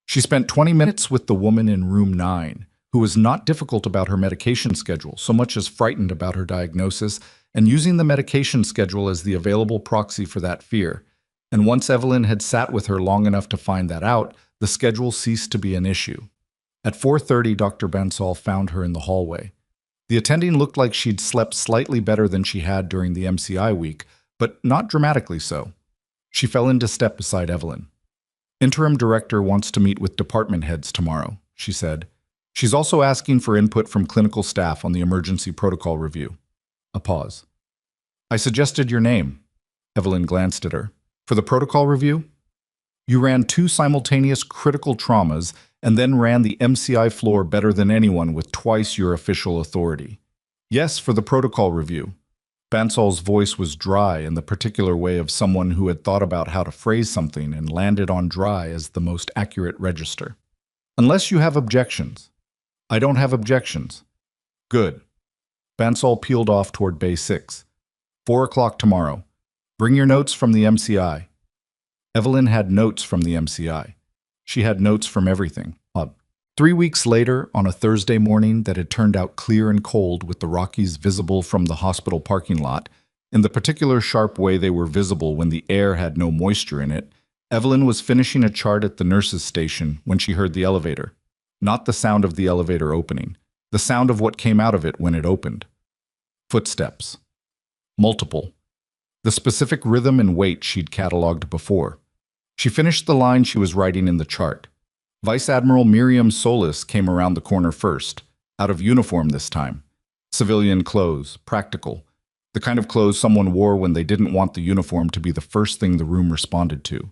She spent 20 minutes with the woman in room 9, who was not difficult about her medication schedule, so much as frightened about her diagnosis, and using the medication schedule as the available proxy for that fear. And once Evelyn had sat with her long enough to find that out, the schedule ceased to be an issue. At 4:30, Dr. Bansal found her in the hallway. The attending looked like she'd slept slightly better than she had during the MCI week, but not dramatically so. She fell into step beside Evelyn. "Interim director wants to meet with department heads tomorrow," she said. "She's also asking for input from clinical staff on the emergency protocol review." A pause. "I suggested your name." Evelyn glanced at her. "For the protocol review? You ran 2 simultaneous critical traumas and then ran the MCI floor better than anyone with twice your official authority." "Yes, for the protocol review." Bansal's voice was dry in the particular way of someone who had thought about how to phrase something and landed on dry as the most accurate register. "Unless you have objections." "I don't have objections." "Good." Bansal peeled off toward Bay 6. 4 o'clock tomorrow. Bring your notes from the MCI. Evelyn had notes from the MCI. She had notes from everything. 3 weeks later, on a Thursday morning that had turned out clear and cold with the Rockies visible from the hospital parking lot, in the particular sharp way they were visible when the air had no moisture in it, Evelyn was finishing a chart at the nurse's station when she heard the elevator. Not the sound of the elevator opening, the sound of what came out of it when it opened. Footsteps. Multiple. The specific rhythm and weight she'd catalogued before. She finished the line she was writing in the chart. Vice Admiral Miriam Solis came around the corner first, out of uniform this time. Civilian clothes, practical. The kind of clothes someone wore when they didn't want the uniform to be the first thing the room responded to.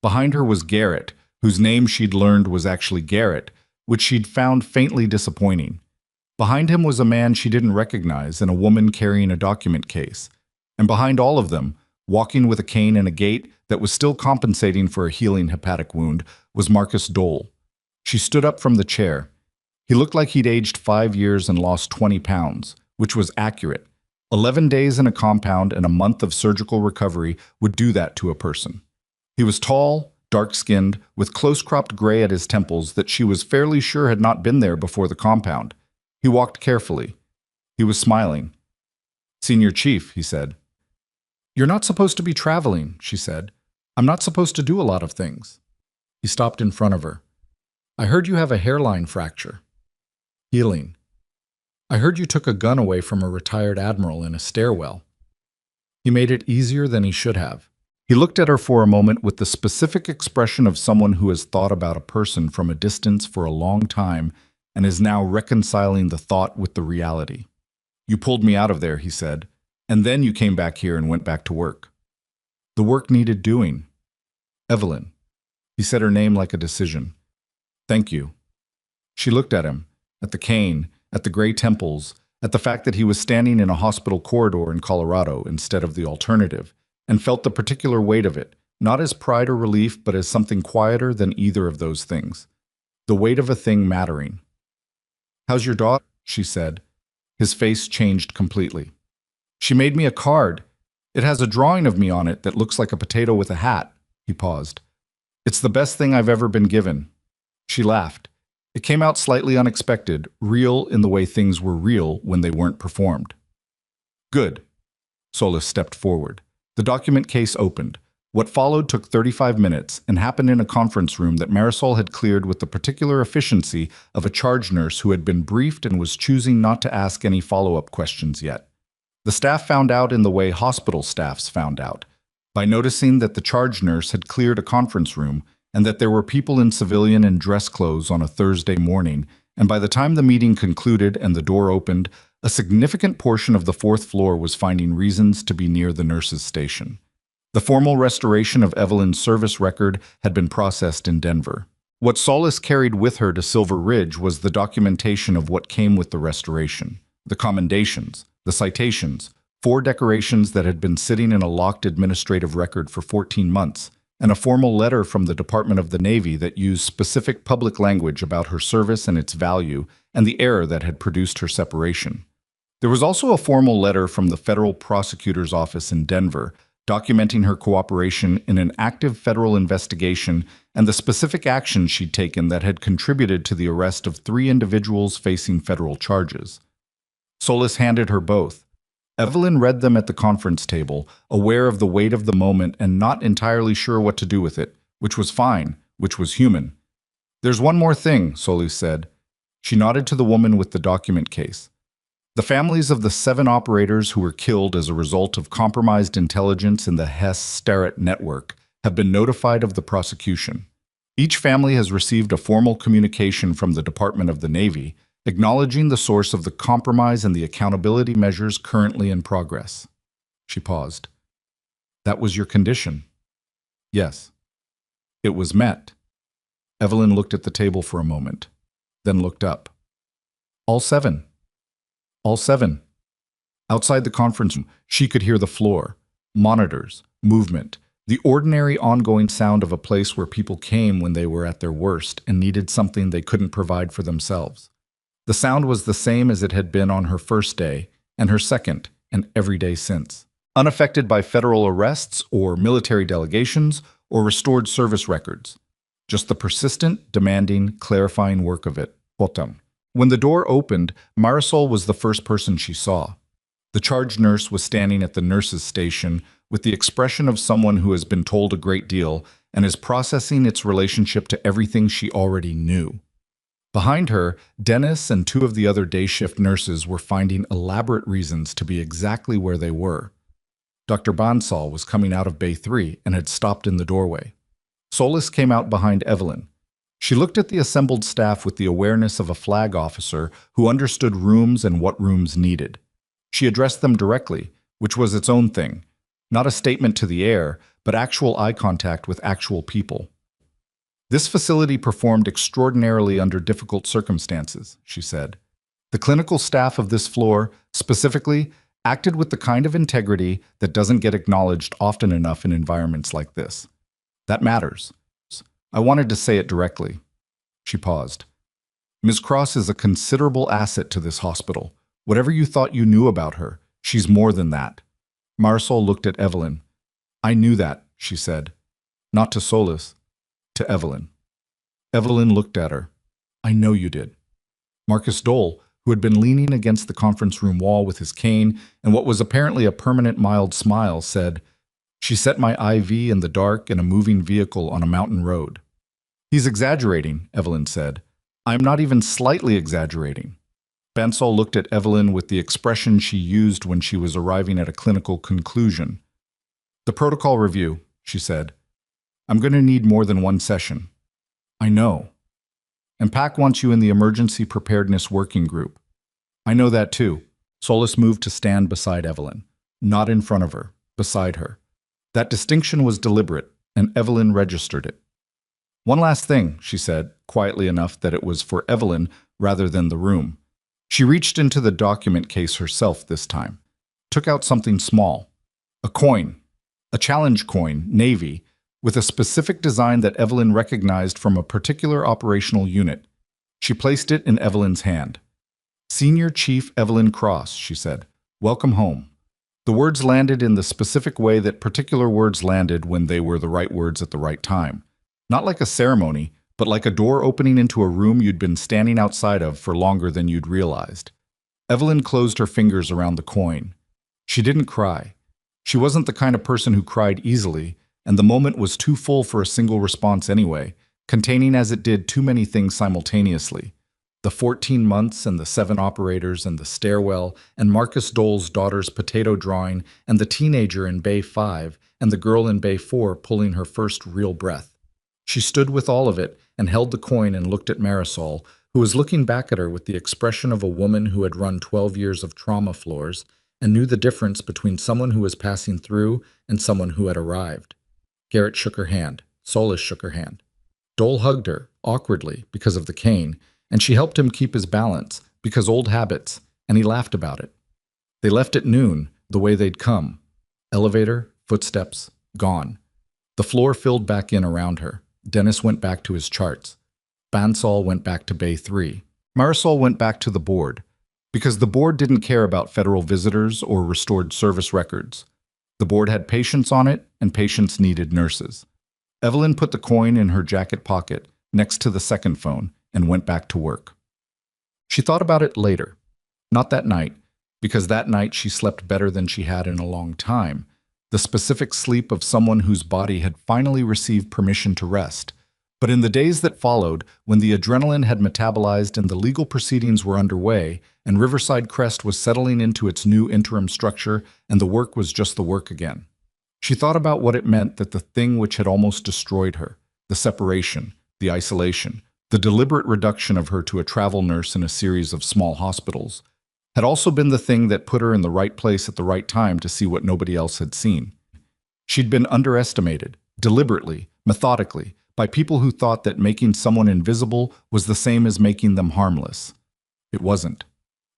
Behind her was Garrett, whose name she'd learned was actually Garrett, which she'd found faintly disappointing. Behind him was a man she didn't recognize and a woman carrying a document case. And behind all of them, walking with a cane and a gait that was still compensating for a healing hepatic wound, was Marcus Dole. She stood up from the chair. He looked like he'd aged 5 years and lost 20 pounds, which was accurate. 11 days in a compound and a month of surgical recovery would do that to a person. He was tall, dark-skinned, with close-cropped gray at his temples that she was fairly sure had not been there before the compound. He walked carefully. He was smiling. "Senior Chief," he said. "You're not supposed to be traveling," she said. "I'm not supposed to do a lot of things." He stopped in front of her. "I heard you have a hairline fracture." "Healing." "I heard you took a gun away from a retired admiral in a stairwell." He made it easier than he should have. He looked at her for a moment with the specific expression of someone who has thought about a person from a distance for a long time and is now reconciling the thought with the reality. "You pulled me out of there," he said, "and then you came back here and went back to work." "The work needed doing." "Evelyn." He said her name like a decision. "Thank you." She looked at him, at the cane, at the gray temples, at the fact that he was standing in a hospital corridor in Colorado instead of the alternative, and felt the particular weight of it, not as pride or relief, but as something quieter than either of those things. The weight of a thing mattering. "How's your daughter?" she said. His face changed completely. "She made me a card. It has a drawing of me on it that looks like a potato with a hat." He paused. "It's the best thing I've ever been given." She laughed. It came out slightly unexpected, real in the way things were real when they weren't performed. "Good." Solis stepped forward. The document case opened. What followed took 35 minutes and happened in a conference room that Marisol had cleared with the particular efficiency of a charge nurse who had been briefed and was choosing not to ask any follow-up questions yet. The staff found out in the way hospital staffs found out, by noticing that the charge nurse had cleared a conference room and that there were people in civilian and dress clothes on a Thursday morning, and by the time the meeting concluded and the door opened, a significant portion of the fourth floor was finding reasons to be near the nurses' station. The formal restoration of Evelyn's service record had been processed in Denver. What Solis carried with her to Silver Ridge was the documentation of what came with the restoration, the commendations, the citations, 4 decorations that had been sitting in a locked administrative record for 14 months, and a formal letter from the Department of the Navy that used specific public language about her service and its value and the error that had produced her separation. There was also a formal letter from the federal prosecutor's office in Denver documenting her cooperation in an active federal investigation and the specific actions she'd taken that had contributed to the arrest of 3 individuals facing federal charges. Solis handed her both. Evelyn read them at the conference table, aware of the weight of the moment and not entirely sure what to do with it, which was fine, which was human. "There's one more thing," Solis said. She nodded to the woman with the document case. "The families of the 7 operators who were killed as a result of compromised intelligence in the Hess-Starrett network have been notified of the prosecution. Each family has received a formal communication from the Department of the Navy acknowledging the source of the compromise and the accountability measures currently in progress." She paused. "That was your condition?" "Yes." "It was met." Evelyn looked at the table for a moment, then looked up. "All 7. All 7. Outside the conference room, she could hear the floor, monitors, movement, the ordinary ongoing sound of a place where people came when they were at their worst and needed something they couldn't provide for themselves. The sound was the same as it had been on her first day, and her second, and every day since. Unaffected by federal arrests or military delegations or restored service records. Just the persistent, demanding, clarifying work of it. Bottom. When the door opened, Marisol was the first person she saw. The charge nurse was standing at the nurses' station with the expression of someone who has been told a great deal and is processing its relationship to everything she already knew. Behind her, Dennis and 2 of the other day shift nurses were finding elaborate reasons to be exactly where they were. Dr. Bansal was coming out of Bay 3 and had stopped in the doorway. Solis came out behind Evelyn. She looked at the assembled staff with the awareness of a flag officer who understood rooms and what rooms needed. She addressed them directly, which was its own thing. Not a statement to the air, but actual eye contact with actual people. "This facility performed extraordinarily under difficult circumstances," she said. "The clinical staff of this floor, specifically, acted with the kind of integrity that doesn't get acknowledged often enough in environments like this. That matters. I wanted to say it directly." She paused. "Ms. Cross is a considerable asset to this hospital. Whatever you thought you knew about her, she's more than that." Marisol looked at Evelyn. "I knew that," she said. Not to Solis. to Evelyn. Evelyn looked at her. "I know you did." Marcus Dole, who had been leaning against the conference room wall with his cane and what was apparently a permanent mild smile, said, "She set my IV in the dark in a moving vehicle on a mountain road." "He's exaggerating," Evelyn said. "I'm not even slightly exaggerating." Bansal looked at Evelyn with the expression she used when she was arriving at a clinical conclusion. "The protocol review," she said. "I'm going to need more than one session." "I know. And PAC wants you in the Emergency Preparedness Working Group." "I know that too." Solis moved to stand beside Evelyn, not in front of her, beside her. That distinction was deliberate, and Evelyn registered it. "One last thing," she said, quietly enough that it was for Evelyn rather than the room. She reached into the document case herself this time, took out something small. A coin. A challenge coin, navy, with a specific design that Evelyn recognized from a particular operational unit. She placed it in Evelyn's hand. "Senior Chief Evelyn Cross," she said. "Welcome home." The words landed in the specific way that particular words landed when they were the right words at the right time. Not like a ceremony, but like a door opening into a room you'd been standing outside of for longer than you'd realized. Evelyn closed her fingers around the coin. She didn't cry. She wasn't the kind of person who cried easily, and the moment was too full for a single response anyway, containing as it did too many things simultaneously. The 14 months and the 7 operators and the stairwell and Marcus Dole's daughter's potato drawing and the teenager in Bay 5 and the girl in Bay 4 pulling her first real breath. She stood with all of it and held the coin and looked at Marisol, who was looking back at her with the expression of a woman who had run 12 years of trauma floors and knew the difference between someone who was passing through and someone who had arrived. Garrett shook her hand. Solis shook her hand. Dole hugged her, awkwardly, because of the cane, and she helped him keep his balance, because old habits, and he laughed about it. They left at noon, the way they'd come. Elevator, footsteps, gone. The floor filled back in around her. Dennis went back to his charts. Bansal went back to Bay 3. Marisol went back to the board, because the board didn't care about federal visitors or restored service records. The board had patients on it, and patients needed nurses. Evelyn put the coin in her jacket pocket, next to the second phone, and went back to work. She thought about it later. Not that night, because that night she slept better than she had in a long time, the specific sleep of someone whose body had finally received permission to rest. But in the days that followed, when the adrenaline had metabolized and the legal proceedings were underway, and Riverside Crest was settling into its new interim structure, and the work was just the work again. She thought about what it meant that the thing which had almost destroyed her, the separation, the isolation, the deliberate reduction of her to a travel nurse in a series of small hospitals, had also been the thing that put her in the right place at the right time to see what nobody else had seen. She'd been underestimated, deliberately, methodically, by people who thought that making someone invisible was the same as making them harmless. It wasn't.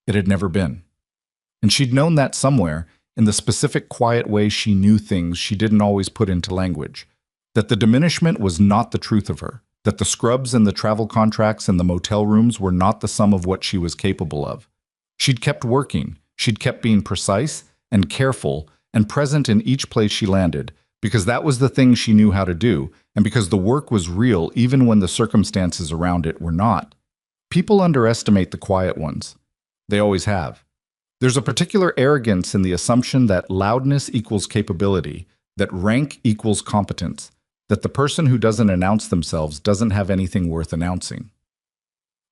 It had never been. And she'd known that somewhere, in the specific quiet way she knew things she didn't always put into language, that the diminishment was not the truth of her, that the scrubs and the travel contracts and the motel rooms were not the sum of what she was capable of. She'd kept working, she'd kept being precise and careful and present in each place she landed, because that was the thing she knew how to do, and because the work was real even when the circumstances around it were not. People underestimate the quiet ones. They always have. There's a particular arrogance in the assumption that loudness equals capability, that rank equals competence, that the person who doesn't announce themselves doesn't have anything worth announcing.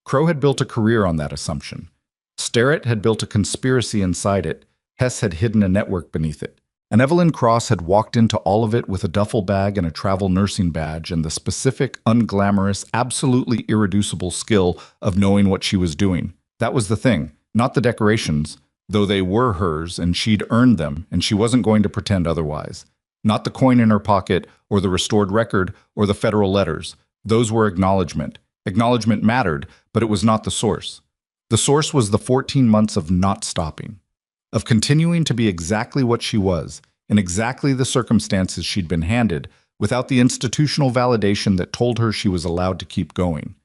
Crow had built a career on that assumption. Starrett had built a conspiracy inside it. Hess had hidden a network beneath it. And Evelyn Cross had walked into all of it with a duffel bag and a travel nursing badge and the specific, unglamorous, absolutely irreducible skill of knowing what she was doing. That was the thing, not the decorations, though they were hers and she'd earned them and she wasn't going to pretend otherwise. Not the coin in her pocket or the restored record or the federal letters. Those were acknowledgement. Acknowledgement mattered, but it was not the source. The source was the 14 months of not stopping, of continuing to be exactly what she was, in exactly the circumstances she'd been handed, without the institutional validation that told her she was allowed to keep going.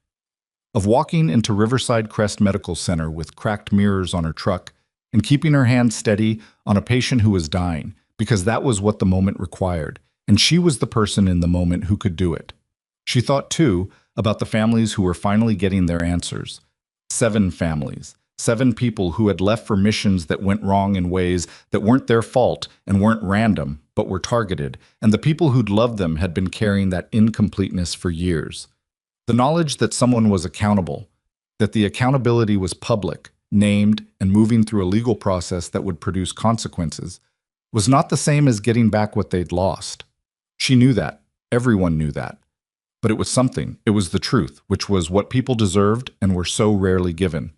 Of walking into Riverside Crest Medical Center with cracked mirrors on her truck and keeping her hand steady on a patient who was dying, because that was what the moment required, and she was the person in the moment who could do it. She thought, too, about the families who were finally getting their answers. 7 families. 7 people who had left for missions that went wrong in ways that weren't their fault and weren't random, but were targeted, and the people who'd loved them had been carrying that incompleteness for years. The knowledge that someone was accountable, that the accountability was public, named, and moving through a legal process that would produce consequences, was not the same as getting back what they'd lost. She knew that. Everyone knew that. But it was something. It was the truth, which was what people deserved and were so rarely given.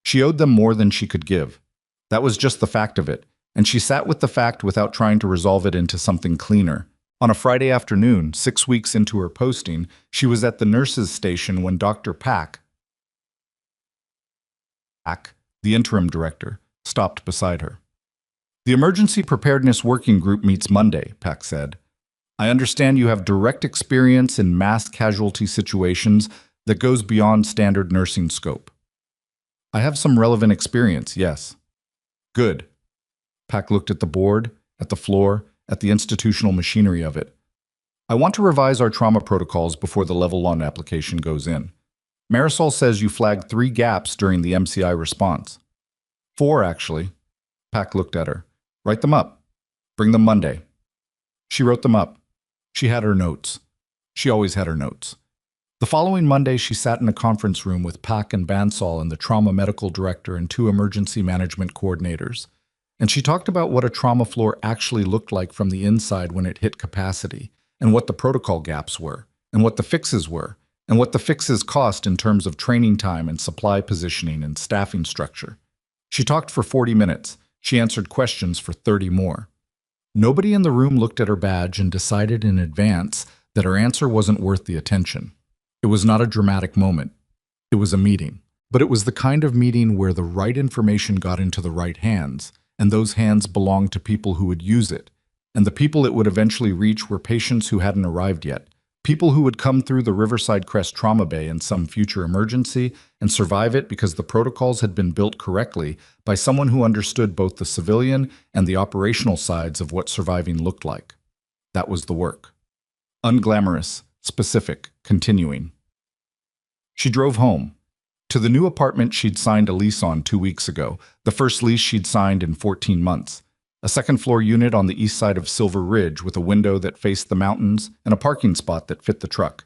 She owed them more than she could give. That was just the fact of it, and she sat with the fact without trying to resolve it into something cleaner. On a Friday afternoon, 6 weeks into her posting, she was at the nurses' station when Dr. Pack, the interim director, stopped beside her. "The Emergency Preparedness Working Group meets Monday," Pack said. "I understand you have direct experience in mass casualty situations that goes beyond standard nursing scope." "I have some relevant experience, yes." "Good." Pack looked at the board, at the floor, at the institutional machinery of it. "I want to revise our trauma protocols before the level 1 application goes in. Marisol says you flagged 3 gaps during the MCI response." "4, actually." Pack looked at her. "Write them up. Bring them Monday." She wrote them up. She had her notes. She always had her notes. The following Monday, she sat in a conference room with Pack and Bansal and the trauma medical director and 2 emergency management coordinators. And she talked about what a trauma floor actually looked like from the inside when it hit capacity, and what the protocol gaps were, and what the fixes were, and what the fixes cost in terms of training time and supply positioning and staffing structure. She talked for 40 minutes. She answered questions for 30 more. Nobody in the room looked at her badge and decided in advance that her answer wasn't worth the attention. It was not a dramatic moment. It was a meeting. But it was the kind of meeting where the right information got into the right hands, and those hands belonged to people who would use it. And the people it would eventually reach were patients who hadn't arrived yet, people who would come through the Riverside Crest Trauma Bay in some future emergency and survive it because the protocols had been built correctly by someone who understood both the civilian and the operational sides of what surviving looked like. That was the work. Unglamorous, specific, continuing. She drove home. To the new apartment she'd signed a lease on 2 weeks ago, the first lease she'd signed in 14 months. A second-floor unit on the east side of Silver Ridge with a window that faced the mountains and a parking spot that fit the truck.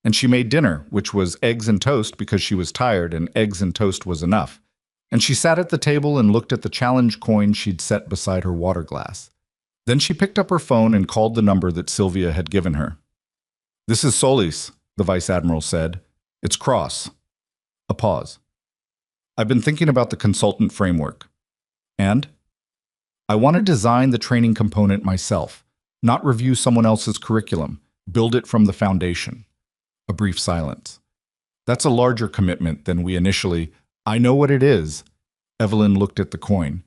And she made dinner, which was eggs and toast because she was tired and eggs and toast was enough. And she sat at the table and looked at the challenge coin she'd set beside her water glass. Then she picked up her phone and called the number that Sylvia had given her. "This is Solis," the Vice Admiral said. "It's Cross." A pause. "I've been thinking about the consultant framework." "And?" "I want to design the training component myself, not review someone else's curriculum, build it from the foundation." A brief silence. "That's a larger commitment than we initially—" "I know what it is." Evelyn looked at the coin.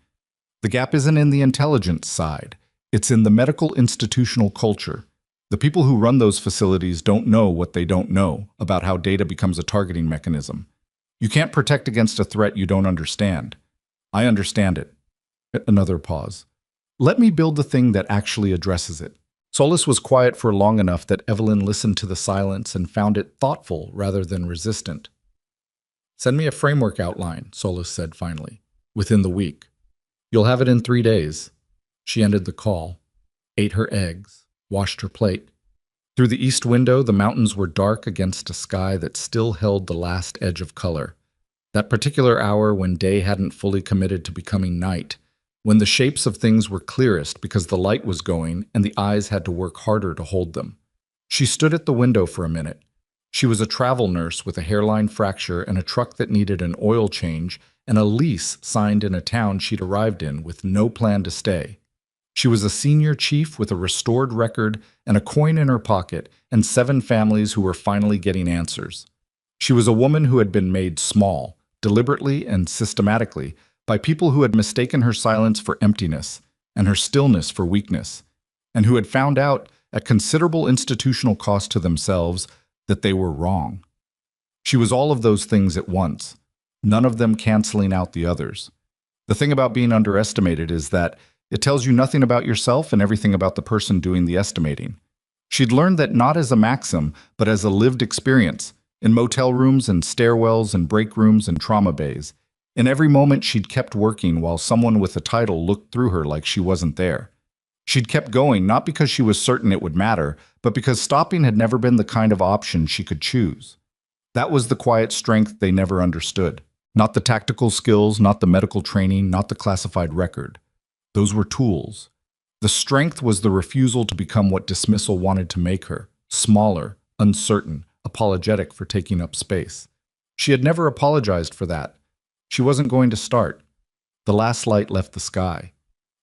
"The gap isn't in the intelligence side. It's in the medical institutional culture. The people who run those facilities don't know what they don't know about how data becomes a targeting mechanism. You can't protect against a threat you don't understand. I understand it." Another pause. "Let me build the thing that actually addresses it." Solis was quiet for long enough that Evelyn listened to the silence and found it thoughtful rather than resistant. "Send me a framework outline," Solis said finally, "within the week. You'll have it in 3 days." She ended the call, ate her eggs, washed her plate. Through the east window, the mountains were dark against a sky that still held the last edge of color. That particular hour when day hadn't fully committed to becoming night, when the shapes of things were clearest because the light was going and the eyes had to work harder to hold them. She stood at the window for a minute. She was a travel nurse with a hairline fracture and a truck that needed an oil change and a lease signed in a town she'd arrived in with no plan to stay. She was a senior chief with a restored record and a coin in her pocket and 7 families who were finally getting answers. She was a woman who had been made small, deliberately and systematically, by people who had mistaken her silence for emptiness and her stillness for weakness, and who had found out, at considerable institutional cost to themselves, that they were wrong. She was all of those things at once, none of them canceling out the others. The thing about being underestimated is that it tells you nothing about yourself and everything about the person doing the estimating. She'd learned that not as a maxim, but as a lived experience, in motel rooms and stairwells and break rooms and trauma bays. In every moment she'd kept working while someone with a title looked through her like she wasn't there. She'd kept going not because she was certain it would matter, but because stopping had never been the kind of option she could choose. That was the quiet strength they never understood. Not the tactical skills, not the medical training, not the classified record. Those were tools. The strength was the refusal to become what dismissal wanted to make her: smaller, uncertain, apologetic for taking up space. She had never apologized for that. She wasn't going to start. The last light left the sky.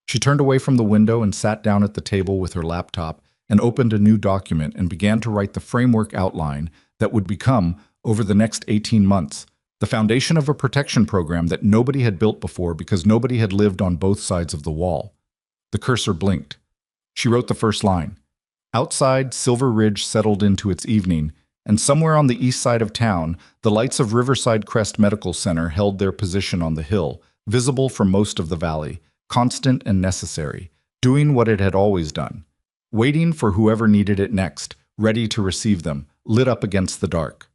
She turned away from the window and sat down at the table with her laptop and opened a new document and began to write the framework outline that would become, over the next 18 months, the foundation of a protection program that nobody had built before because nobody had lived on both sides of the wall. The cursor blinked. She wrote the first line. Outside, Silver Ridge settled into its evening, and somewhere on the east side of town, the lights of Riverside Crest Medical Center held their position on the hill, visible for most of the valley, constant and necessary, doing what it had always done, waiting for whoever needed it next, ready to receive them, lit up against the dark.